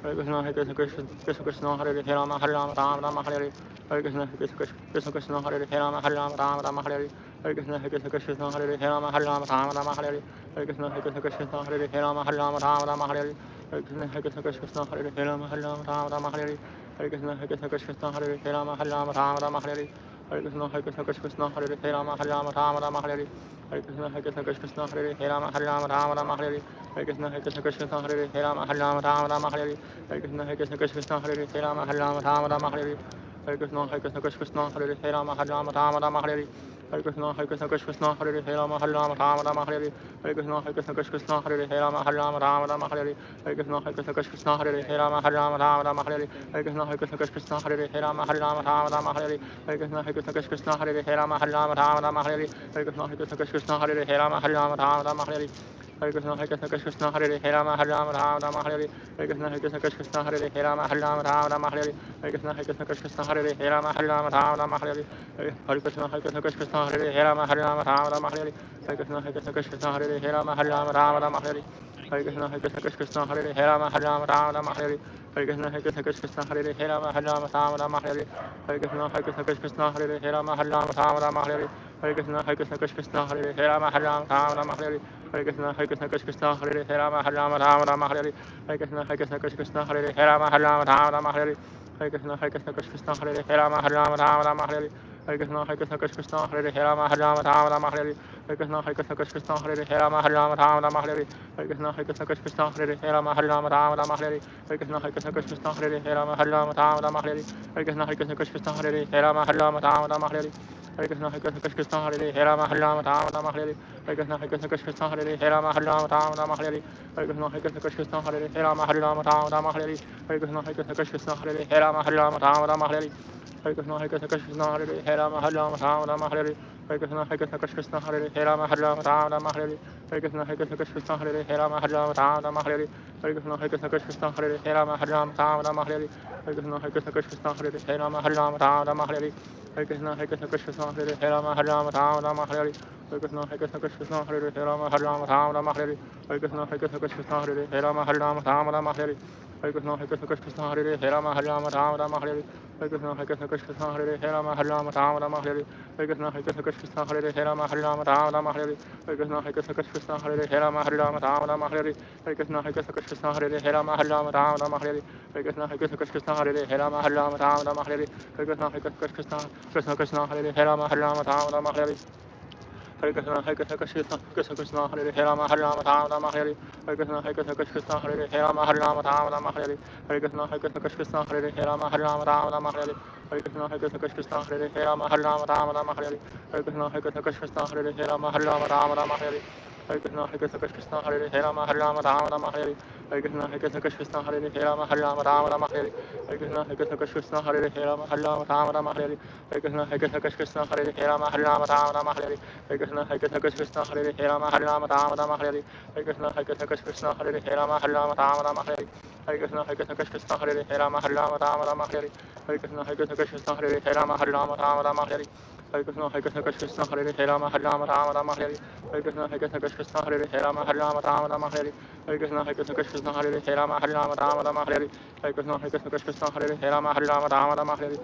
Hare Krishna Krishna Hare Hare Rama Hare Rama Rama Hare Hare Krishna Krishna Hare Hare Rama Hare Rama Rama Hare Hare Krishna Krishna Hare Hare Rama Hare Rama Rama Hare Hare Krishna Krishna Hare Hare Rama Hare Rama Rama Hare Hare Krishna Krishna Hare Hare Rama Hare Rama Rama Hare Hare Krishna Krishna Hare Hare Rama Hare Rama Rama Hare Hare Krishna Krishna Hare Hare Rama Hare Rama Rama Hare Hare Krishna Krishna Hare Hare Rama Hare Rama Rama Hare Hare Krishna Krishna Hare Hare Rama Hare Rama Rama Hare Hare Krishna Krishna Hare Hare Rama Hare Rama Rama Hare Hare Krishna Krishna Hare Hare Rama Hare Rama Rama Hare Hare Krishna Krishna Hare Hare Rama Hare Rama Rama Hare Hare Krishna Krishna Hare Hare Rama Hare Rama Rama Hare Hare Krishna Krishna Hare Hare Rama Hare Rama Rama Hare Hare Krishna Krishna Hare Hare Rama Hare Rama Rama Hare Hare Krishna Krishna Hare Hare Rama Hare Rama Rama Hare Hare Krishna Krishna Hare Hare Rama Hare Rama Rama Hare Hare Krishna Krishna Hare Hare Rama Hare Rama Rama Hare Hare Krishna Krishna Hare Hare Rama Hare Rama Rama Hare Hare Krishna Krishna Hare Hare Rama Hare Rama Rama Hare Hare Krishna Krishna Hare Hare Rama Hare Rama Rama Hare Hare Krishna Krishna Hare Hare Rama Hare Rama Rama Hare Hare Krishna Krishna Hare Hare Rama Hare Rama Rama Hare Hare Krishna Krishna Hare Hare Rama Hare Rama Rama Hare Hare Krishna Krishna Hare Hare Rama Hare Rama Rama Hare Hare Krishna Krishna Hare Hare Rama Hare Rama Rama Hare Hare Krishna Krishna Hare Hare Rama Hare Rama Rama Hare Hare Krishna Krishna Hare Hare Rama Hare Rama Rama Hare Hare Krishna Krishna Hare Hare Rama Hare Rama Rama Hare Hare Krishna Krishna Hare Hare Rama Hare Rama Rama Hare Hare Krishna Krishna Hare Hare Rama Hare Rama Rama Hare Hare Krishna Krishna Hare Hare Rama Hare Rama Rama Hare Hare Krishna Krishna Hare Hare Rama Hare Rama Rama Hare Hare Krishna Krishna Hare Hare Rama Hare Rama Rama Hare Hare Krishna Krishna Hare Hare Rama Hare Rama Rama Hare Hare Krishna Krishna Hare Hare Rama Hare Rama Rama Hare Hare Krishna Krishna Hare Hare Rama Hare Rama Rama Hare Hare Krishna Krishna Hare Hare Rama Hare Rama Rama Hare Hare Krishna Krishna Hare Hare Rama Hare Rama Rama Hare Hare Krishna Krishna Hare Hare Rama Hare Rama Rama Hare Hare Krishna Krishna Hare Hare Rama Hare Rama Rama Hare Hare Krishna Krishna Hare Hare Rama Hare Rama Rama Hare Hare Krishna Krishna Hare Hare Rama Hare Rama Rama Hare Hare Krishna Krishna Hare Hare Rama Hare Rama Rama Hare Hare Krishna Krishna Hare Hare Rama Hare Rama Rama Hare Hare Krishna Krishna Hare Hare Rama Hare Rama Rama Hare Hare Krishna Krishna Hare Hare Rama Hare Rama Rama Hare Hare Krishna Krishna Hare Hare Rama Hare Rama Rama Hare Hare Krishna Krishna Hare Hare Rama Hare Rama Rama Hare Hare Krishna Krishna Hare Hare Rama Hare Rama Rama Hare Hare Krishna Krishna Hare Hare Rama Hare Rama Rama Hare Hare Krishna Krishna Hare Hare Rama Hare Rama Rama Hare Hare Krishna Krishna Hare Hare Rama Hare Rama Rama Hare Hare Krishna Krishna Hare Hare Rama Hare Rama Rama Hare Hare Krishna Krishna Hare Hare Rama Hare Rama Rama Hare Hare Krishna Krishna Hare Hare Rama Hare Rama Rama Hare Hare Krishna Krishna Hare Hare Rama Hare Rama Rama Hare Hare Krishna Krishna Hare Hare Rama Hare Rama Rama Hare Hare Krishna Krishna Hare Hare Rama Hare Rama Rama Hare Hare Krishna Krishna Hare Hare Rama Hare Rama Rama Hare Hare Krishna Krishna Hare Hare Rama Hare Rama Rama Hare Hare Krishna Krishna Hare Hare Rama Hare Rama Rama Hare Hare Krishna Krishna Hare Hare Rama Hare Rama Rama Hare Hare Krishna Krishna Hare Hare Rama Hare Rama Rama Hare Hare Krishna, Hare Krishna, Krishna Krishna, Hare Hare, Rama Hare Rama, Rama Rama Hare Hare. Hare Krishna, Hare Krishna, Krishna Krishna, Hare Hare, Rama Hare Rama, Rama Rama Hare Hare. Hare Krishna, Hare Krishna, Krishna Krishna, Hare Hare, Rama Hare Rama, Rama Rama Hare Hare. Hare Krishna, Hare Krishna, Krishna Krishna, Hare Hare, Rama Hare Rama, Rama Rama Hare Hare. Hare Krishna, Hare Krishna, Krishna Krishna, Hare Hare, Rama Hare Rama, Rama Rama Hare Hare. Hare Krishna, Hare Krishna, Krishna Krishna, Hare Hare, Rama Hare Rama, Rama Rama Hare Hare.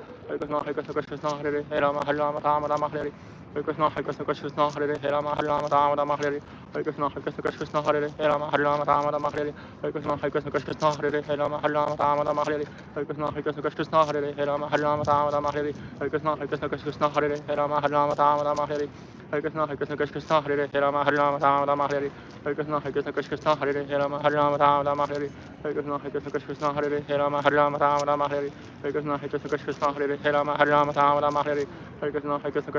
Hare Krishna, Hare Krishna, Krishna Krishna, Hare Hare, Rama Hare Rama, Rama Rama Hare Hare. Hare Krishna, Hare Krishna, Krishna Krishna, Hare Hare, Rama Hare Rama, Rama Rama Hare Hare. Hare Krishna, Hare Krishna, Krishna Krishna, Hare Hare, Rama Hare Rama, Rama Rama Hare Hare. Hare Krishna, Hare Krishna, Krishna Krishna, Hare Hare, Rama Hare Rama, Rama Rama Hare Hare. Hare Krishna, Hare Krishna, Krishna Hare Hare, Rama Hare Rama, Rama Rama Hare Hare. Hare Krishna, Hare Krishna, Krishna Hare Hare, Rama Hare Rama, Rama Rama Hare Hare. Hare Krishna, Hare Krishna, Krishna Hare Hare, Rama Hare Rama, Rama Rama Hare Hare. Hare Krishna, Hare Krishna, Krishna Hare Hare, Rama Hare Rama, Rama Rama Hare Hare. Hare Krishna, Hare Krishna,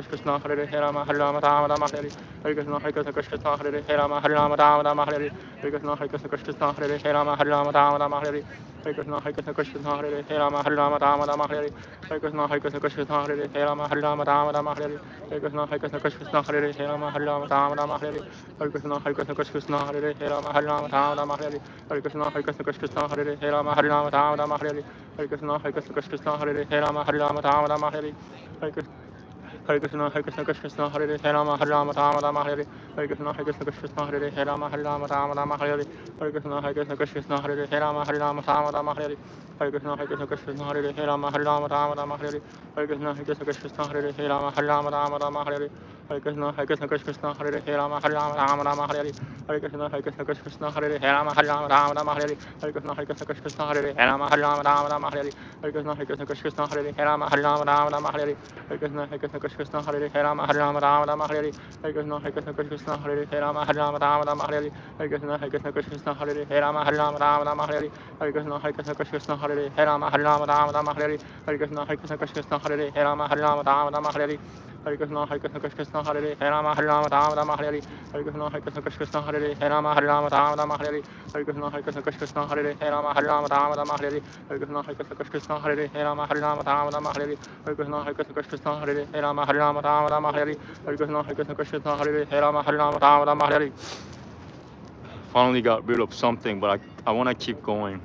Krishna Hare Hare, Rama Hare Rama, Rama Rama Hare Hare. Hare Krishna, Hare Krishna, Krishna Hare Hare, Rama Hare Rama, Rama Rama Hare Hare. Hare Krishna, Hare Krishna, Krishna Hare Hare, Rama Hare Rama, Rama Rama Hare Hare. Hare Krishna, Hare Krishna, Krishna Hare Hare, Rama Hare Rama, Rama Rama Hare Hare. Hare Krishna, Hare Krishna, Krishna Hare Hare, Rama Hare Rama, Rama Rama Hare Hare. Hare Krishna, Hare Krishna, Krishna Hare Hare, Rama Hare Rama, Rama Rama Hare Hare. Hare Krishna, Hare Krishna, Krishna Hare Hare, Rama Hare Rama, Rama Rama Hare Hare. Hare Krishna, Hare Krishna, Krishna Hare Hare, Rama Hare Rama, Rama Rama Hare Hare. Hare Krishna, Hare Krishna, Krishna Hare Hare, Rama Hare Rama, Rama Rama Hare Hare. Hare Krishna, Hare Krishna, Krishna Hare Hare, Rama Hare Rama, Rama Rama Hare Hare. Hare Krishna, Hare Krishna, Krishna Hare Hare, Rama Hare Rama, Rama Rama Hare Hare. Hare Krishna, Hare Krishna, Hare Krishna, Krishna Hare Hare, Rama Hare Rama, Rama Rama Hare Hare. Hare Krishna, Hare Krishna, Krishna Hare Hare, Rama Hare Rama, Rama Rama Hare Hare. Hare Krishna, Hare Krishna, Krishna Hare Hare, Rama Hare Rama, Rama Rama Hare Hare. Hare Krishna, Hare Krishna, Krishna Hare Hare, Rama Hare Rama, Rama Rama Hare Hare. Hare Krishna, Hare Krishna, Krishna Hare Hare, Rama Hare Rama, Rama Rama Hare Hare. Hare Krishna, Hare Krishna, Krishna Hare Hare, Rama Hare Rama, Rama Rama Hare Hare. Hare Krishna, Hare Krishna, Krishna Hare Hare, Rama Hare Rama, Rama Rama Hare Hare. Hare Krishna, Hare Krishna, Krishna Hare Hare, Rama Hare Rama, Rama Rama Hare Hare. Hare Krishna, Hare Krishna, Krishna Hare Hare, Rama Hare Rama, Rama Rama Hare Hare. Hare Krishna, Hare Krishna, Krishna Hare Hare, Rama Hare Rama, Rama Rama Hare Hare. Hare Krishna, Hare Krishna, Krishna Hare Hare, Rama Hare Rama, Rama Rama Hare Hare. Hare Krishna, Hare Krishna, Krishna Hare Hare, Rama Hare Rama, Rama Rama Hare Hare. Hare Krishna, Hare Krishna, Krishna Hare Hare, Rama Hare Rama, Rama Rama Hare Hare. Hare Krishna, Hare Krishna, Krishna Hare Hare, Rama Hare Rama, Rama Rama Hare Hare. Hare Krishna, Hare Krishna, Krishna Hare Hare, Rama Hare Rama, Rama Rama Hare Hare. Hare Krishna, Hare Krishna, Krishna Hare Hare, Rama Hare Rama, Rama Rama Hare Hare. Hare Krishna, Hare Krishna, Krishna Hare Hare, Rama Hare Rama, Rama Rama Hare Hare. Hare Krishna, Hare Krishna, Krishna Hare Hare, Rama Hare Rama, Rama Rama Hare Hare. Hare Krishna, Hare Krishna, Krishna Hare Hare, Rama Hare Rama, Rama Rama Hare Hare. Hare Krishna, Hare Krishna, Krishna Hare Hare, Rama Hare Rama, Rama Rama Hare Hare. Finally got rid of something, but I want to keep going,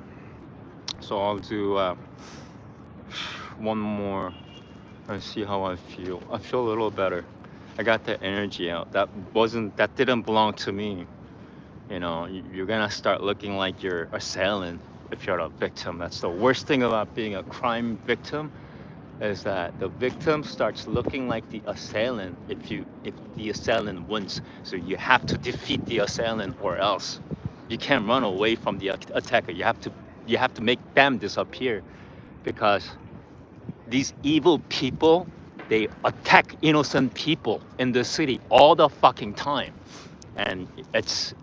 so I'll do one more and see how I feel. I feel a little better. I got the energy out. That didn't belong to me. You know, you're gonna start looking like you're assailant if you're a victim. That's the worst thing about being a crime victim, is that the victim starts looking like the assailant if the assailant wins. So you have to defeat the assailant, or else you can't run away from the attacker. You have to make them disappear, because these evil people, they attack innocent people in the city all the fucking time, and that's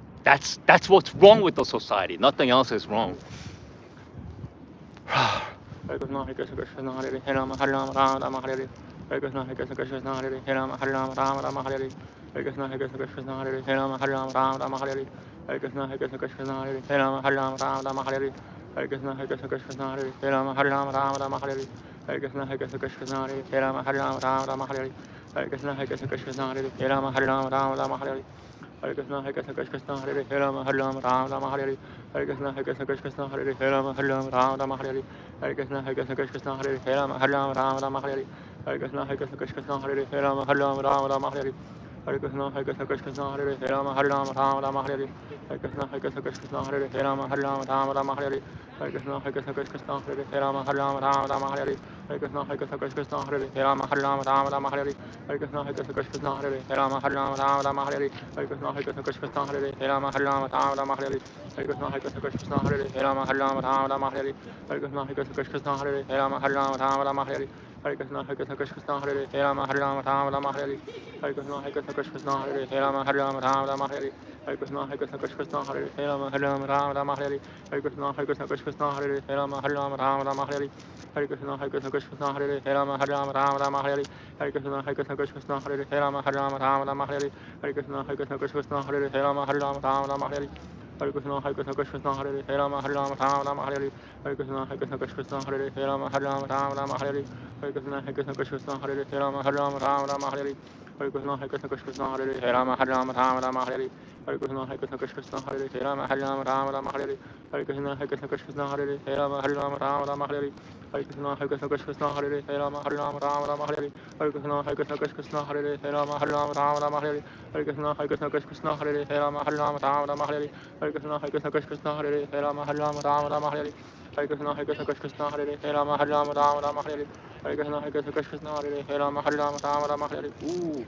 what's wrong with the society. Nothing else is wrong. Hare Krishna, Hare Krishna, Krishna Hare Hare, Rama Hare Rama, Rama Rama Hare Hare. Hare Krishna, Hare Krishna, Krishna Hare Hare, Rama Hare Rama, Rama Rama Hare Hare. Hare Krishna, Hare Krishna, Krishna Hare Hare, Rama Hare Rama, Rama Rama Hare Hare. Hare Krishna, Hare Krishna, Krishna Hare Hare, Rama Hare Rama, Rama Rama Hare Hare. Hare Krishna, Hare Krishna, Krishna Hare Hare, Rama Hare Rama, Rama Rama Hare Hare. Hare Krishna, Hare Krishna, Krishna Hare Hare, Rama Hare Rama, Rama Rama Hare Hare. Hare Krishna, Hare Krishna, Krishna Hare Hare, Rama Hare Rama, Rama Rama Hare Hare. Hare Krishna, Hare Krishna, Krishna Hare Hare, Rama Hare Rama, Rama Rama Hare Hare. Hare Krishna, Hare Krishna, Krishna Hare Hare, Rama Hare Rama, Rama Rama Hare Hare. Hare Krishna, Hare Krishna, Krishna Hare Hare, Rama Hare Rama, Rama Rama Hare Hare. Hare Krishna, Hare Krishna, Krishna Hare Hare, Rama Hare Rama, Rama Rama Hare Hare. Hare Krishna, Hare Krishna, Krishna Hare Hare, Rama Hare Rama, Rama Rama Hare Hare. Hare Krishna, Hare Krishna, Krishna Hare Hare, Rama Hare Rama, Rama Rama Hare Hare. Hare Krishna, Hare Krishna, Krishna Hare Hare, Rama Hare Rama, Rama Rama Hare Hare. Hare Krishna, Hare Krishna, Krishna Hare Hare, Rama Hare Rama, Rama Rama Hare Hare. Hare Krishna, Hare Krishna, Krishna Hare Hare, Rama Hare Rama, Rama Rama Hare Hare. Hare Krishna, Hare Krishna, Krishna Hare Hare, Rama Hare Rama, Rama Rama Hare Hare. Hare Krishna, Hare Krishna, Krishna Hare Hare, Rama Hare Rama, Rama Rama Hare Hare. Hare Krishna, Hare Krishna, Krishna Hare Hare, Rama Hare Rama, Rama Rama Hare Hare. Hare Krishna, Hare Krishna, Krishna Hare Hare, Rama Hare Rama, Rama Rama Hare Hare. Hare Krishna, Hare Krishna, Krishna Hare Hare, Rama Hare Rama, Rama Rama Hare Hare. Hare Krishna, Hare Krishna, Krishna Hare Hare, Rama Hare Rama, Rama Rama Hare Hare. Hare Krishna, Hare Krishna, Krishna Hare Hare, Rama Hare Rama, Rama Rama Hare Hare. Hare Krishna, Hare Krishna, Krishna Hare Hare, Rama Hare Rama, Rama Rama Hare Hare. Hare Krishna, Hare Krishna, Krishna Hare Hare, Rama Hare Rama, Rama Rama Hare Hare. Hare Krishna, Hare Krishna, Krishna Hare Hare, Rama Hare Rama, Rama Rama Hare Hare. Hare Krishna, Hare Krishna, Krishna Hare Hare, Rama Hare Rama, Rama Rama Hare Hare. Hare Krishna, Hare Krishna, Krishna Hare Hare, Rama Hare Rama, Rama Rama Hare Hare. Hare Krishna, Hare Krishna, Krishna Hare Hare, Rama Hare Rama, Rama Rama Hare Hare. Hare Krishna, Hare Krishna, Krishna Krishna, Hare Hare, Hare Rama, Hare Rama, Rama Rama, Hare Hare. Hare Krishna, Hare Krishna, Krishna Krishna, Hare Hare, Hare Rama, Hare Rama, Rama Rama, Hare Hare. Hare Krishna, Hare Krishna, Krishna Krishna, Hare Hare, Hare Rama, Hare Rama, Rama Rama, Hare Hare. Hare Krishna, Hare Krishna, Krishna Krishna, Hare Hare, Hare Rama, Hare Rama, Rama Rama, Hare Hare. Hare Krishna, Hare Krishna, Krishna Krishna, Hare Hare, Hare Rama, Hare Rama, Rama Rama, Hare Hare. Hare Krishna, Hare Krishna, Krishna Krishna, Hare Hare, Hare Rama, Hare Rama, Rama Rama, Hare Hare. Hare Krishna, Hare Krishna, Krishna Krishna, Hare Hare, Hare Rama, Hare Rama, Rama Rama, Hare Hare. Hare Krishna, Hare Krishna, Krishna Krishna, Hare Hare, Hare Rama, Hare Rama, Rama Rama, Hare Hare. Hare Krishna, Hare Krishna, Krishna Krishna, Hare Hare, Hare Rama, Hare Rama, Rama Rama, Hare Hare. Ooh,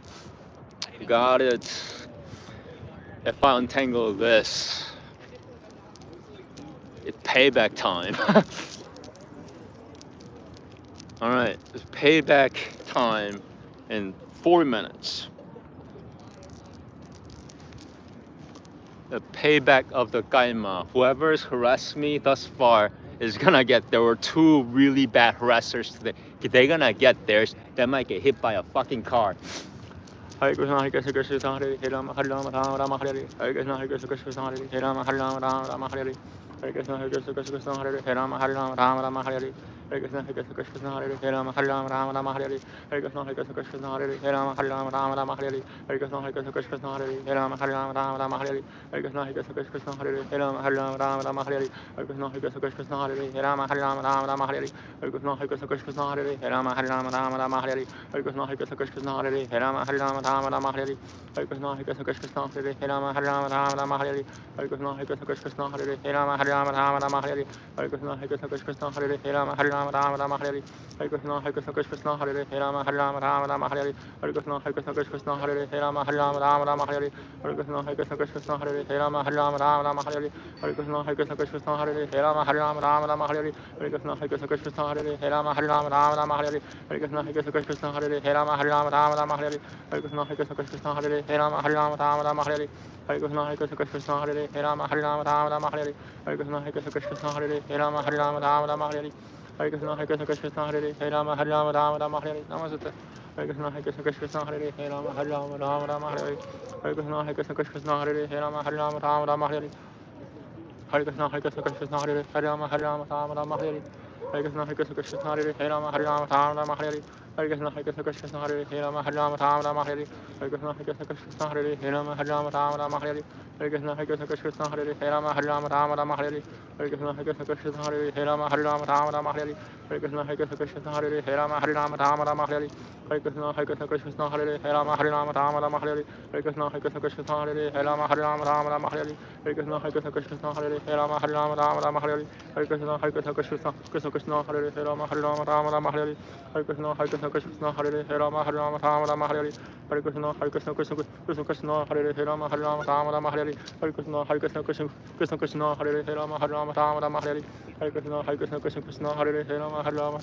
got it. If I untangle this, it's payback time. All right, it's payback time in 4 minutes. The payback of the Gaima. Whoever's harassed me thus far is gonna get. There were 2 really bad harassers today. They're gonna get theirs. They might get hit by a fucking car. Hare Krishna, Hare Krishna, Krishna Krishna, Hare Hare, Rama, Hare Rama, Rama Rama, Hare Hare. Hare Krishna, Hare Krishna, Krishna Krishna, Hare Hare, Rama, Hare Rama, Rama Rama, Hare Hare. Hare Krishna, Hare Krishna, Krishna Krishna, Hare Hare, Rama, Hare Rama, Rama Rama, Hare Hare. Hare Krishna, Hare Krishna, Krishna Krishna, Hare Hare, Rama, Hare Rama, Rama Rama, Hare Hare. Hare Krishna, Hare Krishna, Krishna Hare Hare, Rama, Hare Rama, Rama Rama, Hare Hare. Hare Krishna, Hare Krishna, Krishna Hare Hare, Rama, Hare Rama, Rama Rama, Hare Hare. Hare Krishna, Hare Krishna, Krishna Hare Hare, Rama, Hare Rama, Rama Rama, Hare Hare. Hare Krishna, Hare Krishna, Krishna Hare Hare, Rama, Hare Rama, Rama Rama, Hare Hare. Hare Krishna, Hare Krishna, Krishna Hare Hare, Rama, Hare Rama, Rama Rama, Hare Hare. Hare Krishna, Hare Krishna, Krishna Hare Hare, Rama, Hare Rama, Rama Rama, Hare Hare. Hare Krishna, Hare Krishna, Krishna Hare Hare, Rama, Hare Rama, Rama Rama, Hare Hare. Hare Krishna, Hare Krishna, Krishna Hare Hare, Rama, Hare Rama, Rama Rama, Hare Hare. Hare Krishna, Hare Krishna, Krishna Hare Hare, Rama, Hare Rama, Rama Rama, Hare Hare. Hare Krishna, Hare Krishna, Krishna Hare Hare, Rama, Hare Rama, Rama Rama, Hare Hare. Hare Krishna, Hare Krishna, Krishna Hare Hare, Rama, Hare Rama, Rama Rama, Hare Hare. Hare Krishna, Hare Krishna, Krishna Hare Hare, Rama, Hare Rama, Rama Rama, Hare Hare. Hare Krishna, Hare Krishna, Krishna Hare Hare, Rama, Hare Rama, Rama Rama, Hare Hare. Hare Krishna, Hare Krishna, Krishna Hare Hare, Rama, Hare Rama, Rama Rama, Hare Hare. Hare Krishna, Hare Krishna, Krishna Hare Hare, Rama, Hare Rama, Rama Rama, Hare Hare. Hare Krishna, Hare Krishna, Krishna Hare Hare, Rama, Hare Rama, Rama Rama, Hare Hare. Hare Krishna, Hare Krishna, Krishna Hare Hare, Rama, Hare Rama, Rama Rama, Hare Hare. Hare Krishna, Hare Krishna, Krishna Hare Hare, Rama, Hare Rama, Rama Rama, Hare Hare. Hare Krishna, Hare Krishna, Krishna Hare Hare, Rama, Hare Rama, Rama Rama, Hare Hare. Namaste. Hare Krishna, Hare Krishna, Krishna Hare Hare, Rama, Hare Rama, Rama Rama, Hare Hare. Hare Krishna, Hare Krishna, Krishna Hare Hare, Rama, Hare Rama, Rama Rama, Hare Hare. Hare Krishna, Hare Krishna, Krishna Hare Hare, Rama, Hare Rama, Rama Rama, Hare Hare. Hare Krishna, Hare Krishna, Krishna Hare Hare, Rama, Hare Rama, Rama Rama, Hare Hare. Hare Krishna, Hare Krishna, Krishna Hare Hare, Rama, Hare Rama, Rama Rama, Hare Hare. Hare Krishna, Hare Krishna, Krishna Hare Hare, Rama, Hare Rama, Rama Rama, Hare Hare. Hare Krishna, Hare Krishna, Krishna Hare Hare, Rama, Hare Rama, Rama Rama, Hare Hare. Hare Krishna, Hare Krishna, Krishna Hare Hare, Rama, Hare Rama, Rama Rama, Hare Hare. Hare Krishna, Hare Krishna, Krishna Hare Hare, Rama, Hare Rama, Rama Rama, Hare Hare. Hare Krishna, Hare Krishna, Krishna Hare Hare, Rama, Hare Rama, Rama Rama, Hare Hare. Hare Krishna, Hare Krishna, Krishna Hare Hare, Rama, Hare Rama, Rama Rama, Hare Hare. Hare Krishna, Hare Krishna, Krishna Hare Hare, Rama, Hare Rama, Rama Rama, Hare Hare. Hare Krishna, Hare Krishna, Krishna Hare Hare, Rama, Hare Rama, Rama Rama, Hare Hare. Hare Krishna, Hare Krishna, Krishna Hare Hare, Rama, Hare Rama, Rama Rama, Hare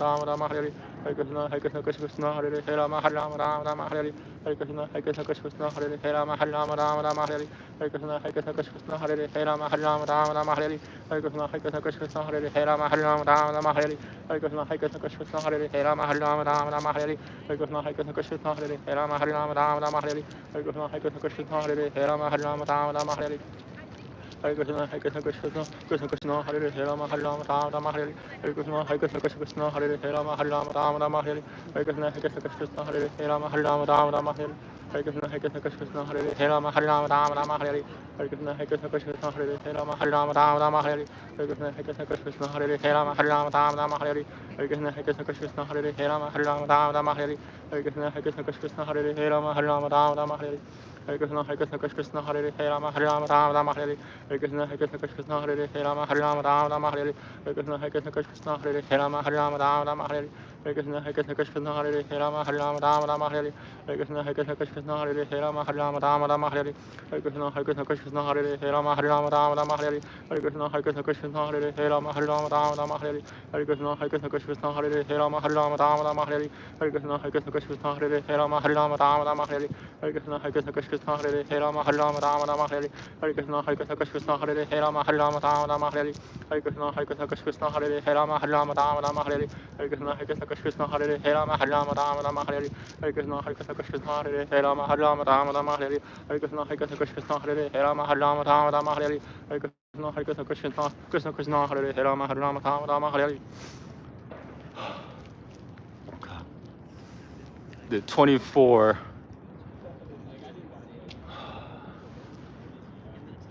Hare. Hare Krishna, Hare Krishna, Krishna Hare Hare, Rama, Hare Rama, Rama Rama, Hare Hare. Hare Krishna, Hare Krishna, Krishna Hare Hare, Rama, Hare Rama, Rama Rama, Hare Hare. Hare Krishna, Hare Krishna, Krishna Hare Hare, Rama, Hare Rama, Rama Rama, Hare Hare. Hare Krishna, Hare Krishna, Krishna Hare Hare, Rama, Hare Rama, Rama Rama, Hare Hare. Hare Krishna, Hare Krishna, Krishna Hare Hare, Rama, Hare Rama, Rama Rama, Hare Hare. Hare Krishna, Hare Krishna, Krishna Hare Hare, Rama, Hare Rama, Rama Rama, Hare Hare. Hare Krishna, Hare Krishna, Krishna Hare Hare, Rama, Hare Rama, Rama Rama, Hare Hare. Hare Krishna, Hare Krishna, Krishna Hare Hare, Rama, Hare Rama, Rama Rama, Hare Hare. Hare Krishna, Hare Krishna, Krishna Hare Hare, Rama, Hare Rama, Rama Rama, Hare Hare. Hare Krishna, Hare Krishna, Krishna Hare Hare, Rama, Hare Rama, Rama Rama, Hare Hare. Hare Krishna, Hare Krishna, Krishna Hare Hare, Rama, Hare Rama, Rama Rama, Hare Hare. Hare Krishna, Hare Krishna, Krishna Hare Hare, Rama, Hare Rama, Rama Rama, Hare Hare. Hare Krishna, Hare Krishna, Krishna Hare Hare, Rama, Hare Rama, Rama Rama, Hare Hare. Hare Krishna, Hare Krishna, Krishna Hare Hare, Rama, Hare Rama, Rama Rama, Hare Hare. Hare Krishna, Hare Krishna, Krishna Hare Hare, Rama, Hare Rama, Rama Rama, Hare Hare. Hare Krishna, Hare Krishna, Krishna Hare Hare, Rama, Hare Rama, Rama Rama, Hare Hare. Hare Krishna, Hare Krishna, Krishna Hare Hare, Rama, Hare Rama, Rama Rama, Hare Hare. Hare Krishna, Hare Krishna, Krishna Hare Hare, Rama, Hare Rama, Rama Rama, Hare Hare. Hare Krishna, Hare Krishna, Krishna Hare Hare, Rama, Hare Rama, Rama Rama, Hare Hare. Hare Krishna, Hare Krishna, Krishna Hare Hare, Rama, Hare Rama, Rama Rama, Hare Hare. Hare Krishna, Hare Krishna, Krishna Hare Hare, Rama, Hare Rama, Rama Rama, Hare Hare. Hare Krishna, Hare Krishna, Krishna Hare Hare, Rama, Hare Rama, Rama Rama, Hare Hare. Hare Krishna, Hare Krishna, Krishna Hare Hare, Rama, Hare Rama, Rama Rama, Hare Hare. Hare Krishna, Hare Krishna, Krishna Hare Hare, Rama, Hare Rama, Rama Rama, Hare Hare. Hare Krishna, Hare Krishna, Krishna Hare Hare, Rama, Hare Rama, Rama Rama, Hare Hare. Hare Krishna, Hare Krishna, Krishna Hare Hare, Rama, Hare Rama, Rama Rama, Hare Hare. Hare Krishna, Hare Krishna, Krishna Hare Hare, Rama, Hare Rama, Rama Rama, Hare Hare. Hare Krishna, Hare Krishna, Krishna Hare Hare, Rama, Hare Rama, Rama Rama, Hare Hare. Hare Krishna, Hare Krishna, Krishna Hare Hare, Rama, Hare Rama, Rama Rama, Hare Hare. Hare Krishna, Hare Krishna, Krishna Hare Hare, Rama, Hare Rama, Rama Rama, Hare Hare. Hare Krishna, Hare Krishna, Krishna Hare Hare, Rama, Hare Rama, Rama Rama, Hare Hare. Hare Krishna, Hare Krishna, Krishna Hare Hare, Rama, Hare Rama, Rama Rama, Hare Hare. Hare Krishna, Hare Krishna, Krishna Hare Hare, Rama, Hare Rama, Rama Rama, Hare Hare. Hare Krishna, Hare Krishna, Krishna Hare Hare, Rama, Hare Rama, Rama Rama, Hare Hare. The 24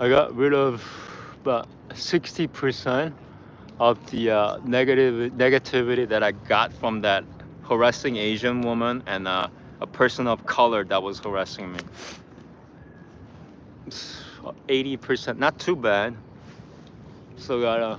I got rid of about 60% of the negativity that I got from that harassing Asian woman and a person of color that was harassing me. 80%, not too bad. Still got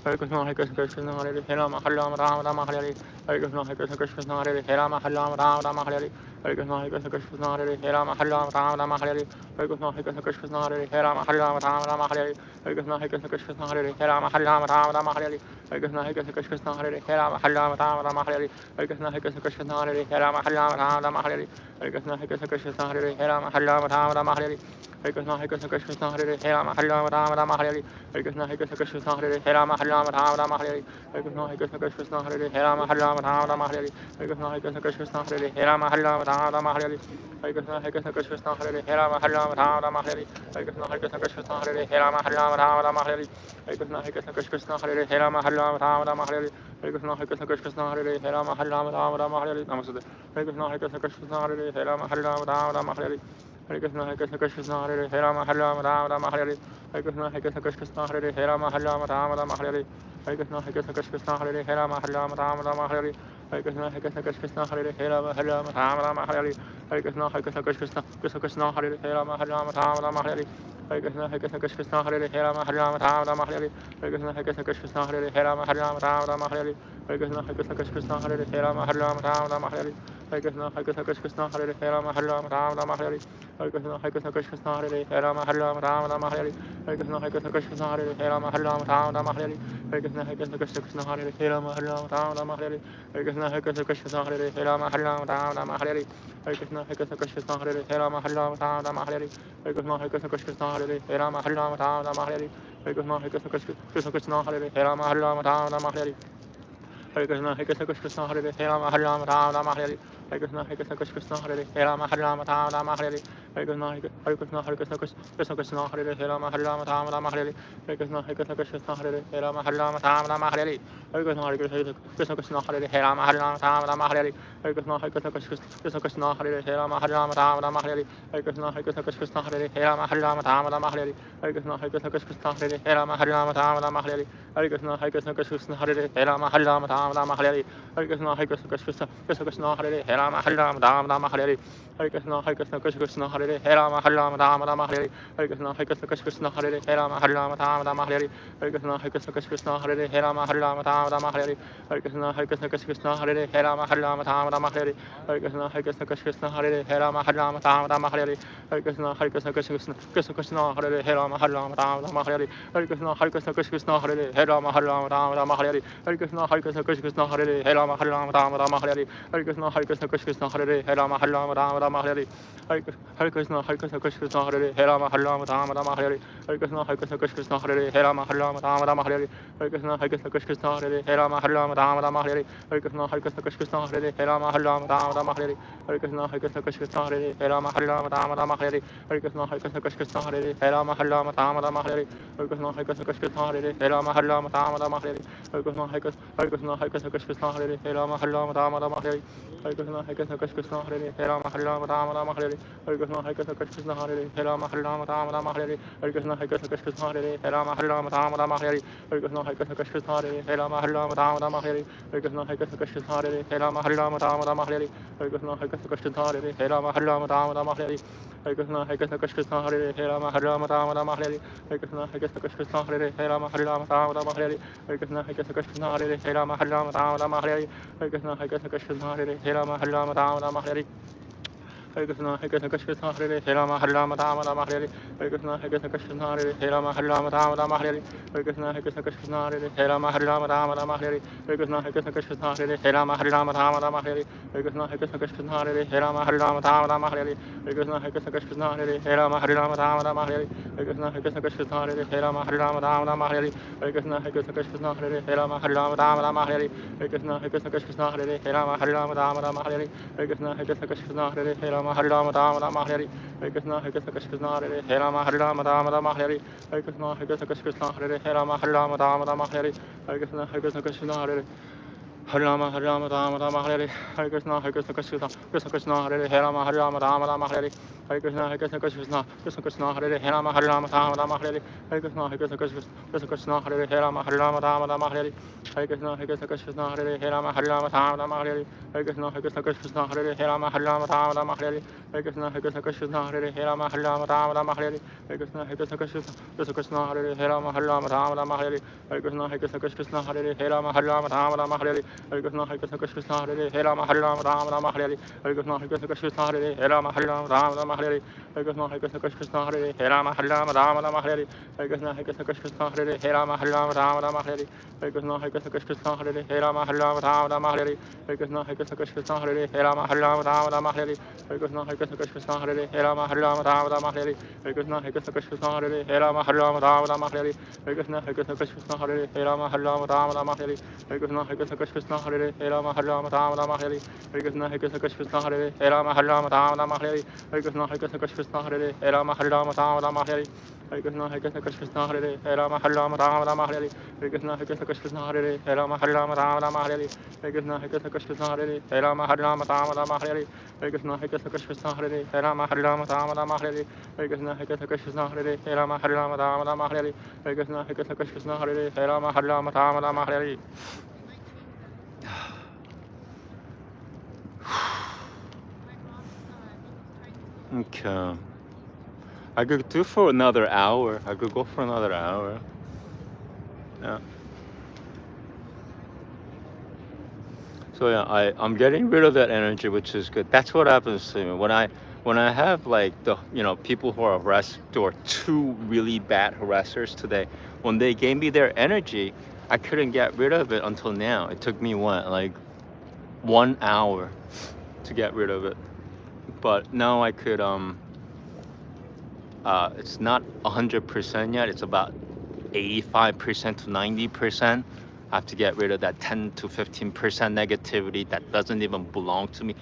Hare Krishna, Hare Krishna, Krishna Hare Hare, Rama Hare Rama, Rama Rama Hare Hare. Hare Krishna, Hare Krishna, Krishna Hare Hare, Rama Hare Rama, Rama Rama Hare Hare. Hare Krishna, Hare Krishna, Krishna Hare Hare, Rama Hare Rama, Rama Rama Hare Hare. Hare Krishna, Hare Krishna, Krishna Hare Hare, Rama Hare Rama, Rama Rama Hare Hare. Hare Krishna, Hare Krishna, Krishna Hare Hare, Rama Hare Rama, Rama Rama Hare Hare. Hare Krishna, Hare Krishna, Krishna Hare Hare, Rama Hare Rama, Rama Rama Hare Hare. Hare Krishna, Hare Krishna, Krishna Hare Hare, Rama Hare Rama, Rama Rama Hare Hare. Hare Krishna, Hare Krishna, Krishna Hare Hare, Rama Hare Rama, Rama Rama Hare Hare. Hare Krishna, Hare Krishna, Krishna Hare Hare, Rama Hare Rama, Rama Rama Hare Hare. Hare Krishna, Hare Krishna, Krishna Hare Hare, Rama Hare Rama, Rama Rama Hare Hare. Hare Krishna, Hare Krishna, Krishna Hare Hare, Rama Hare Rama, Rama Rama Hare Hare. Hare Krishna, Hare Krishna, Krishna Hare Hare, Rama Hare Rama, Rama Rama Hare Hare. Hare Krishna, Hare Krishna, Krishna Hare Hare, Rama Hare Rama, Rama Rama Hare Hare. Hare Krishna, Hare Krishna, Krishna Hare Hare, Rama Hare Rama, Rama Rama Hare Hare. Hare Krishna, Hare Krishna, Krishna Hare Hare, Rama Hare Rama, Rama Rama Hare Hare. Hare Krishna, Hare Krishna, Krishna Hare Hare, Rama Hare Rama, Rama Rama Hare Hare. Namaste. Hare Krishna, Hare Krishna, Krishna Hare Hare, Rama Hare Rama, Rama Rama Hare Hare. Hare Krishna, Hare Krishna, Krishna Hare Hare, Rama Hare Rama, Rama Rama Hare Hare. Hare Krishna, Hare Krishna, Krishna Hare Hare, Rama Hare Rama, Rama Rama Hare Hare. Hare Krishna, Hare Krishna, Krishna Hare Hare, Rama Hare Rama, Rama Rama Hare Hare. Hare Krishna, Hare Krishna, Krishna Hare Hare, Rama Hare Rama, Rama Rama Hare Hare. Hare Krishna, Hare Krishna, Krishna Hare Hare, Rama Hare Rama, Rama Rama Hare Hare. Hare Krishna, Hare Krishna, Krishna Hare Hare, Rama Hare Rama, Rama Rama Hare Hare. Hare Krishna, Hare Krishna, Krishna Hare Hare, Rama Hare Rama, Rama Rama Hare Hare. Hare Krishna, Hare Krishna, Krishna Hare Hare, Rama Hare Rama, Rama Rama Hare Hare. Hare Krishna, Hare Krishna, Krishna Hare Hare, Rama Hare Rama, Rama Rama Hare Hare. Hare Krishna, Hare Krishna, Krishna Hare Hare, Rama Hare Rama, Rama Rama Hare Hare. Hare Krishna, Hare Krishna, Krishna Hare Hare, Rama Hare Rama, Rama Rama Hare Hare. Hare Krishna, Hare Krishna, Krishna Hare Hare, Rama Hare Rama, Rama Rama Hare Hare. Hare Krishna, Hare Krishna, Krishna Hare Hare, Rama Hare Rama, Rama Rama Hare Hare. Hare Krishna, Hare Krishna, Krishna Hare Hare, Rama Hare Rama, Rama Rama Hare Hare. Hare Krishna, Hare Krishna, Krishna Hare Hare, Rama Hare Rama, Rama Rama Hare Hare. Hare Krishna, Hare Krishna, Krishna Hare Hare, Rama Hare Rama, Rama Rama Hare Hare. Hare Krishna, Hare Krishna, Krishna Hare Hare, Rama Hare Rama, Rama Rama Hare Hare. Hare Krishna, Hare Krishna, Krishna Hare Hare, Rama Hare Rama, Rama Rama Hare Hare. Hare Krishna, Hare Krishna, Hare Krishna, Krishna Hare Hare, Rama Hare Rama, Rama Rama Hare Hare. Hare Krishna, Hare Krishna, Krishna Hare Hare, Rama Hare Rama, Rama Rama Hare Hare. Hare Krishna, Hare Krishna, Krishna Hare Hare, Rama Hare Rama, Rama Rama Hare Hare. Hare Krishna, Hare Krishna, Krishna Hare Hare, Rama Hare Rama, Rama Rama Hare Hare. Hare Krishna, Hare Krishna, Krishna Hare Hare, Rama Hare Rama, Rama Rama Hare Hare. Hare Krishna, Hare Krishna, Krishna Hare Hare, Rama Hare Rama, Rama Rama Hare Hare. Hare Krishna, Hare Krishna, Krishna Hare Hare, Rama Hare Rama, Rama Rama Hare Hare. Hare Krishna, Hare Krishna, Krishna Hare Hare, Rama Hare Rama, Rama Rama Hare Hare. Hare Krishna, Hare Krishna, Krishna Hare Hare, Rama Hare Rama, Rama Rama Hare Hare. Hare Krishna, Hare Krishna, Krishna Hare Hare, Rama Hare Rama, Rama Rama Hare Hare. Hare Krishna, Hare Krishna, Krishna Hare Hare, Rama Hare Rama, Rama Rama Hare Hare. Hare Krishna, Hare Krishna, Krishna Hare Hare, Rama Hare Rama, Rama Rama Hare Hare. Hare Krishna, Hare Krishna, Krishna Hare Hare, Rama Hare Rama, Rama Rama Hare Hare. Hare Krishna, Hare Krishna, Krishna Hare Hare, Rama Hare Rama, Rama Rama Hare Hare. Hare Krishna, Hare Krishna, Krishna Hare Hare, Rama Hare Rama, Rama Rama Hare Hare. Hare Krishna, Hare Krishna, Krishna Hare Hare, Rama Hare Rama, Rama Rama Hare Hare. Hare Krishna, Hare Krishna, Krishna Hare Hare, Rama Hare Rama, Rama Rama Hare Hare. Hare Krishna, Hare Krishna, Krishna Hare Hare, Rama Hare Rama, Rama Rama Hare Hare. Hare Krishna, Hare Krishna, Krishna Hare Hare, Rama Hare Rama, Rama Rama Hare Hare. Hare Krishna, Hare Krishna, Krishna Hare Hare, Rama Hare Rama, Rama Rama Hare Hare. Hare Krishna, Hare Krishna, Krishna Hare Hare, Rama Hare Rama, Rama Rama Hare Hare. Hare Krishna, Hare Krishna, Krishna Hare Hare, Rama Hare Rama, Rama Rama Hare Hare. Hare Krishna, Hare Krishna, Krishna Hare Hare, Rama Hare Rama, Rama Rama Hare Hare. Hare Krishna, Hare Krishna, Krishna Hare Hare, Rama Hare Rama, Rama Rama Hare Hare. Hare Krishna, Hare Krishna, Hare Krishna, Krishna Hare Hare, Rama Hare Rama, Rama Rama Hare Hare. Hare Krishna, Hare Krishna, Krishna Hare Hare, Rama Hare Rama, Rama Rama Hare Hare. Hare Krishna, Hare Krishna, Krishna Hare Hare, Rama Hare Rama, Rama Rama Hare Hare. Hare Krishna, Hare Krishna, Krishna Hare Hare, Rama Hare Rama, Rama Rama Hare Hare. Hare Krishna, Hare Krishna, Krishna Hare Hare, Rama Hare Rama, Rama Rama Hare Hare. Hare Krishna, Hare Krishna, Krishna Hare Hare, Rama Hare Rama, Rama Rama Hare Hare. Hare Krishna, Hare Krishna, Krishna Hare Hare, Rama Hare Rama, Rama Rama Hare Hare. Hare Krishna, Hare Krishna, Krishna Hare Hare, Rama Hare Rama, Rama Rama Hare Hare. Hare Krishna, Hare Krishna, Krishna Hare Hare, Rama Hare Rama, Rama Rama Hare Hare. Hare Krishna, Hare Krishna, Krishna Hare Hare, Rama Hare Rama, Rama Rama Hare Hare. Hare Krishna, Hare Krishna, Krishna Hare Hare, Rama Hare Rama, Rama Rama Hare Hare. Hare Krishna, Hare Krishna, Krishna Hare Hare, Rama Hare Rama, Rama Rama Hare Hare. Hare Krishna, Hare Krishna, Krishna Hare Hare, Rama Hare Rama, Rama Rama Hare Hare. Hare Krishna, Hare Krishna, Krishna Hare Hare, Rama Hare Rama, Rama Rama Hare Hare. Hare Krishna, Hare Krishna, Krishna Hare Hare, Rama Hare Rama, Rama Rama Hare Hare. Hare Krishna, Hare Krishna, Krishna Hare Hare, Rama Hare Rama, Rama Rama Hare Hare. Hare Krishna, Hare Krishna, Krishna Hare Hare, Rama Hare Rama, Rama Rama Hare Hare. Hare Krishna, Hare Krishna, Krishna Hare Hare, Rama Hare Rama, Rama Rama Hare Hare. Hare Krishna, Hare Krishna, Krishna Hare Hare, Rama Hare Rama, Rama Rama Hare Hare. Hare Krishna, Hare Krishna, Krishna Hare Hare, Rama Hare Rama, Rama Rama Hare Hare. Hare Krishna, Hare Krishna, Krishna Hare Hare, Rama Hare Rama, Rama Rama Hare Hare. Hare Krishna, Hare Krishna, Krishna Hare Hare, Rama Hare Rama, Rama Rama Hare Hare. Hare Krishna, Hare Krishna, Krishna Hare Hare, Rama Hare Rama, Rama Rama Hare Hare. Hare Krishna, Hare Krishna, Krishna Hare Hare, Hare Rama, Hare Rama, Rama Rama Hare Hare. Hare Krishna, Hare Krishna, Krishna Krishna Hare Hare, Rama Hare Rama, Rama Rama Hare Hare. Hare Krishna, Hare Krishna, Krishna Krishna, Hare Rama, Hare Rama, Rama Rama, Hare Hare Krishna, Hare Krishna, Krishna Hare Rama, Hare Rama, Rama Rama, Hare Hare Krishna, Hare Krishna, Krishna Hare Rama, Hare Rama, Rama Rama, Hare Hare Krishna, Hare Krishna, Krishna Hare Rama, Hare Rama, Rama Rama, Hare Hare Krishna, Hare Krishna, Krishna Hare Rama, Hare Rama, Rama Rama, Hare Hare Krishna, Hare Krishna, Krishna Hare Rama, Hare Rama, Rama Rama, Hare Hare Krishna, Hare Krishna, Krishna Hare Rama, Hare Rama, Rama Rama, Hare Hare Krishna, Hare Krishna, Krishna Hare Rama, Hare Rama, Rama Rama, Hare Hare Krishna, Hare Krishna, Krishna Hare Rama, Hare Rama, Rama Rama, Hare Hare Krishna, Hare Krishna, Krishna Hare Rama, Hare Rama, Rama Rama, Hare Hare Krishna, Hare Krishna, Krishna Hare Rama, Hare Rama, Rama Rama, Hare Hare Krishna, Hare Krishna, Krishna Hare Rama, Hare Rama, Rama Rama, Hare Hare Krishna, Hare Krishna, Krishna Hare Rama, Hare Rama, Rama Rama, Hare Hare Krishna, Hare Krishna, Krishna Hare Rama, Hare Rama, Rama Rama, Hare Hare Krishna, Hare Krishna, Krishna Hare Rama, Hare Rama, Rama Rama, Hare Hare Krishna, Hare Krishna, Krishna Hare Rama, Hare Rama, Rama Rama, Hare Hare Krishna, Hare Krishna, Krishna Hare Rama, Hare Rama, Rama Rama, Hare Hare Krishna, Hare Krishna, Krishna Hare Rama, Hare Rama, Rama Rama, Hare Hare Krishna, Hare Krishna, Krishna Hare Rama, Hare Rama, Rama Rama, Hare Hare Krishna, Hare Krishna, Krishna Hare Rama, Hare Rama, Rama Rama, Hare Hare Krishna, Hare Krishna, Krishna Hare Rama, Hare Rama, Rama Rama, Hare Hare Krishna, Hare Krishna, Krishna Hare Rama, Hare Rama, Rama Rama, Hare Hare Krishna, Hare Krishna, Krishna Hare Rama, Hare Rama, Rama Rama, Hare Hare Krishna, Hare Krishna, Krishna Hare Rama, Hare Rama, Rama Rama, Hare Hare Krishna, Hare Krishna, Krishna Hare Rama, Hare Rama, Rama Rama, Hare Okay. I could do for another hour. I could go for another hour. Yeah. So yeah, I'm getting rid of that energy, which is good. That's what happens to me when I have like the people who are harassed or two really bad harassers today. When they gave me their energy, I couldn't get rid of it until now. It took me like 1 hour to get rid of it. But now I could it's not 100% yet. It's about 85% to 90%. I have to get rid of that 10 to 15% negativity that doesn't even belong to me.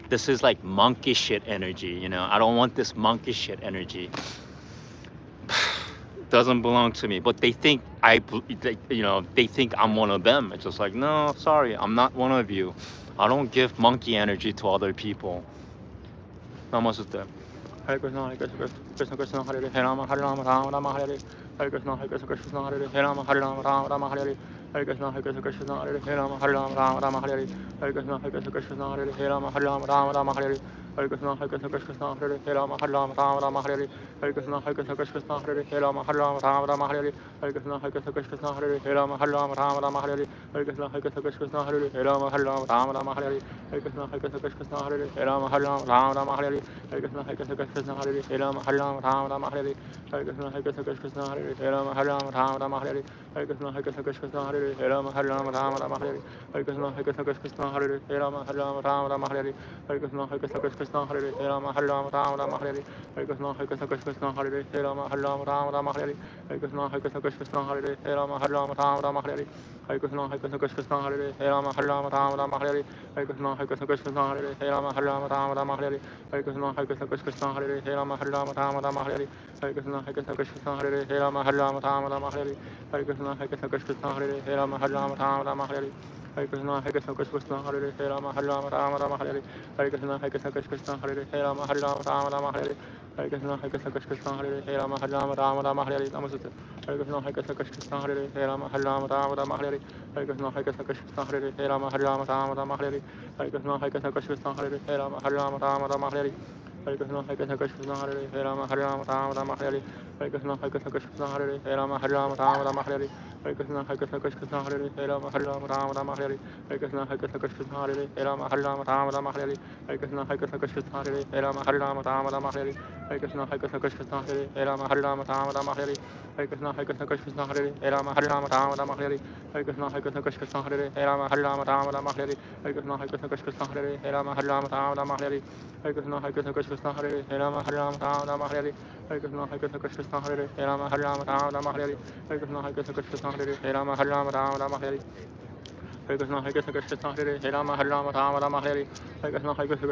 This is like monkey shit energy, I don't want this monkey shit energy. Doesn't belong to me, but they think they think I'm one of them. It's just like, no, sorry, I'm not one of you. I don't give monkey energy to other people. Namaste. Hare Krishna, Hare Krishna, Krishna Krishna, Hare Hare Rama, Hare Rama, Rama Rama, Hare Hare Krishna, Hare Krishna, Krishna Hare Rama, Hare Rama, Rama Rama, Hare Hare Krishna, Hare Krishna, Krishna Hare Rama, Hare Rama, Rama Rama, Hare Hare Krishna, Hare Krishna, Krishna Hare Rama, Hare Rama, Rama Rama, Hare Hare Krishna, Hare Krishna, Krishna Hare Rama, Hare Rama, Rama Rama, Hare Hare Krishna, Hare Krishna, Krishna Hare Rama, Hare Rama, Rama Rama, Hare Hare Krishna, Hare Krishna, Krishna Hare Rama, Hare Rama, Rama Rama, Hare Hare Krishna, Hare Krishna, Krishna Hare Rama, Hare Rama, Rama Rama, Hare Hare Krishna, Hare Krishna, Krishna Hare Rama, Hare Rama, Rama Rama, Hare Hare Krishna, Hare Krishna, Krishna Hare Rama, Hare Rama, Rama Rama, Hare Hare Krishna, Hare Krishna, Krishna Hare Rama, Hare Rama, Rama Rama, Hare Hare Krishna, Hare Krishna, Krishna Hare Rama, Hare Rama, Rama Rama, Hare Hare Krishna, Hare Krishna, Krishna Hare Rama, Hare Rama, Rama Rama, Hare Hare Krishna, Hare Krishna, Krishna Hare Rama, Hare Rama, Rama Rama, Hare Hare Krishna, Hare Krishna, Krishna Hare Rama, Hare Rama, Rama Rama, Hare Hare Krishna, Hare Krishna, Krishna Hare Rama, Hare Rama, Rama Rama, Hare Hare Krishna, Hare Krishna, Krishna Hare Rama, Hare Rama, Rama Rama, Hare Hare Krishna, Hare Krishna, Krishna Hare Rama, Hare Rama, Rama Rama, Hare Hare Krishna, Hare Krishna, Krishna Hare Rama, Hare Rama, Rama Rama, Hare Hare Krishna, Hare Krishna, Krishna Hare Rama, Hare Rama, Rama Rama, Hare Hare Krishna, Hare Krishna, Krishna Hare Rama, Hare Rama, Rama Rama, Hare Hare Krishna, Hare Krishna, Krishna Hare Rama, Hare Rama, Rama Rama, Hare Hare Krishna, Hare Krishna, Krishna Hare Rama, Hare Rama, Rama Rama, Hare Hare Krishna, Hare Krishna, Krishna Hare Rama, Hare Rama, Rama Rama, Hare Namaste. Hare Krishna, Hare Krishna, Krishna Hare Rama, Hare Rama, Rama Rama, Hare Hare Krishna, Hare Krishna, Krishna Hare Rama, Hare Rama, Rama Rama, Hare Hare Krishna, Hare Krishna, Krishna Hare Rama, Hare Rama, Rama Rama, Hare Hare Krishna, Hare Krishna, Krishna Hare Rama, Hare Rama, Rama Rama, Hare Hare Krishna, Hare Krishna, Krishna Hare Rama, Hare Rama, Rama Rama, Hare Hare Krishna, Hare Krishna, Krishna Hare Rama, Hare Rama, Rama Rama, Hare Hare Krishna, Hare Krishna, Krishna Hare Rama, Hare Rama, Rama Rama, Hare Hare Krishna, Hare Krishna, Krishna Hare Rama, Hare Rama, Rama Rama, Hare Hare Krishna, Hare Krishna, Krishna Hare Rama, Hare Rama, Rama Rama, Hare Hare Krishna, Hare Krishna, Krishna Hare Rama, Hare Rama, Rama Rama, Hare Hare Krishna, Hare Krishna, Krishna Hare Rama, Hare Rama, Rama Rama, Hare Hare Krishna, Hare Krishna, Krishna Hare Rama, Hare Rama, Rama Rama, Hare Hare Krishna, Hare Krishna, Krishna Hare Rama, Hare Rama, Rama Rama, Hare Hare Krishna, Hare Krishna, Krishna Hare Rama, Hare Rama, Rama Rama, Hare Hare Krishna, Hare Krishna, Krishna Hare Rama, Hare Rama, Rama Rama, Hare Hare Krishna, Hare Krishna, Krishna Hare Rama, Hare Rama, Rama Rama, Hare Hare Krishna, Hare Krishna, Krishna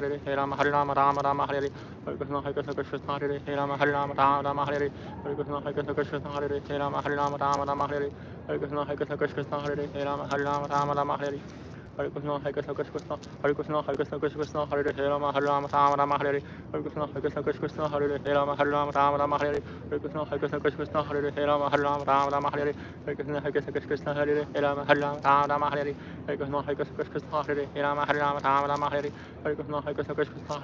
Hare Rama, Hare Rama, Rama Rama, Hare Hare Krishna, Hare Krishna, Krishna Hare Rama, Hare Rama, Rama Rama, Hare Hare Krishna, Hare Krishna, Krishna Hare Rama, Hare Rama, Rama Rama, Hare Hare Krishna, Hare Krishna, Krishna Hare Rama, Hare Rama, Rama Rama, Hare Hare Krishna, Hare Krishna, Krishna Krishna, Hare Krishna, Hare Krishna, Krishna Krishna, Hare Rama, Hare Rama, Rama Rama, Hare Hare. Hare Krishna, Hare Krishna, Krishna Krishna, Hare Rama, Hare Rama, Rama Rama, Hare Hare. Hare Krishna, Hare Krishna, Krishna Krishna, Hare Rama, Hare Rama, Rama Rama, Hare Hare. Hare Krishna, Hare Krishna, Krishna Krishna, Hare Rama, Hare Rama, Rama Rama, Hare Hare. Hare Krishna, Hare Krishna, Krishna Krishna, Hare Rama, Hare Rama, Rama Rama, Hare Hare. Hare Krishna, Hare Krishna, Krishna Krishna, Hare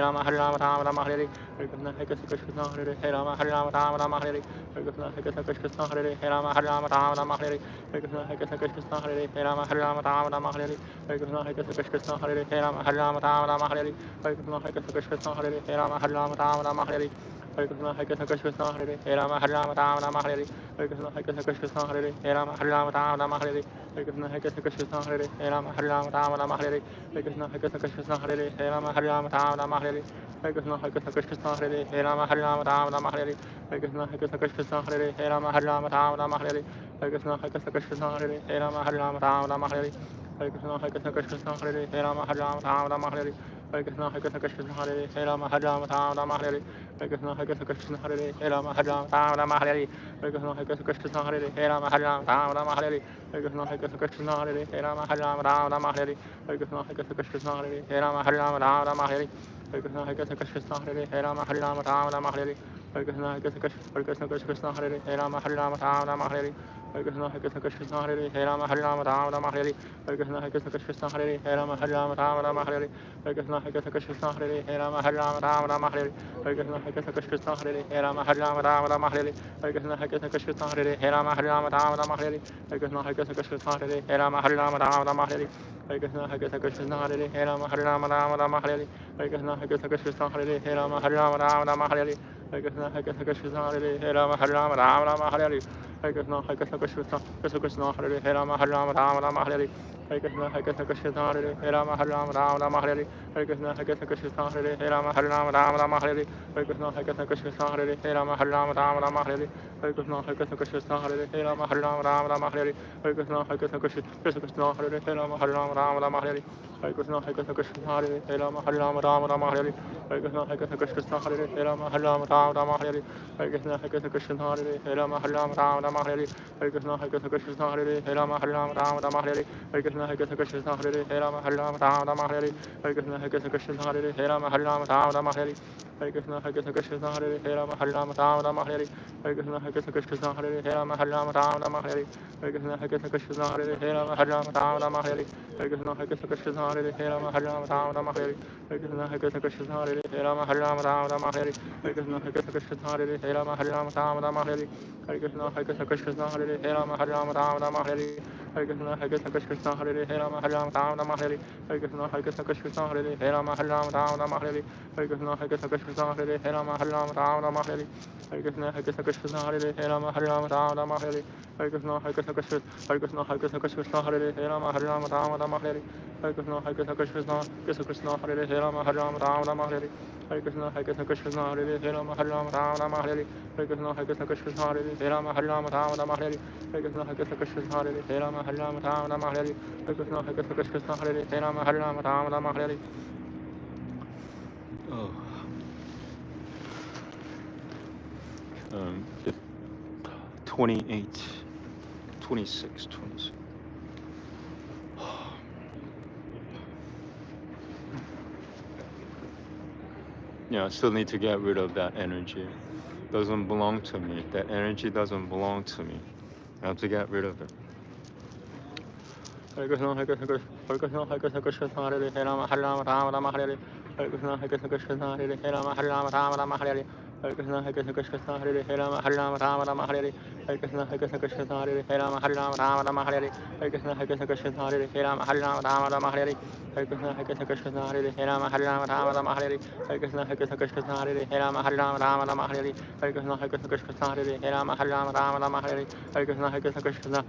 Rama, Hare Rama, Rama Rama, Hare Hare. Hare Krishna, Hare Krishna, Krishna Krishna, Hare Rama, Hare Rama, Rama Rama, Hare Hare. Hare Krishna, Hare Krishna, Krishna Krishna, Hare Rama, Hare Rama, Rama Rama, Hare Hare. Hare Krishna, Hare Krishna, Krishna Krishna, Hare Rama, Hare Rama, Rama Rama, Hare Hare. Hare Krishna, Hare Krishna, Krishna Krishna, Hare Rama, Hare Rama, Rama Rama, Hare Hare. Hare Krishna, Hare Krishna, Krishna Krishna, Hare Rama, Hare Rama, Rama Rama, Hare Hare. Hare Krishna, Hare Krishna, Krishna Krishna, Hare Rama, Hare Rama, Rama Rama, Hare Hare. Hare Krishna, Hare Krishna, Krishna Krishna, Hare Rama, Hare Rama, Rama Rama, Hare Hare. Hare Krishna, Hare Krishna, Krishna Krishna, Hare Rama, Hare Rama, Rama Rama, Hare Hare. Hare Krishna, Hare Krishna, Krishna Krishna, Hare Rama, Hare Rama, Rama Rama, Hare Hare. Hare Krishna, Hare Krishna, Krishna Krishna, Hare Rama, Hare Rama, Rama Rama, Hare Hare. Hare Krishna, Hare Krishna, Krishna Krishna, Hare Rama, Hare Rama, Rama Rama, Hare Hare. Hare Krishna, Hare Krishna, Krishna Krishna, Hare Rama, Hare Rama, Rama Rama, Hare Hare. Hare Krishna, Hare Krishna, Krishna Krishna, Hare Rama, Hare Rama, Rama Rama, Hare Hare. Hare Krishna, Hare Krishna, Krishna Krishna, Hare Rama, Hare Rama, Rama Rama, Hare Hare. Hare Krishna, Hare Krishna, Krishna Krishna, Hare Rama, Hare Rama, Rama Rama, Hare Hare. Hare Krishna, Hare Krishna, Krishna Hare Rama, Hare Rama, Rama Rama, Hare Hare. Hare Krishna, Hare Krishna, Krishna Hare Rama, Hare Rama, Rama Rama, Hare Hare. Hare Krishna, Hare Krishna, Krishna Hare Rama, Hare Rama, Rama Rama, Hare Hare. Hare Krishna, Hare Krishna, Krishna Hare Rama, Hare Rama, Rama Rama, Hare Hare. Hare Krishna, Hare Krishna, Krishna Hare Rama, Hare Rama, Rama Rama, Hare Hare. Hare Krishna, Hare Krishna, Krishna Hare Rama, Hare Rama, Rama Rama, Hare Hare. Hare Krishna, Hare Krishna, Krishna Hare Rama, Hare Rama, Rama Rama, Hare Hare. Hare Krishna, Hare Krishna, Krishna Hare Rama, Hare Rama, Rama Rama, Hare Hare. Hare Krishna, Hare Krishna, Krishna Hare Rama, Hare Rama, Rama Rama, Hare Hare. Hare Krishna, Hare Krishna, Krishna Hare Rama, Hare Rama, Rama Rama, Hare Hare. Hare Krishna, Hare Krishna, Krishna Hare Rama, Hare Rama, Rama Rama, Hare Hare. Hare Krishna, Hare Krishna, Krishna Hare Rama, Hare Rama, Rama Rama, Hare Hare. Hare Krishna, Hare Krishna, Krishna Hare Rama, Hare Rama, Rama Rama, Hare Hare. Hare Krishna, Hare Krishna, Krishna Hare Rama, Hare Rama, Rama Rama, Hare Hare. Hare Krishna, Hare Krishna, Krishna Hare Rama, Hare Rama, Rama Rama, Hare Hare. Hare Krishna, Hare Krishna, Krishna Hare Rama, Hare Rama, Rama Rama, Hare Hare. Hare Krishna, Hare Krishna, Krishna Hare Rama, Hare Rama, Rama Rama, Hare Hare. Hare Krishna, Hare Krishna, Krishna Hare Rama, Hare Rama, Rama Rama, Hare Hare. Hare Krishna, Hare Krishna, Krishna Hare Rama, Hare Rama, Rama Rama, Hare Hare. Hare Krishna, Hare Krishna, Krishna Hare Rama, Hare Rama, Rama Rama, Hare Hare. Hare Krishna, Hare Krishna, Krishna Hare Rama, Hare Rama, Rama Rama, Hare Hare. Hare Krishna, Hare Krishna, Krishna Hare Rama, Hare Rama, Rama Rama, Hare Hare. Hare Krishna, Hare Krishna, Krishna Hare Rama, Hare Rama, Rama Rama, Hare Hare. Hare Krishna, Hare Krishna, Krishna Hare Rama, Hare Rama, Rama Rama, Hare Hare. Hare Krishna, Hare Krishna, Krishna Hare Rama, Hare Rama, Rama Rama, Hare Hare. Hare Krishna, Hare Krishna, Krishna Hare Rama, Hare Rama, Rama Rama, Hare Hare. Hare Krishna, Hare Krishna, Krishna Hare Rama, Hare Rama, Rama Rama, Hare Hare. Hare Krishna, Hare Krishna, Krishna Hare Rama, Hare Rama, Rama Rama, Hare Hare. Hare Krishna, Hare Krishna, Krishna Hare Rama, Hare Rama, Rama Rama, Hare Hare. Hare Krishna, Hare Krishna, Krishna Hare Rama, Hare Rama, Rama Rama, Hare Hare. Hare Krishna, Hare Krishna, Krishna Hare Rama, Hare Rama, Rama Rama, Hare Hare. Hare Krishna, Hare Krishna, Krishna Hare Rama, Hare Rama, Rama Rama, Hare Hare. Hare Krishna, Hare Krishna, Krishna Hare Rama, Hare Rama, Rama Rama, Hare Hare. Hare Krishna, Hare Krishna, Krishna Hare Rama, Hare Rama, Rama Rama, Hare Hare. Hare Krishna, Hare Krishna, Krishna Hare Rama, Hare Rama, Rama Rama, Hare Hare. Hare Krishna, Hare Krishna, Krishna Hare Rama, Hare Rama, Rama Rama, Hare Hare. Hare Krishna, Hare Krishna, Krishna Hare Rama, Hare Rama, Rama Rama, Hare Hare. Hare Krishna, Hare Krishna, Krishna Hare Rama, Hare Rama, Rama Rama, Hare Hare. Hare Krishna, Hare Krishna, Hare Krishna, Krishna Hare Rama, Hare Rama, Rama Rama, Hare Hare. Hare Krishna, Hare Krishna, Krishna Hare Rama, Hare Rama, Rama Rama, Hare Hare. Hare Krishna, Hare Krishna, Krishna Hare Rama, Hare Rama, Rama Rama, Hare Hare. Hare Krishna, Hare Krishna, Krishna Hare Rama, Hare Rama, Rama Rama, Hare Hare. Hare Krishna, Hare Krishna, Krishna Hare Rama, Hare Rama, Rama Rama, Hare Hare. Hare Krishna, Hare Krishna, Krishna Hare Rama, Hare Rama, Rama Rama, Hare Hare. Oh. 28, 26, 26. Yeah, I still need to get rid of that energy. Doesn't belong to me. That energy doesn't belong to me. I have to get rid of it. Hare Krishna, Hare Krishna, Hare Krishna, Hare Krishna, Krishna Hare Rama, Hare Rama, Rama Rama, Hare Hare. Hare Krishna, Hare Krishna, Krishna Hare Rama, Hare Rama, Rama Rama, Hare Hare. Hare Krishna, Hare Krishna, Krishna Hare Rama, Hare Rama, Rama Rama, Hare Hare. Hare Krishna, Hare Krishna, Krishna Hare Rama, Hare Rama, Rama Rama, Hare Hare. Hare Krishna, Hare Krishna, Krishna Hare Rama, Hare Rama, Rama Rama, Hare Hare. Hare Krishna, Hare Krishna, Krishna Hare Rama, Hare Rama, Rama Rama, Hare Hare. Hare Krishna, Hare Krishna, Krishna Hare Rama, Hare Rama, Rama Rama, Hare Hare. Hare Krishna, Hare Krishna, Krishna Hare Rama, Hare Rama, Rama Rama, Hare Hare. Hare Krishna, Hare Krishna, Krishna Hare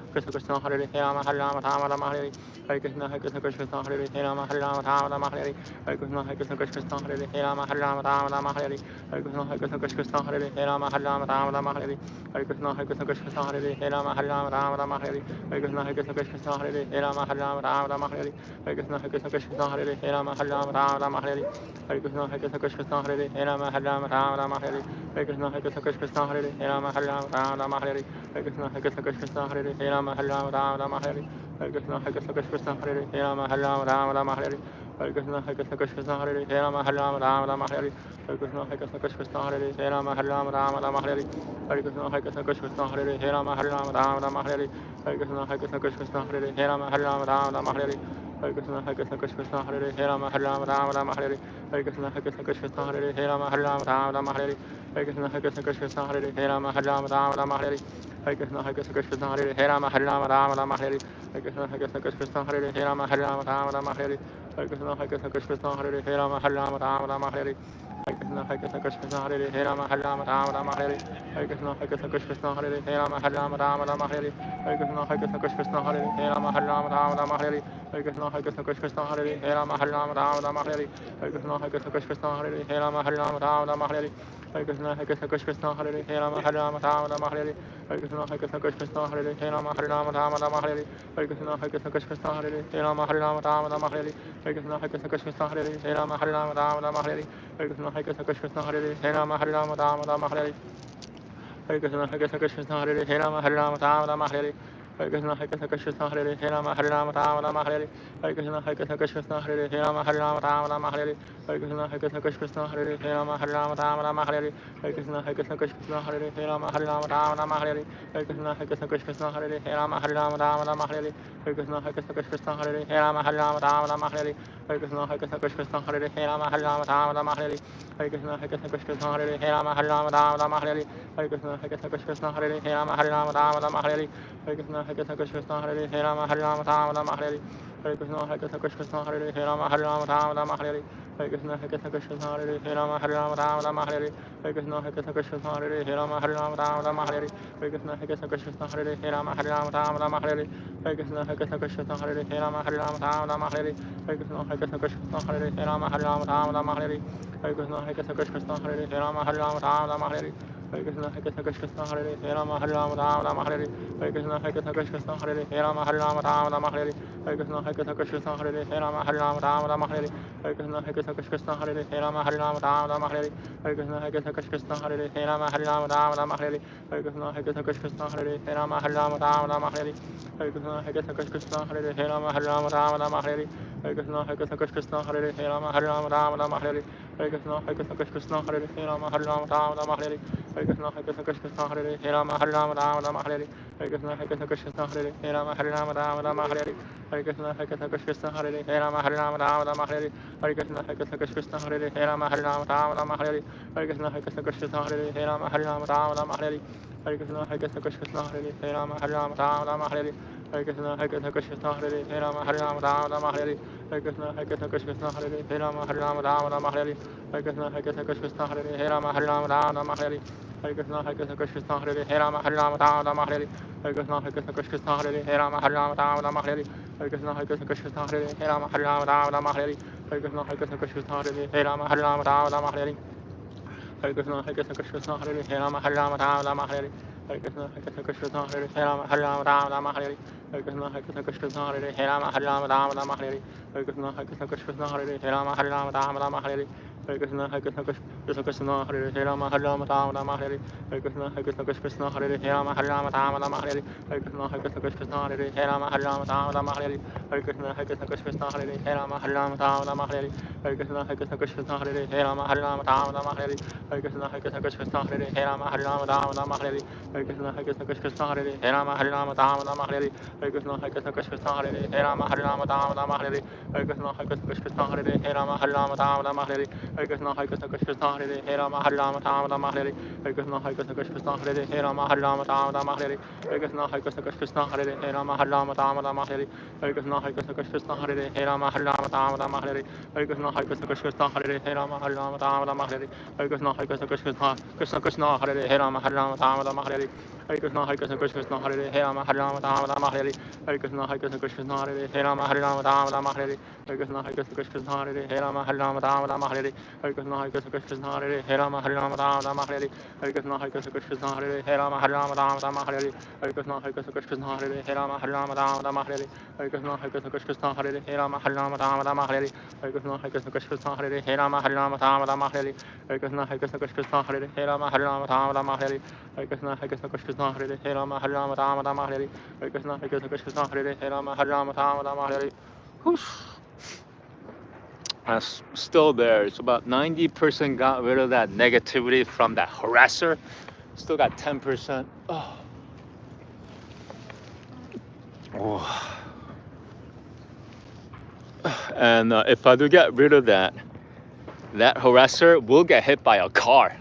Rama, Hare Rama, Rama Rama, Hare Hare. Hare Krishna, Hare Krishna, Krishna Hare Rama, Hare Rama, Rama Rama, Hare Hare. Hare Krishna, Hare Krishna, Krishna Hare Rama, Hare Rama, Rama Rama, Hare Hare. Hare Krishna, Hare Krishna, Krishna Hare Rama Hare Rama Rama Rama Hare Hare Krishna Krishna Hare Rama Hare Rama Rama Rama Hare Hare Krishna Krishna Hare Rama Hare Rama Rama Rama Hare Hare Krishna Krishna Hare Rama Hare Rama Rama Rama Hare Hare Krishna Krishna Hare Rama Hare Rama Rama Rama Hare Hare Krishna Krishna Hare Rama Hare Rama Rama Rama Hare Hare Krishna Krishna Hare Rama Hare Rama Rama Rama Hare Hare Krishna Krishna Hare Rama Hare Rama Rama Rama Hare Hare Krishna Krishna Hare Rama Hare Rama Rama Rama Hare Hare Krishna Krishna Hare Rama Hare Rama Rama Rama Hare Hare Krishna Krishna Hare Rama Hare Rama Rama Rama Hare Hare Krishna Krishna Hare Rama Hare Rama Rama Rama Hare Hare Krishna Krishna Hare Rama Hare Rama Rama Rama Hare Hare Krishna Krishna Hare Rama Hare Rama Rama Rama Hare Hare Krishna Krishna Hare Rama Hare Rama Rama Rama Hare Hare Krishna Krishna Hare Rama Hare Rama Rama Rama Hare Hare Krishna Krishna Hare Rama Hare Rama Rama Rama Hare Hare Krishna Krishna Hare Rama Hare Rama Rama Rama Hare Hare Krishna Krishna Hare Rama Hare Rama Rama Rama Hare Hare Krishna Krishna Hare Rama Hare Rama Rama Rama Hare Hare Krishna Krishna Hare Rama Hare Rama Rama Rama Hare Hare Krishna Krishna Hare Rama Hare Rama Rama Rama Hare Hare Krishna Krishna Hare Rama Hare Rama Rama Rama Hare Hare Krishna Krishna Hare Rama Hare Rama Rama Rama Hare Hare Krishna Krishna Hare Rama Hare Rama Rama Rama Hare Hare Krishna Krishna Hare Rama Hare Rama Rama Rama Hare Hare Krishna Krishna Hare Rama Hare Rama Rama Rama Hare Hare Krishna Krishna Hare Rama Hare Rama Rama Rama Hare Hare Krishna Krishna Hare Rama Hare Rama Rama Rama Hare Hare Krishna Krishna Hare Rama Hare Rama Rama Rama Hare Hare Krishna Krishna Hare Rama Hare Rama Rama Rama Hare Hare Krishna Krishna Hare Rama Hare Rama Rama Rama Hare Hare Krishna Krishna Hare Rama Hare Rama Rama Rama Hare Hare Krishna Krishna Hare Rama Hare Rama Rama Rama Hare Hare Krishna Krishna Hare Rama Hare Rama Rama Rama Hare Hare Krishna Krishna Hare Rama Hare Rama Rama Rama Hare Hare Krishna Krishna Hare Rama Hare Rama Rama Rama Hare Hare Krishna Krishna Hare Rama Hare Rama Rama Rama Hare Hare Krishna Krishna Hare Rama Hare Rama Rama Rama Hare Hare Krishna Krishna Hare Rama Hare Rama Rama Rama Hare Hare Krishna Krishna Hare Rama Hare Rama Rama Rama Hare Hare Krishna Krishna Hare Rama Hare Rama Rama Rama Hare Hare Krishna Krishna Hare Rama Hare Rama Rama Rama Hare Hare Krishna Krishna Hare Rama Hare Rama Rama Rama Hare Hare Krishna Krishna Hare Rama Hare Rama Rama Rama Hare Hare Krishna Krishna Hare Rama Hare Rama Rama Rama Hare Hare Krishna Krishna Hare Rama Hare Rama Rama Rama Hare Hare Krishna Krishna Hare Rama Hare Rama Rama Rama Hare Hare Krishna Krishna Hare Rama Hare Rama Rama Rama Hare Hare Krishna Krishna Hare Rama Hare Rama Rama Rama Hare Hare Krishna Krishna Hare Rama Hare Rama Rama Rama Hare Hare Krishna Krishna Hare Rama Hare Rama Rama Rama Hare Hare Krishna Krishna Hare Rama Hare Rama Rama Rama Hare Hare Krishna Krishna Hare Rama Hare Rama Rama Rama Hare Hare Krishna Krishna Hare Rama Hare Rama Rama Rama Hare Hare Krishna Krishna Hare Rama Hare Rama Rama Rama Hare Hare Krishna Krishna Hare Rama Hare Rama Rama Rama Hare Hare Krishna Krishna Hare Rama Hare Rama Rama Rama Hare Hare Krishna Krishna Hare Rama Hare Rama Rama Rama Hare Hare Krishna Krishna Hare Rama Hare Rama Rama Rama Hare Hare Krishna Krishna Hare Rama Hare Rama Rama Rama Hare Hare Krishna Krishna Hare Rama Hare Rama Rama Rama Hare Hare Krishna Krishna Hare Rama Hare Rama Rama Rama Hare Hare Krishna Krishna Hare Rama Hare Rama Rama Rama Hare Hare Krishna Krishna Hare Rama Hare Rama Rama Rama Hare Hare Krishna Krishna Hare Rama Hare Rama Rama Rama Hare Hare Krishna Krishna Hare Rama Hare Rama Rama Rama Hare Hare Krishna Krishna Hare Rama Hare Rama Rama Rama Hare Hare Krishna Krishna Hare Rama Hare Rama Rama Rama Hare Hare Krishna Krishna Hare Rama Hare Rama Rama Rama Hare Hare Krishna Krishna Hare Rama Hare Rama Rama Rama Hare Hare Krishna Krishna Hare Rama Hare Rama Rama Rama Hare Hare Krishna Krishna Hare Rama Hare Rama Rama Rama Hare Hare Krishna Krishna Hare Rama Hare Rama Rama Rama Hare Hare Krishna Krishna Hare Rama Hare Rama Rama Rama Hare Hare Krishna Krishna Hare Rama Hare Rama Rama Rama Hare Hare Krishna Krishna Hare Rama Hare Rama Rama Rama Hare Hare Krishna Krishna Hare Rama Hare Rama Rama Rama Hare Hare Krishna Krishna Hare Rama Hare Rama Rama Rama Hare Hare Krishna Krishna Hare Rama Hare Rama Rama Rama Hare Hare Krishna Krishna Hare Rama Hare Rama Rama Rama Hare Hare Krishna Krishna Hare Rama Hare Rama Rama Rama Hare Hare Krishna Krishna Hare Rama Hare Rama Rama Rama Hare Hare Krishna Krishna Hare Rama Hare Rama Rama Rama Hare Hare Krishna Krishna Hare Rama Hare Rama Rama Rama Hare Hare Krishna Krishna Hare Rama Hare Rama Rama Rama Hare Hare Krishna Krishna Hare Rama Hare Rama Rama Hare Hare Krishna Krishna Hare Rama Hare Rama Rama Rama Hare Hare Krishna, Hare Krishna, Krishna Krishna, Hare Rama, Hare Rama, Rama Rama, Hare Hare Krishna, Hare Krishna, Krishna Krishna, Hare Rama, Hare Rama, Rama Rama, Hare Hare Krishna, Hare Krishna, Krishna Hare Rama, Hare Rama, Rama Rama, Hare Hare Krishna, Hare Krishna, Krishna Hare Rama, Hare Rama, Rama Rama, Hare Hare Krishna, Hare Krishna, Krishna Hare Rama, Hare Rama, Rama Rama, Hare Hare Krishna, Hare Krishna, Krishna Hare Rama, Hare Rama, Rama Rama, Hare Hare Krishna, Hare Krishna, Krishna Hare Rama, Hare Rama, Rama Rama, Hare Hare Krishna, Hare Krishna, Krishna Hare Rama, Hare Rama, Rama Rama, Hare Hare Krishna, Hare Krishna, Krishna Hare Rama, Hare Rama, Rama Rama, Hare Hare Krishna, Hare Krishna, Krishna Hare Rama, Hare Rama, Rama Rama, Hare Hare Krishna, Hare Krishna, Krishna Hare Rama, Hare Rama, Rama Rama, Hare That's still there. It's about 90% got rid of that negativity from that harasser. Still got 10%. Oh. Oh. And if I do get rid of that harasser will get hit by a car.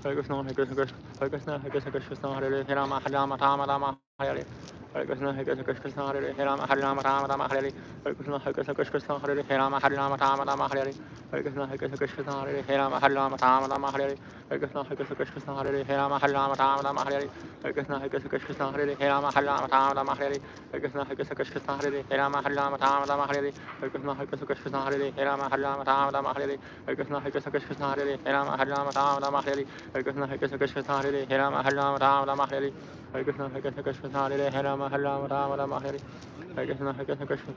Hare Krishna, Hare Krishna, Hare Krishna, Hare Krishna, Krishna Hare Rama, Hare Rama, Rama Rama, Hare Hare Krishna, Hare Krishna, Krishna Hare Rama, Hare Rama, Rama Rama, Hare Hare Krishna, Hare Krishna, Krishna Hare Rama, Hare Rama, Rama Rama, Hare Hare Krishna, Hare Krishna, Krishna Hare Rama, Hare Rama, Rama Rama, Hare Hare Krishna, Hare Krishna, Krishna Hare Rama, Hare Rama, Rama Rama, Hare Hare Krishna, Hare Krishna, Krishna Hare Rama, Hare Rama, Rama Rama, Hare Hare Krishna, Hare Krishna, Krishna Hare Rama, Hare Rama, Rama Rama, Hare Hare Krishna, Hare Krishna, Krishna Hare Rama, Hare Rama, Rama Rama, Hare Hare Krishna, Hare Krishna, Krishna Hare Rama, Hare Rama, Rama Rama, Hare Hare Krishna, Hare Krishna, Krishna Hare Rama, Hare Rama, Rama Rama, Hare Hare Krishna, Hare Krishna, Krishna Hare Rama, Hare Rama, Rama Rama, Hare Hare Krishna, Hare Krishna, Krishna Hare Rama, Hare Rama, Rama Rama, Hare Hare Krishna, Hare Krishna, Krishna Hare Rama, Hare Rama, Rama Rama, Hare Hare Krishna, Hare Krishna, Hare Krishna, Krishna Hare Rama, Hare Rama, Rama Rama, Hare Hare Krishna, Hare Krishna, Krishna Hare Rama, Hare Rama, Rama Rama, Hare Hare Krishna, Hare Krishna, Krishna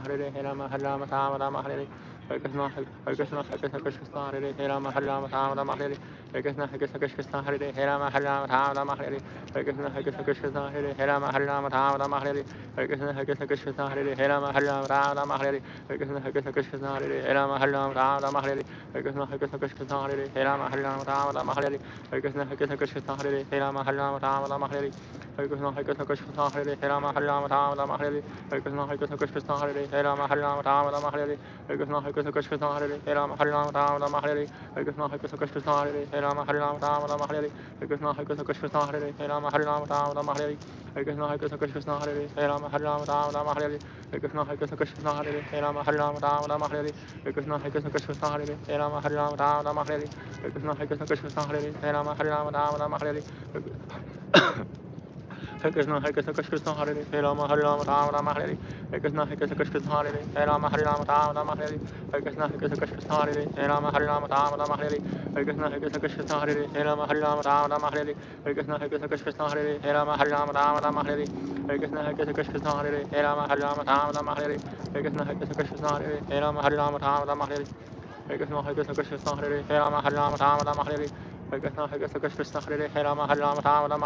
Hare Rama, Hare Rama, Rama Rama, Hare Hare Krishna, Hare Krishna, Krishna Hare Rama, Hare Rama, Rama Rama, Hare Hare Krishna, Hare Krishna, Krishna Hare Rama, Hare Rama, Rama Rama, Hare Hare Krishna, Hare Krishna, Krishna Hare Rama, Hare Rama, Rama Rama, Hare Hare Krishna, Hare Krishna, Krishna Hare Rama, Hare Rama, Rama Rama, Hare Hare Krishna, Hare Krishna, Krishna Hare Rama, Hare Rama, Rama Rama, Hare Hare Krishna, Hare Krishna, Krishna Hare Rama, Hare Rama, Rama Rama, Hare Hare Krishna, Hare Krishna, Krishna Hare Rama, Hare Rama, Rama Rama, Hare Hare Krishna, Hare Krishna, Krishna Hare Rama, Hare Rama, Rama Rama, Hare Hare Krishna, Hare Krishna, Krishna Hare Rama, Hare Rama, Rama Rama, Hare Hare Krishna, Hare Krishna, Krishna Hare Rama, Hare Rama, Rama Rama, Hare Hare Krishna, Hare Krishna, Krishna Hare Rama, Hare Rama, Rama Rama, Hare Hare Krishna, Hare Krishna, Krishna Hare Rama, Hare Rama, Rama Rama, Hare Hare Krishna, Hare Krishna, Krishna Hare Rama, Hare Rama, Rama Rama, Hare Hare Krishna, Hare Krishna, Krishna Hare Rama, Hare Rama, Rama Rama, Hare Hare Krishna, Hare Krishna, Krishna Hare Rama, Hare Rama, Rama Rama, Hare Hare Krishna, Hare Krishna, Krishna Hare Rama, Hare Rama, Rama Rama, Hare Hare Krishna, Hare Krishna, Krishna Hare Rama, Hare Rama, Rama Rama, Hare Hare Krishna, Hare Krishna, Krishna Hare Rama, Hare Rama, Rama Rama, Hare Hare Krishna, Hare Krishna, Krishna Hare Rama, Hare Rama, Rama Rama, Hare Hare Krishna, Hare Krishna, Krishna Hare Rama, Hare Rama, Rama Rama, Hare Hare Krishna, Hare Krishna, Krishna Hare Rama, Hare Rama, Rama Rama, Hare Hare Krishna, Hare Krishna, Krishna Hare Rama, Hare Rama, Rama Rama, Hare Hare Krishna, Hare Krishna, Krishna Hare Rama, Hare Rama, Rama Rama, Hare Hare Krishna, Hare Krishna, Krishna Hare Rama, Hare Rama, Rama Rama,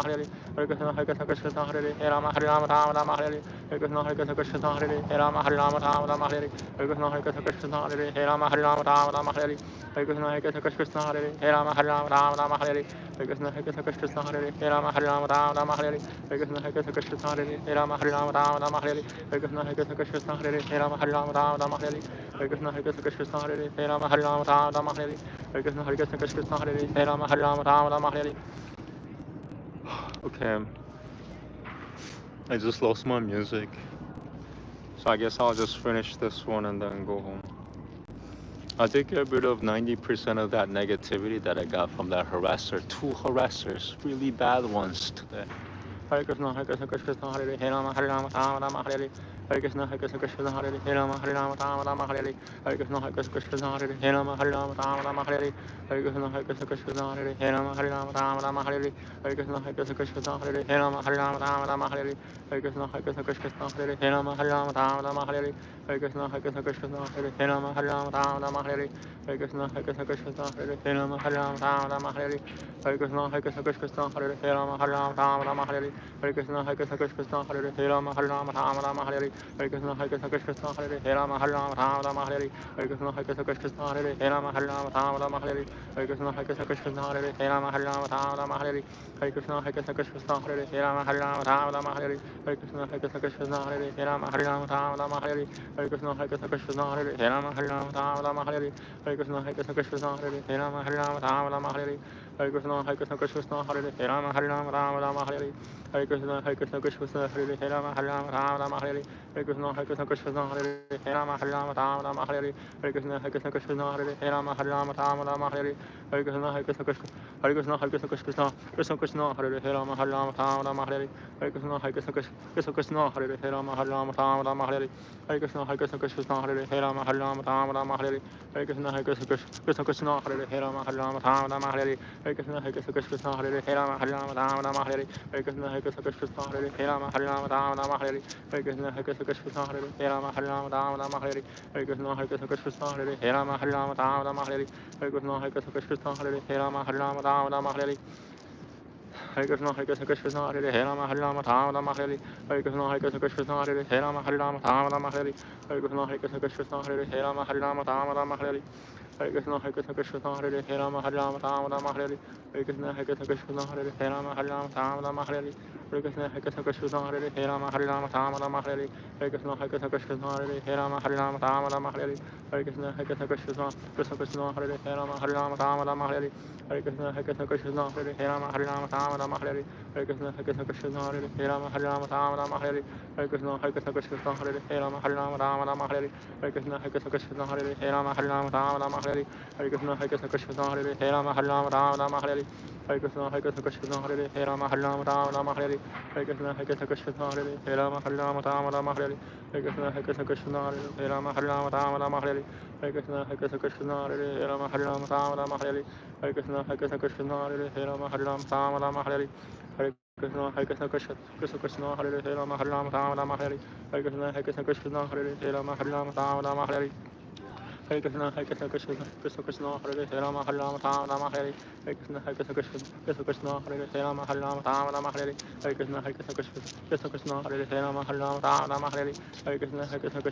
Hare Hare Krishna, Hare Krishna, Krishna Hare Rama, Hare Rama, Rama Rama, Hare Hare Krishna, Hare Krishna, Krishna Hare Rama, Hare Rama, Rama Rama, Hare Hare Krishna, Hare Krishna, Krishna Hare Rama, Hare Rama, Rama Rama, Hare Hare Krishna, Hare Krishna, Krishna Hare Rama, Hare Rama, Rama Rama, Hare Hare Krishna, Hare Krishna, Krishna Hare Rama, Hare Rama, Rama Rama, Hare Hare Krishna, Hare Krishna, Krishna Hare Rama, Hare Rama, Rama Rama, Hare Hare Krishna, Hare Krishna, Krishna Hare Rama, Hare Rama, Rama Rama, Hare Okay, I just lost my music, so I guess I'll just finish this one and then go home. I did get rid of 90% of that negativity that I got from that harasser. 2 harassers, really bad ones today. Hare Krishna, Hare Krishna, Krishna Hare Rama, Hare Rama, Rama Rama, Hare Hare Krishna, Hare Krishna, Krishna Hare Rama, Hare Rama, Rama Rama, Hare Hare Krishna, Hare Krishna, Krishna Hare Rama, Hare Rama, Rama Rama, Hare Hare Krishna, Hare Krishna, Krishna Hare Rama, Hare Rama, Rama Rama, Hare Hare Krishna, Hare Krishna, Krishna Hare Rama, Hare Rama, Rama Rama, Hare Hare Krishna, Hare Krishna, Krishna Hare Rama, Hare Rama, Rama Rama, Hare Hare Krishna, Hare Krishna, Krishna Hare Rama, Hare Rama, Rama Rama, Hare Hare Krishna, Hare Krishna, Krishna Hare Rama, Hare Rama, Rama Rama, Hare Hare Krishna, Hare Krishna, Krishna Hare Rama, Hare Rama, Rama Rama, Hare Hare Krishna, Hare Krishna, Krishna Hare Rama, Hare Rama, Rama Rama, Hare Hare Krishna, Hare Krishna, Krishna Hare Rama, Hare Rama, Rama Rama, Hare Hare Krishna, Hare Krishna, Krishna Hare Rama, Hare Rama, Rama Rama, Hare Hare Krishna, Hare Krishna, Krishna Hare Rama, Hare Rama, Rama Rama, Hare Hare Krishna, Hare Krishna, Krishna Hare Rama, Hare Rama, Rama Rama, Hare Hare Krishna, Hare Krishna, Krishna Hare Rama, Hare Rama, Rama Rama, Hare Hare Krishna, Hare Krishna, Krishna Hare Rama, Hare Rama, Rama Rama, Hare Hare Krishna, Hare Krishna, Krishna Hare Rama, Hare Rama, Rama Rama, Hare Hare Krishna, Hare Krishna, Krishna Krishna, Hare Hare, Hare Rama, Rama Rama, Hare Hare. Hare Krishna, Hare Krishna, Krishna Krishna, Hare Hare, Hare Rama, Rama Rama, Hare Hare. Hare Krishna, Hare Krishna, Krishna Krishna, Hare Hare, Hare Rama, Rama Rama, Hare Hare. Hare Krishna, Hare Krishna, Krishna Krishna, Hare Hare, Hare Rama, Rama Rama, Hare Hare. Hare Krishna, Hare Krishna, Krishna Hare Krishna, Hare Krishna, Krishna Krishna, Krishna Hare Hare, Hare Rama, Rama Rama, Hare Hare. Hare Krishna, Hare Krishna, Krishna Krishna, Hare Hare, Hare Rama, Rama Rama, Hare Hare. Hare Krishna, Hare Krishna, Krishna Hare Hare, Hare Rama, Rama Rama, Hare Hare. Hare Krishna, Hare Krishna, Krishna Krishna, Hare Hare, Hare Rama, Rama Rama, Hare Hare. Hare Krishna, Hare Krishna, Krishna Hare Hare, Hare Rama, Rama Hare Hare. Hare Krishna, Hare Krishna, Krishna Hare Hare, Hare Rama, Rama Hare Hare. Hare Krishna, Hare Krishna, Krishna Hare Hare, Hare Rama, Rama Hare Hare. Hare Krishna, Hare Krishna, Krishna Hare Hare, Hare Rama, Rama Hare Hare. Hare Krishna, Hare Krishna, Krishna Hare Hare, Hare Rama, Rama Hare Hare. Hare Krishna, Hare Krishna, Krishna Hare Hare, Hare Rama, Rama Hare Hare. Hare Krishna, Hare Krishna, Krishna Hare Hare, Hare Rama, Rama Hare Hare. Hare Krishna, Hare Krishna, Krishna Hare Hare, Hare Rama, Rama Hare Hare. Hare Krishna, Hare Krishna, Krishna Hare Hare, Hare Rama, Rama Hare Hare. Hare Krishna, Hare Krishna, Krishna Hare Hare, Hare Rama, Rama Hare Hare. Hare Krishna, Hare Krishna, Krishna Hare Hare, Hare Rama, Rama Hare Hare. Hare Krishna, Hare Krishna, Krishna Hare Hare, Hare Rama, Rama Hare Hare. Hare Krishna, Hare Krishna, Krishna Hare Hare, Hare Rama, Rama Hare Hare. Hare Krishna, Hare Krishna, Krishna Hare Hare, Hare Rama, Rama Hare Hare. Hare Krishna, Hare Krishna, Krishna Hare Hare, Hare Rama, Rama Hare Hare. Hare Krishna, Hare Krishna, Krishna Hare Hare, Hare Rama, Rama Hare Hare. Hare Krishna, Hare Krishna, Krishna Hare Hare, Hare Rama, Rama Hare Hare. Hare Krishna, Hare Krishna, Krishna Hare Hare, Hare Rama, Rama Hare Hare. Hare Krishna, Hare Krishna, Krishna Hare Hare, Hare Rama, Rama Hare Hare. Hare Krishna, Hare Krishna, Krishna Hare Hare, Hare Rama, Rama Hare Hare. Hare Krishna, Hare Krishna, Krishna Hare Hare, Hare Rama, Rama Hare Hare. Hare Krishna, Hare Krishna, Krishna Hare Hare, Hare Rama, Rama Hare Hare. Hare Krishna, Hare Krishna, Krishna Hare Hare, Hare Rama, Rama Hare Hare. Hare Krishna, Hare Krishna, Krishna Hare Hare, Hare Rama, Rama Hare Hare. Hare Krishna, Hare Krishna, Krishna Hare Hare, Hare Rama, Rama Hare Hare. Hare Krishna, Hare Krishna, Krishna Hare Hare, Hare Rama, Rama Hare Hare. Hare Krishna, Hare Krishna, Krishna Hare Hare, Hare Rama, Rama Hare Hare. Hare Krishna, Hare Krishna, Krishna Hare Hare, Hare Rama, Rama Hare Hare. Hare Krishna, Hare Krishna,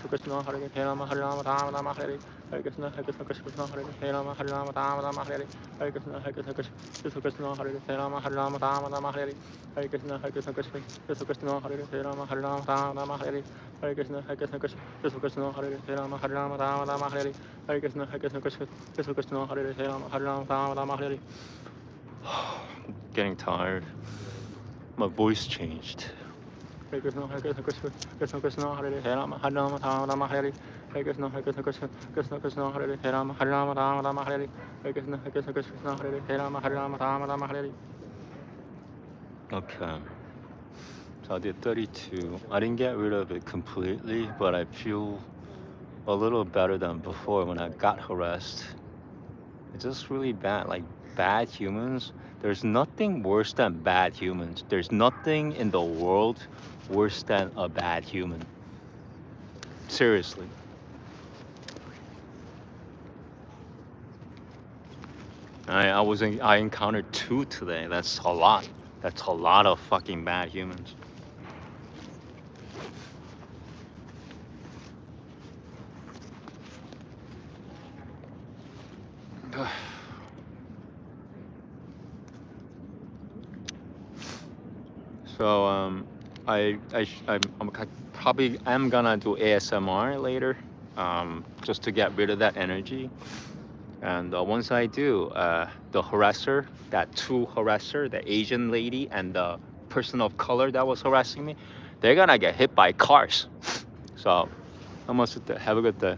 Krishna Hare Hare, Hare Rama, Rama Hare Hare. Hare Krishna, Hare Krishna, Krishna Hare Hare, Hare Rama, Rama Hare Hare. Hare Krishna, Hare Krishna, Krishna Hare Hare, Hare Rama, Rama Hare Hare. Hare Krishna, Hare Krishna, Krishna Hare Hare, Hare Rama, Rama Hare Hare. Hare Krishna, Hare Krishna, Krishna Hare Hare, Hare Rama, Rama Hare Hare. Hare Krishna, Hare Krishna, Krishna Hare Hare, Hare Rama, Rama Hare Hare. Getting tired. My voice changed. Hare Krishna, Hare Krishna, Krishna Hare Hare, Hare Rama, Rama Hare Hare. Hare Krishna, Hare Krishna, Krishna Hare Hare, Hare Rama, Rama Hare Hare. Hare Krishna, Hare Krishna, Krishna Hare Hare, Hare Rama, Rama Hare Hare. Okay. So I did 32. I didn't get rid of it completely, but I feel a little better than before when I got harassed. It's just really bad. Like bad humans. There's nothing worse than bad humans. There's nothing in the world worse than a bad human. Seriously. I encountered 2 today. That's a lot. That's a lot of fucking bad humans. So I probably am gonna do ASMR later, just to get rid of that energy. And once I do, the harasser, that 2 harasser, the Asian lady and the person of color that was harassing me, they're gonna get hit by cars. So, have a good day.